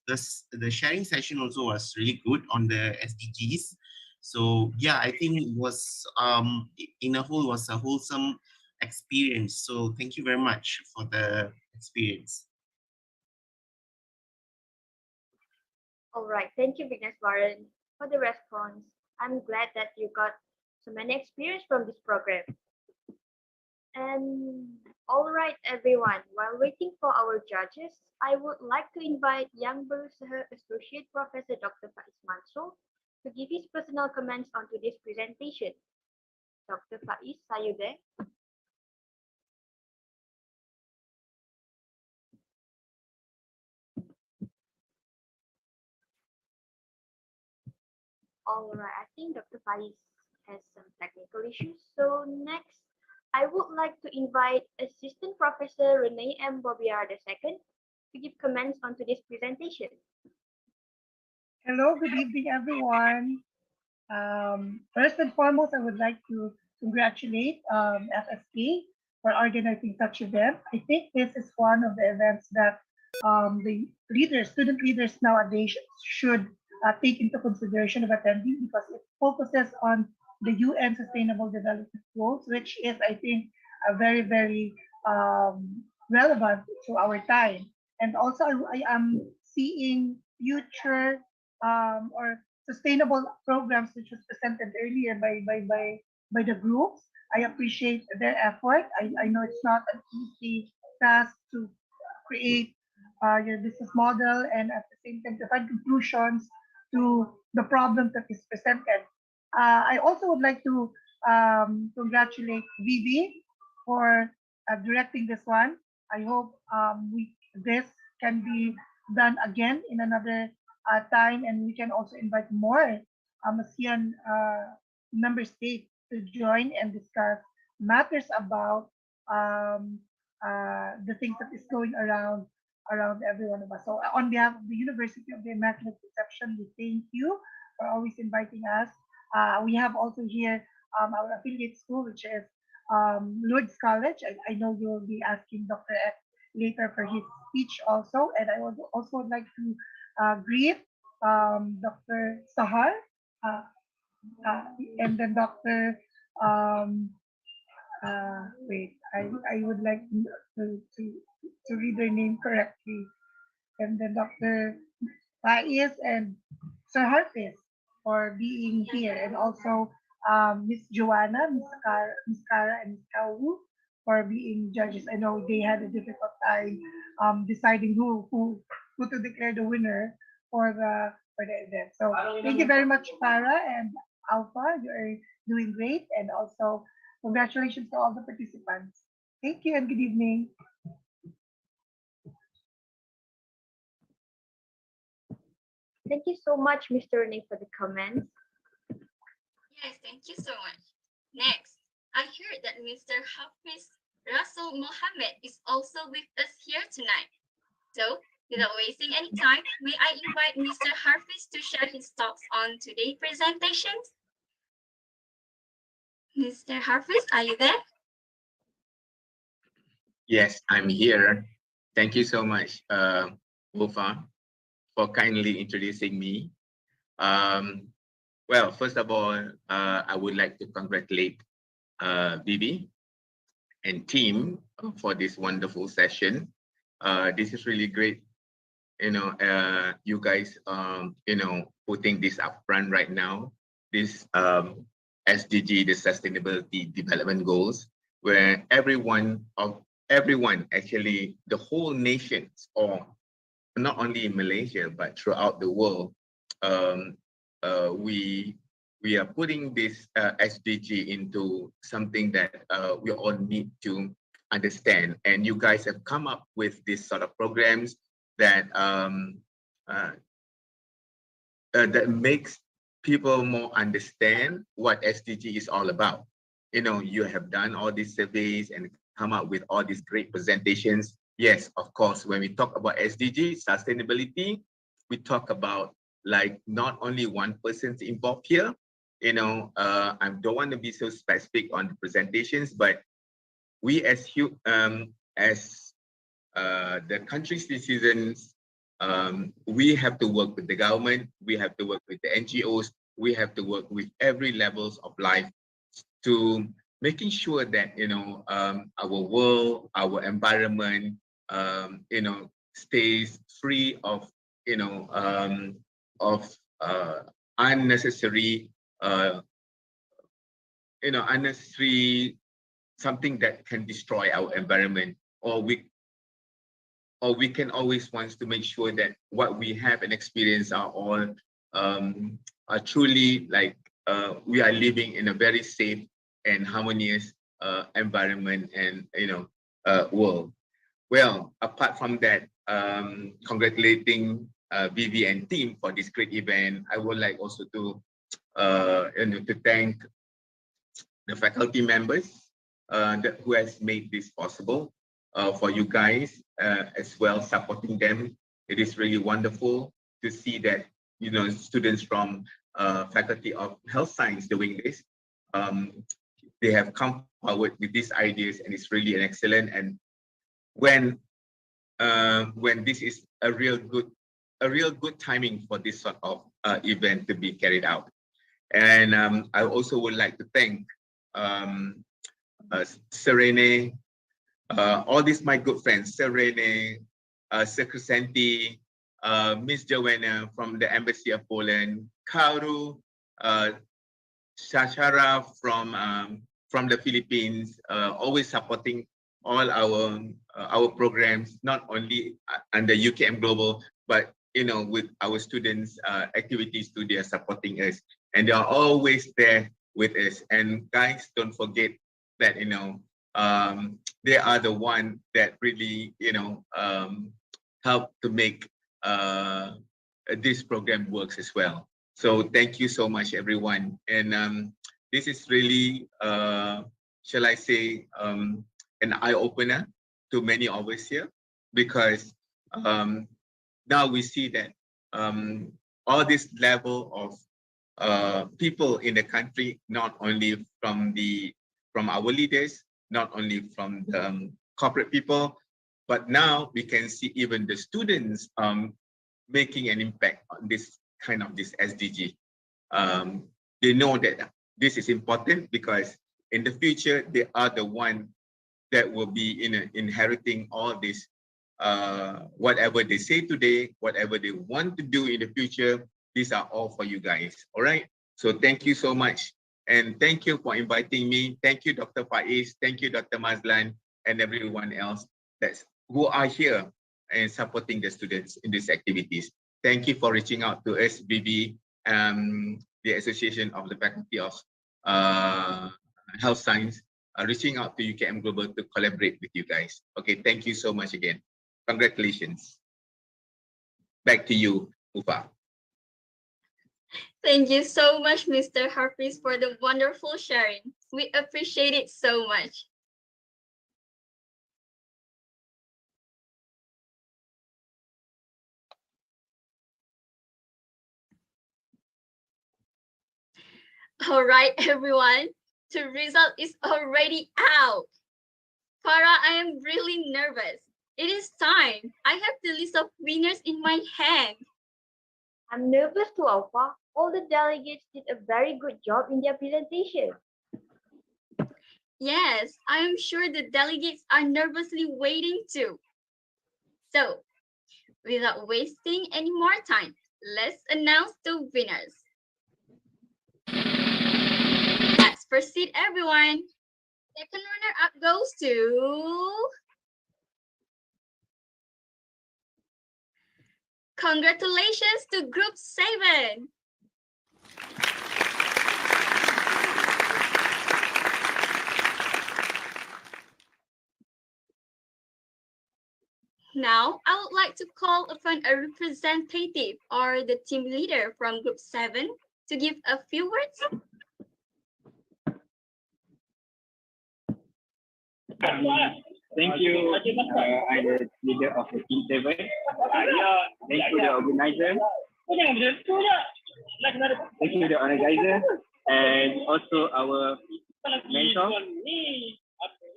the sharing session also was really good on the SDGs. So yeah, I think it was in a whole was a wholesome experience. So thank you very much for the experience. All right, thank you, 𝗙𝗫𝗂𝗏, for the response. I'm glad that you got so many experience from this program. And all right, everyone, while waiting for our judges, I would like to invite Yang Berusaha Associate Professor Dr. Faiz Mansur to give his personal comments on today's presentation. Dr. Faiz, are you there? All right, I think Dr. Faiz has some technical issues. So next, I would like to invite Assistant Professor 𝗦𝗦𝗔𝗂𝗏𝗶 II to give comments on today's presentation. Hello, good evening, everyone. First and foremost, I would like to congratulate FSK for organizing such event. I think this is one of the events that the leaders, student leaders nowadays should take into consideration of attending, because it focuses on the UN Sustainable Development Goals, which is, I think, very, very relevant to our time. And also, I am seeing future or sustainable programs which was presented earlier by the groups. I appreciate their effort. I know it's not an easy task to create your business model and at the same time to find conclusions to the problem that is presented. I also would like to congratulate Vivi for directing this one. I hope this can be done again in another time, and we can also invite more ASEAN member states to join and discuss matters about the things that is going around every one of us. So on behalf of the University of the Immaculate Conception, we thank you for always inviting us. We have also here our affiliate school, which is Lourdes College. I know you will be asking Dr. X later for his speech also. And I would also like to greet Dr. Sahar and then Dr. Wait, I would like to read their name correctly. And then Dr. Faiz and Sir Harfis for being here, and also Miss Joanna, Miss Cara, and Miss Kawu for being judges. I know they had a difficult time deciding who to declare the winner for the event. So thank you very much, Para and Alpha. You are doing great, and also congratulations to all the participants. Thank you and good evening. Thank you so much, Mr. Ning, for the comments. Yes, thank you so much. Next, I heard that Mr. Hafiz Rasul Mohammed is also with us here tonight. So, without wasting any time, may I invite Mr. Hafiz to share his thoughts on today's presentation? Mr. Hafiz, are you there? Yes, I'm here. Thank you so much, Wolfa, for kindly introducing me. Well, first of all, I would like to congratulate Vivi and team for this wonderful session. This is really great. You guys, putting this up front right now. This SDG, the Sustainability Development Goals, where everyone, actually the whole nations, or not only in Malaysia but throughout the world, we are putting this SDG into something that we all need to understand. And you guys have come up with this sort of programs that that makes people more understand what SDG is all about. You have done all these surveys and come up with all these great presentations. Yes, of course, when we talk about SDG, sustainability, we talk about like not only one person's involved here. I don't want to be so specific on the presentations, but we as the country's citizens, we have to work with the government, we have to work with the NGOs, we have to work with every levels of life to making sure that our world, our environment, stays free of unnecessary unnecessary something that can destroy our environment, or we can always want to make sure that what we have and experience are all are truly like we are living in a very safe and harmonious environment and world. Well, apart from that, congratulating Vivi and team for this great event. I would like also to thank the faculty members who has made this possible, for you guys as well, supporting them. It is really wonderful to see that students from Faculty of Health Science doing this. They have come forward with these ideas, and it's really an excellent. And when this is a real good timing for this sort of event to be carried out. And I also would like to thank Serene, all these my good friends, Serene, Sir Crescenti, Miss Joanna from the Embassy of Poland, Kauru, Shashara from the Philippines, always supporting all our programs, not only under UKM Global, but with our students' activities too. They are supporting us, and they are always there with us. And guys, don't forget that they are the one that really help to make this program works as well. So thank you so much, everyone. And this is really, shall I say, an eye-opener to many of us here, because now we see that all this level of people in the country, not only from our leaders, not only from the corporate people, but now we can see even the students making an impact on this SDG. They know that this is important because in the future, they are the one that will be inheriting all this, whatever they say today, whatever they want to do in the future, these are all for you guys, all right? So thank you so much. And thank you for inviting me. Thank you, Dr. Faiz. Thank you, Dr. Mazlan, and everyone else who are here and supporting the students in these activities. Thank you for reaching out to us, Vivi, the Association of the Faculty of Health Science, reaching out to UKM Global to collaborate with you guys. Okay, thank you so much again. Congratulations. Back to you, Ufa. Thank you so much, Mr. Hafiz, for the wonderful sharing. We appreciate it so much. All right, everyone, the result is already out. Farah, I am really nervous. It is time. I have the list of winners in my hand. I'm nervous too, Alpha. All the delegates did a very good job in their presentation. Yes, I am sure the delegates are nervously waiting too. So, without wasting any more time, let's announce the winners. Let's proceed, everyone. Second runner-up goes to... Congratulations to Group 7. Now, I would like to call upon a representative or the team leader from Group 7 to give a few words. Thank you. I'm the leader of the Team 7. Thank you, the organizer. Thank you, the organizer, and also our mentor.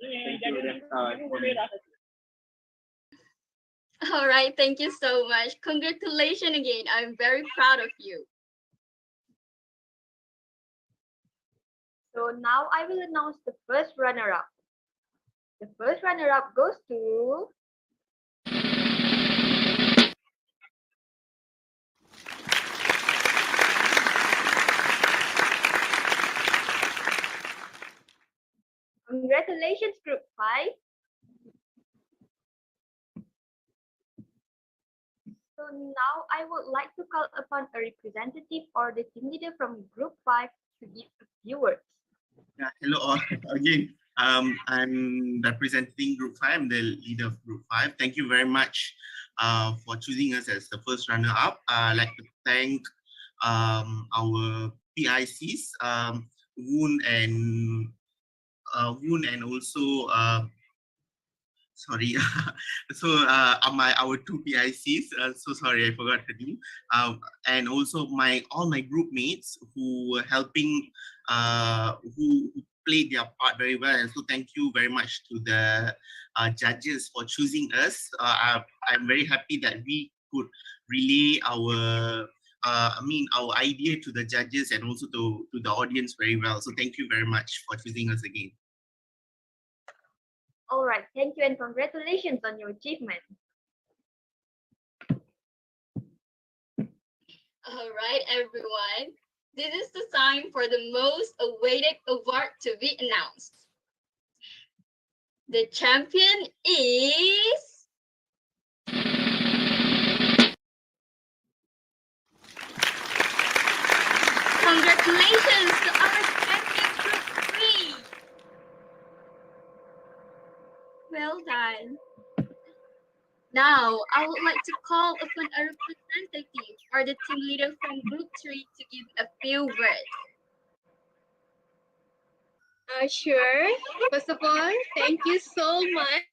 Thank you. All right, thank you so much. Congratulations again. I'm very proud of you. So now I will announce the first runner-up. The first runner-up goes to... Congratulations, Group 5. So now I would like to call upon a representative or the team leader from Group 5 to give a few words. Yeah, hello all again. I'm representing Group 5. I'm the leader of Group 5. Thank you very much for choosing us as the first runner-up. I'd like to thank our PICs, Woon and also sorry. So our two PICs. So sorry, I forgot the name. And also all my group mates who were helping, who played their part very well. And so thank you very much to the judges for choosing us. I'm very happy that we could relay our our idea to the judges and also to the audience very well. So thank you very much for choosing us again. All right, thank you and congratulations on your achievement. All right, everyone. This is the time for the most awaited award to be announced. The champion is... Congratulations to our champion Group 3. Well done. Now, I would like to call upon a representative or the team leader from Group 3 to give a few words. Sure. First of all, thank you so much.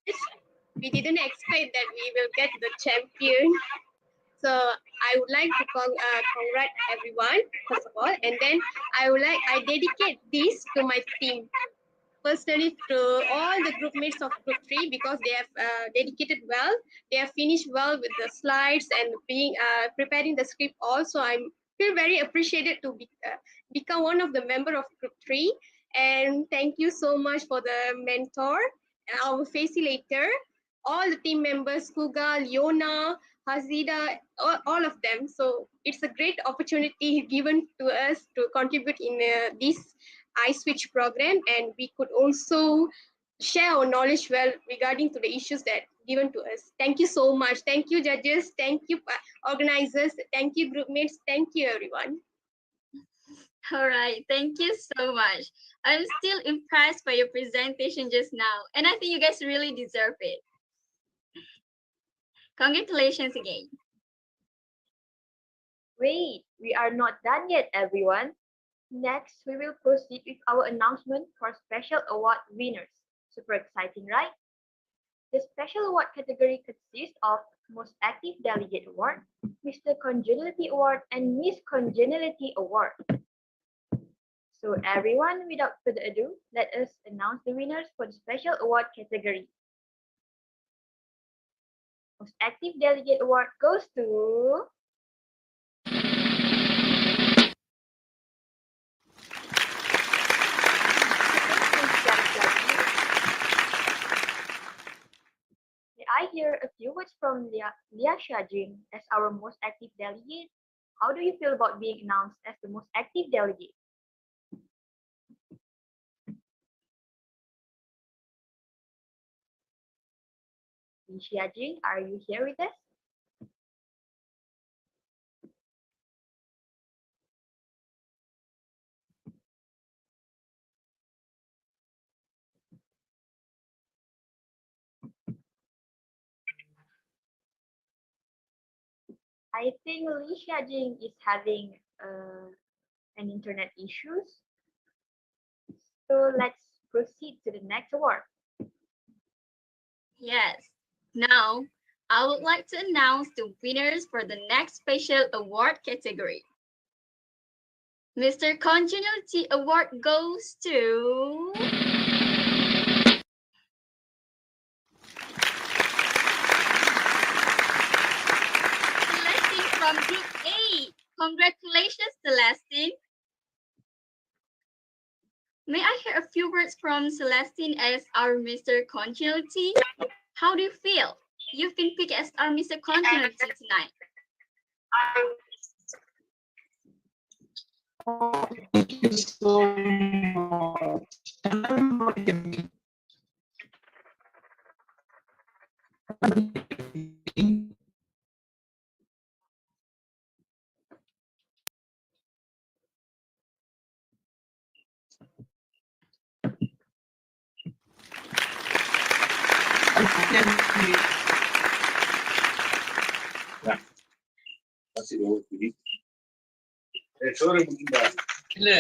We didn't expect that we will get the champion. So I would like to congratulate everyone, first of all, and then I dedicate this to my team. Personally, to all the group mates of Group 3 because they have dedicated well. They have finished well with the slides and preparing the script. Also, I feel very appreciated to become one of the member of Group 3. And thank you so much for the mentor, our facilitator, all the team members, Kuga, Leona, Hazida, all of them. So it's a great opportunity given to us to contribute in this 𝗙𝗎 program, and we could also share our knowledge well regarding to the issues that given to us. Thank you so much. Thank you, judges. Thank you, organizers. Thank you, group mates. Thank you, everyone. All right, thank you so much. I'm still impressed by your presentation just now, and I think you guys really deserve it. Congratulations again. Wait, we are not done yet, everyone. Next, we will proceed with our announcement for special award winners. Super exciting, right? The special award category consists of Most Active Delegate Award, Mr. Congeniality Award, and Miss Congeniality Award. So everyone, without further ado, let us announce the winners for the special award category. Most Active Delegate Award goes to... May I hear hear a few words from 𝗨𝗡𝗂𝗔𝗂 as our most active delegate. How do you feel about being announced as the most active delegate? 𝗨𝗡𝗂𝗔𝗂, are you here with us? I think 𝗨𝗡𝗂𝗔𝗂 is having an internet issues. So let's proceed to the next award. Yes. Now, I would like to announce the winners for the next special award category. Mr. Congeniality Award goes to... Celestine from Group 8. Congratulations, Celestine. May I hear a few words from Celestine as our Mr. Congeniality? How do you feel? You've been picked as our Mr. Congeniality tonight. Thank you so much. Masih bawa pilih. Sore begini. Ile.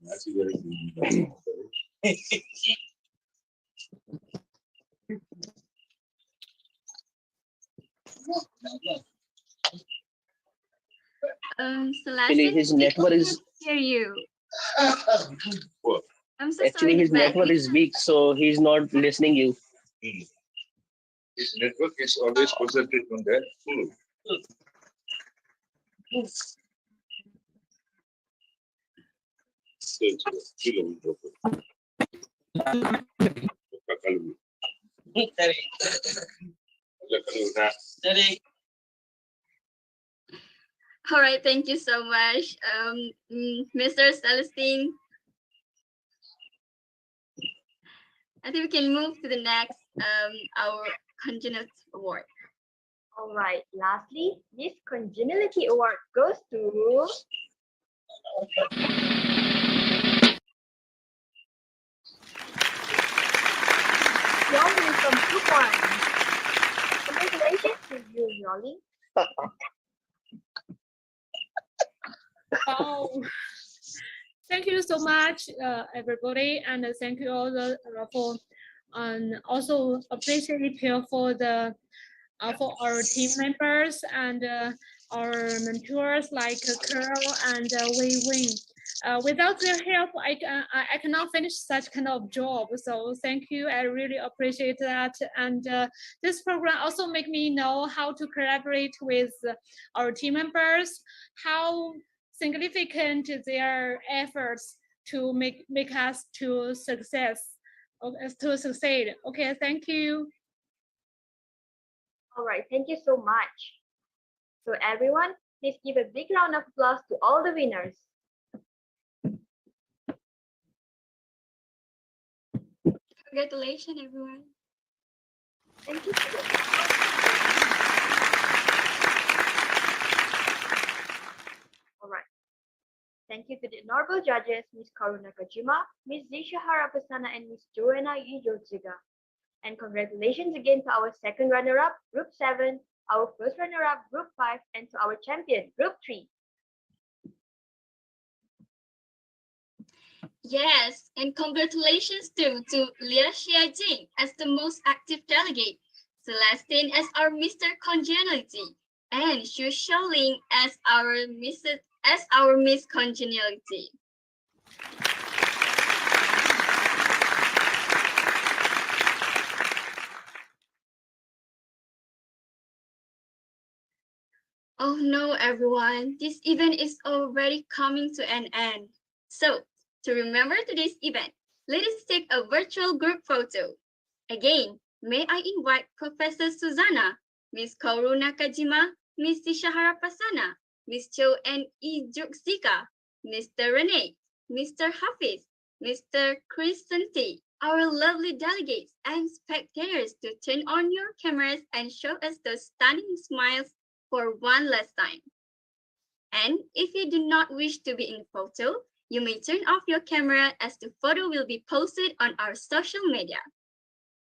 Masih begini. Celestine, his network is hear you. I'm so actually sorry, his but network is weak, so he's not listening you. His network is always concentrated on that. All right, thank you so much, Mr. Celestine. I think we can move to the next, our Congeniality Award. All right, lastly, this Congeniality Award goes to... Yoli from Group 1. Congratulations to you, Yoli. Oh, thank you so much, everybody, and thank you all for also appreciate for the for our team members and our mentors like Carol and Wei. Without their help, I cannot finish such kind of job. So thank you. I really appreciate that. And this program also make me know how to collaborate with our team members, how significant their efforts to make us to succeed. Okay, thank you. All right, thank you so much. So everyone, please give a big round of applause to all the winners. Congratulations, everyone. Thank you. All right. Thank you to the honorable judges, Ms. 𝗪𝗏, Ms. 𝗔𝗂𝗪, and Ms. 𝗀𝗛𝗂. And congratulations again to our second runner-up, Group 7, our first runner-up, Group 5, and to our champion, Group 3. Yes, and congratulations to 𝗨𝗡𝗂𝗔𝗂 as the most active delegate, Celestine as our Mr. Congeniality, and Xu Xiaoling as our Miss Congeniality. Oh no, everyone, this event is already coming to an end. So, to remember today's event, let us take a virtual group photo. Again, may I invite Professor Susanna, Ms. 𝗪𝗧𝗧𝗏, Ms. 𝗔𝗂𝗄𝗂𝗧𝗏, Ms. 𝗀𝗂𝗟𝗔, Mr. Renee, Mr. Hafiz, Mr. 𝗀𝗂𝗀𝗃, our lovely delegates and spectators to turn on your cameras and show us those stunning smiles for one last time. And if you do not wish to be in photo, you may turn off your camera as the photo will be posted on our social media.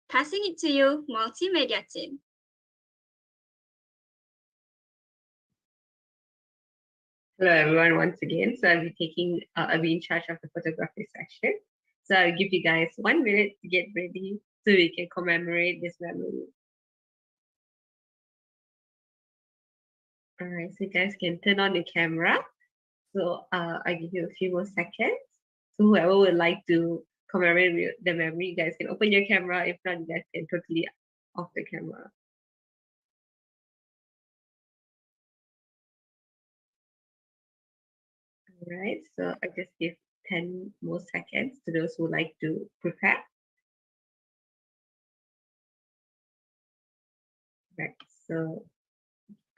Passing it to you, multimedia team. Hello everyone once again. So I'll be in charge of the photography section. So I'll give you guys 1 minute to get ready so we can commemorate this memory. All right, so you guys can turn on the camera. So I give you a few more seconds. So whoever would like to commemorate the memory, you guys can open your camera. If not, you guys can totally off the camera. All right, so I just give 10 more seconds to those who like to prepare. Right, so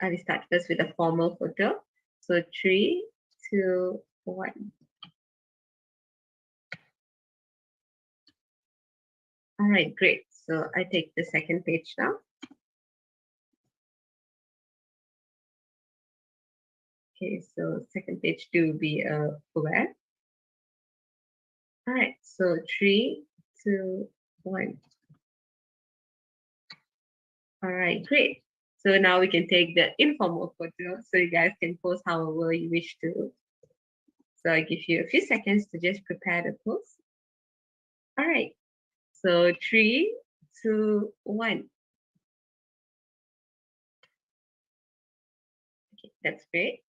I will start first with a formal photo. So 3, 2, 1. All right, great. So I take the second page now. Okay, so second page to be aware. All right, so 3, 2, 1. All right, great. So now we can take the informal photo so you guys can pose however you wish to. So I give you a few seconds to just prepare the pose. All right, so 3, 2, 1. Okay, that's great.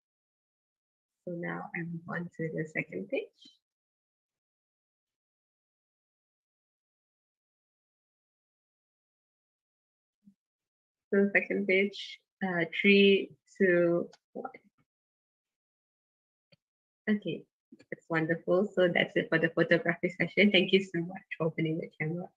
So now I move on to the second page. So second page, 3, 2, 1. Okay, that's wonderful. So that's it for the photography session. Thank you so much for opening the camera.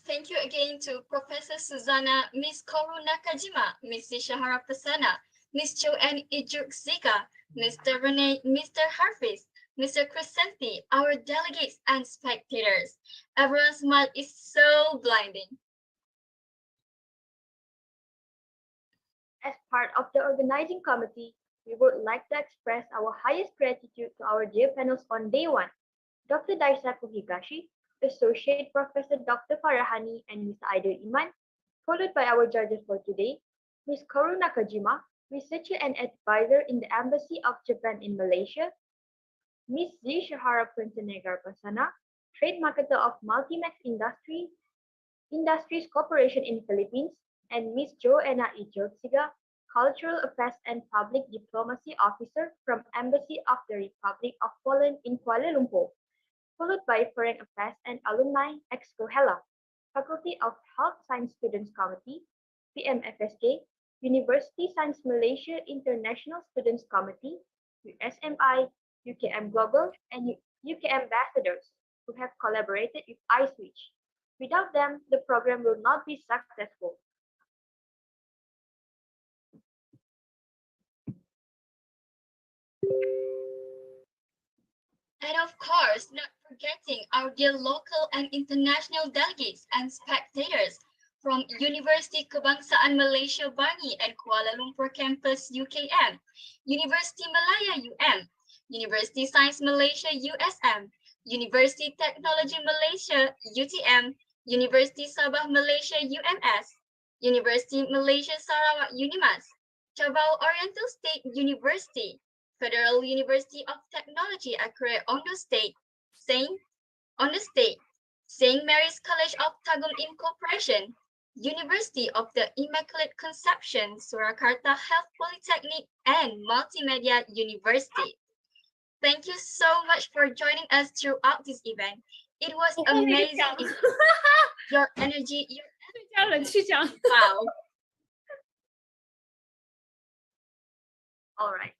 Thank you again to Professor Susanna, Ms. 𝗪𝗧𝗏, Ms. 𝗔𝗂𝗄𝗂𝗧𝗏, Ms. 𝗀𝗂𝗟𝗔, Mr. Renee, Mr. Hafiz, Mr. 𝗀𝗂𝗃, our delegates and spectators. Everyone's smile is so blinding. As part of the organizing committee, we would like to express our highest gratitude to our dear panels on day 1, Dr. 𝗙𝗂𝗂𝗵𝗂𝗂, Associate Professor Dr. Farahani and Mr. Aidil Iman, followed by our judges for today, Ms. 𝗪𝗧𝗏𝗏𝗏, Researcher and Advisor in the Embassy of Japan in Malaysia, Ms. 𝗔𝗂𝗄𝗃 Trade Marketer of Multimax Industries Corporation in Philippines, and Ms. 𝗀𝗂𝗟𝗔, Cultural Affairs and Public Diplomacy Officer from Embassy of the Republic of Poland in Kuala Lumpur, followed by Foreign Affairs and Alumni Exco HELA, Faculty of Health Science Students Committee, PMFSK, University Science Malaysia International Students Committee, USMI, UKM Global, and UK ambassadors who have collaborated with 𝗙𝗏𝗏. Without them, the program will not be successful. And of course, not forgetting our dear local and international delegates and spectators from University Kebangsaan Malaysia Bangi and Kuala Lumpur Campus UKM, University Malaya UM, University Science Malaysia USM, University Technology Malaysia UTM, University Sabah Malaysia UMS, University Malaysia Sarawak UNIMAS, Cabau Oriental State University, Federal University of Technology Acre Ondo State, St. Mary's College of Tagum Incorporation, University of the Immaculate Conception, Surakarta Health Polytechnic, and Multimedia University. Thank you so much for joining us throughout this event. It was amazing. Your energy, wow. All right.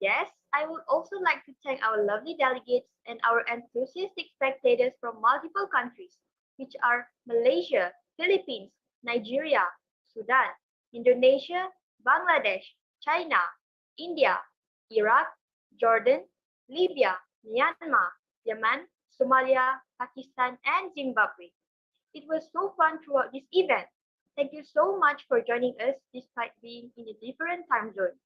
Yes, I would also like to thank our lovely delegates and our enthusiastic spectators from multiple countries, which are Malaysia, Philippines, Nigeria, Sudan, Indonesia, Bangladesh, China, India, Iraq, Jordan, Libya, Myanmar, Yemen, Somalia, Pakistan, and Zimbabwe. It was so fun throughout this event. Thank you so much for joining us despite being in a different time zone.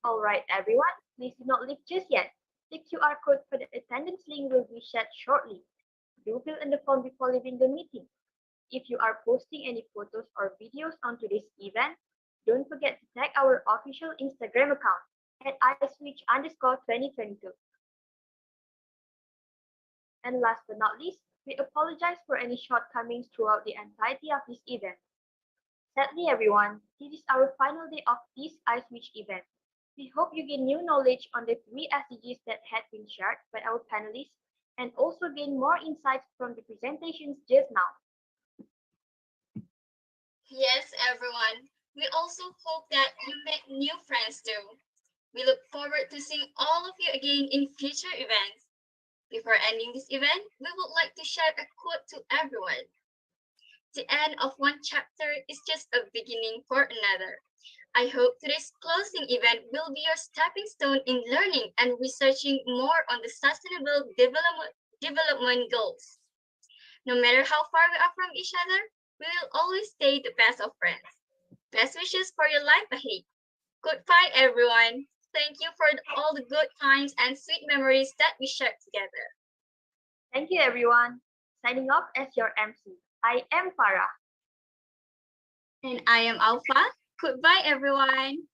All right, everyone, please do not leave just yet. The QR code for the attendance link will be shared shortly. Do fill in the form before leaving the meeting. If you are posting any photos or videos onto this event, don't forget to tag our official Instagram account at @𝗏_2022. And last but not least, we apologize for any shortcomings throughout the entirety of this event. Sadly, everyone, this is our final day of this iSwitch event. We hope you gain new knowledge on the 3 SDGs that had been shared by our panelists and also gain more insights from the presentations just now. Yes, everyone. We also hope that you make new friends too. We look forward to seeing all of you again in future events. Before ending this event, we would like to share a quote to everyone. The end of one chapter is just a beginning for another. I hope today's closing event will be your stepping stone in learning and researching more on the Sustainable Development Goals. No matter how far we are from each other, we will always stay the best of friends. Best wishes for your life ahead. Goodbye, everyone. Thank you for all the good times and sweet memories that we shared together. Thank you, everyone. Signing off as your MC. I am Farah. And I am Alpha. Goodbye, everyone.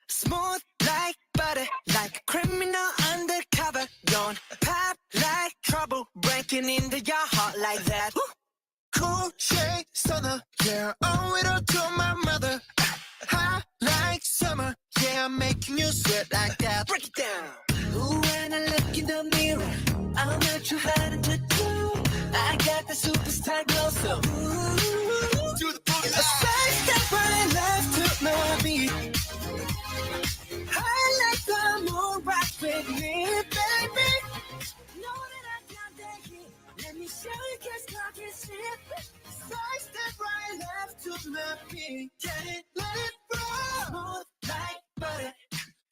Smooth like butter, like a criminal undercover. Don't pop like trouble, breaking into your heart like that. Cool shade stunner, yeah, owe it all to my mother. Hot like summer, yeah, I'm making you sweat like that. Break it down. Ooh, when I look in the mirror, I'm not too hard to do. I got the superstar glow, so ooh, do the boogie. A side step right left to my beat. I like the moon rock with me, baby. Know that I got that heat. Let me show you, 'cause talk is shit. Side step right left to my beat. Get it, let it roll. Smooth like butter.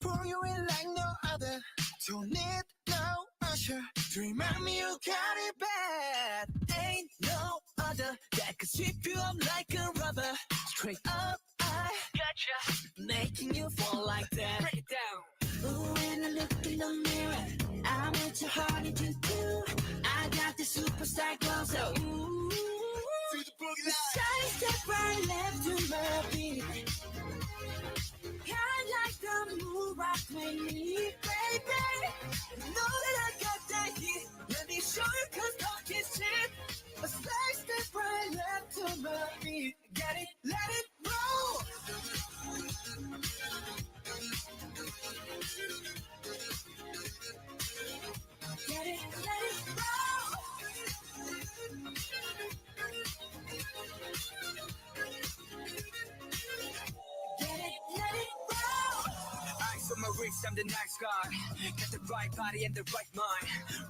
Pour you in like no other. Don't need no usher to remind me you got it bad. Ain't no other that could sweep you up like a rubber. Straight up, I gotcha, making you fall like that. Break it down. Ooh, when I look in the mirror, I'm at your heart to do. I got the superstar glow, so ooh, to the boogie line. Side step right left to my beat. I like the moon rock with me, baby. Know that I got that heat. Let me show you, 'cause talk is shit. A side step right left to my beat. Get it, let it roll. Get it, let it roll. Get it, let it roll. Eyes on my wrist, I'm the nice guy. Got the right body and the right mind.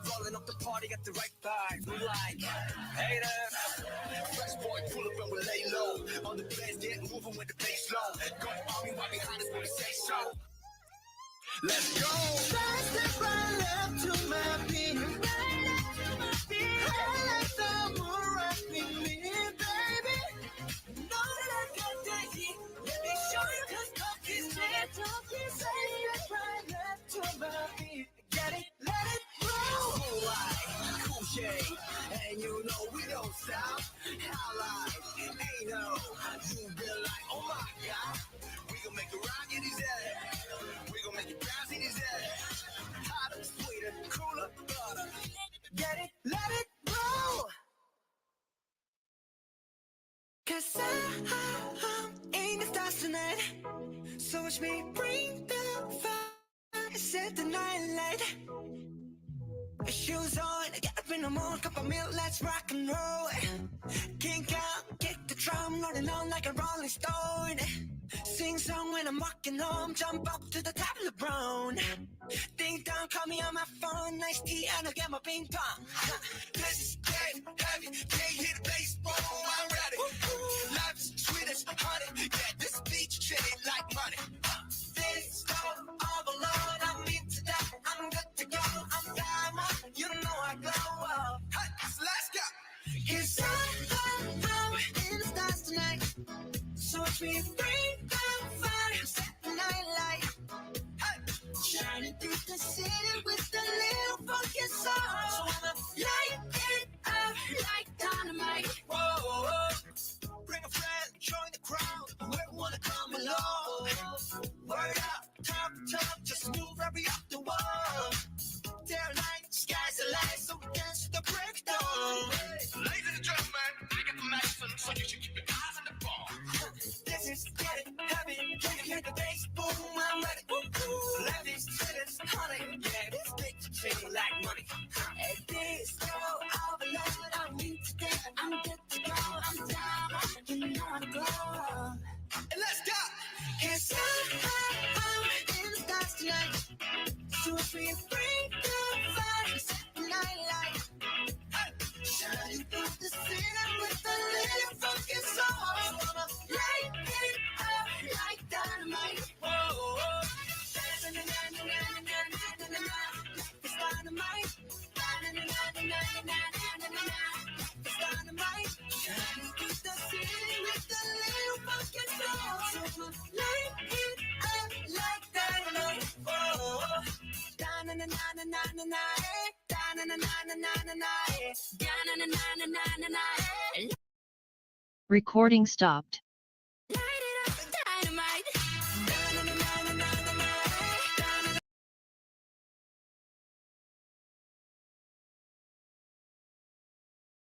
Rolling up the party, got the right vibe. We like haters. Fresh boy, pull up and we lay low. On the place, get moving with the bass low. Got army right behind us when we say so. Let's go. Side step right left to my beat. Right left to my beat. I like the moon rock with me, baby. Know that I got that heat. Let me show you, 'cause talk is shit. Side step right left to my beat. Get it, let it roll. Cool like, cool shade, and you know we don't stop. How like, ain't no, you be like, oh my God. We gon' make it rock in his head. We gon' make it bounce in his head. Hotter, sweeter, cooler, butter. Get it, let it roll. 'Cause I'm in the stars tonight. So watch me bring the fire, set the night light. Shoes on, get up in the morning, cup of milk, let's rock and roll. Kink out, kick the drum, rolling on like a rolling stone. Sing song when I'm walking home, jump up to the top of the brown. Ding dong, call me on my phone, nice tea, and I'll get my ping pong. This is dead heavy, can't hit the baseball, I'm ready. Life is sweet as honey, yeah, this beach shit like money. This love of the Lord, I'm into that, I'm good to go, I'm diamond, you know I glow. Hey, so let's go. 'Cause I'm in the stars tonight, so watch me bring down fire, set the night light. Hey, shining through the city with a little funky soul. So I'ma light it up like dynamite. Whoa, bring a friend, join the crowd, whoever wanna come along. Word up, top, just move every up the wall. Day or night, sky's the light, so we dance to the break of dawn. Ladies and gentlemen, I got the medicine, so you should keep your eyes on the ball. This is getting heavy, can you hear the bass? Boom, I'm ready. Life is sweet as honey, yeah, this bitch shake like money. Hey, this girl, all the love I'm into that, I'm good to go, I'm down, you know I'm glow. And let's go! 'Cause I'm in the stars tonight, so if we bring the fire, set the night light. Hey, shining through the city with a little funky soul. So I'ma light it up like dynamite. Whoa, it's dynamite. It's dynamite. Shining through the city with a little funky soul. So I'ma light it up like dynamite. Whoa, Recording stopped.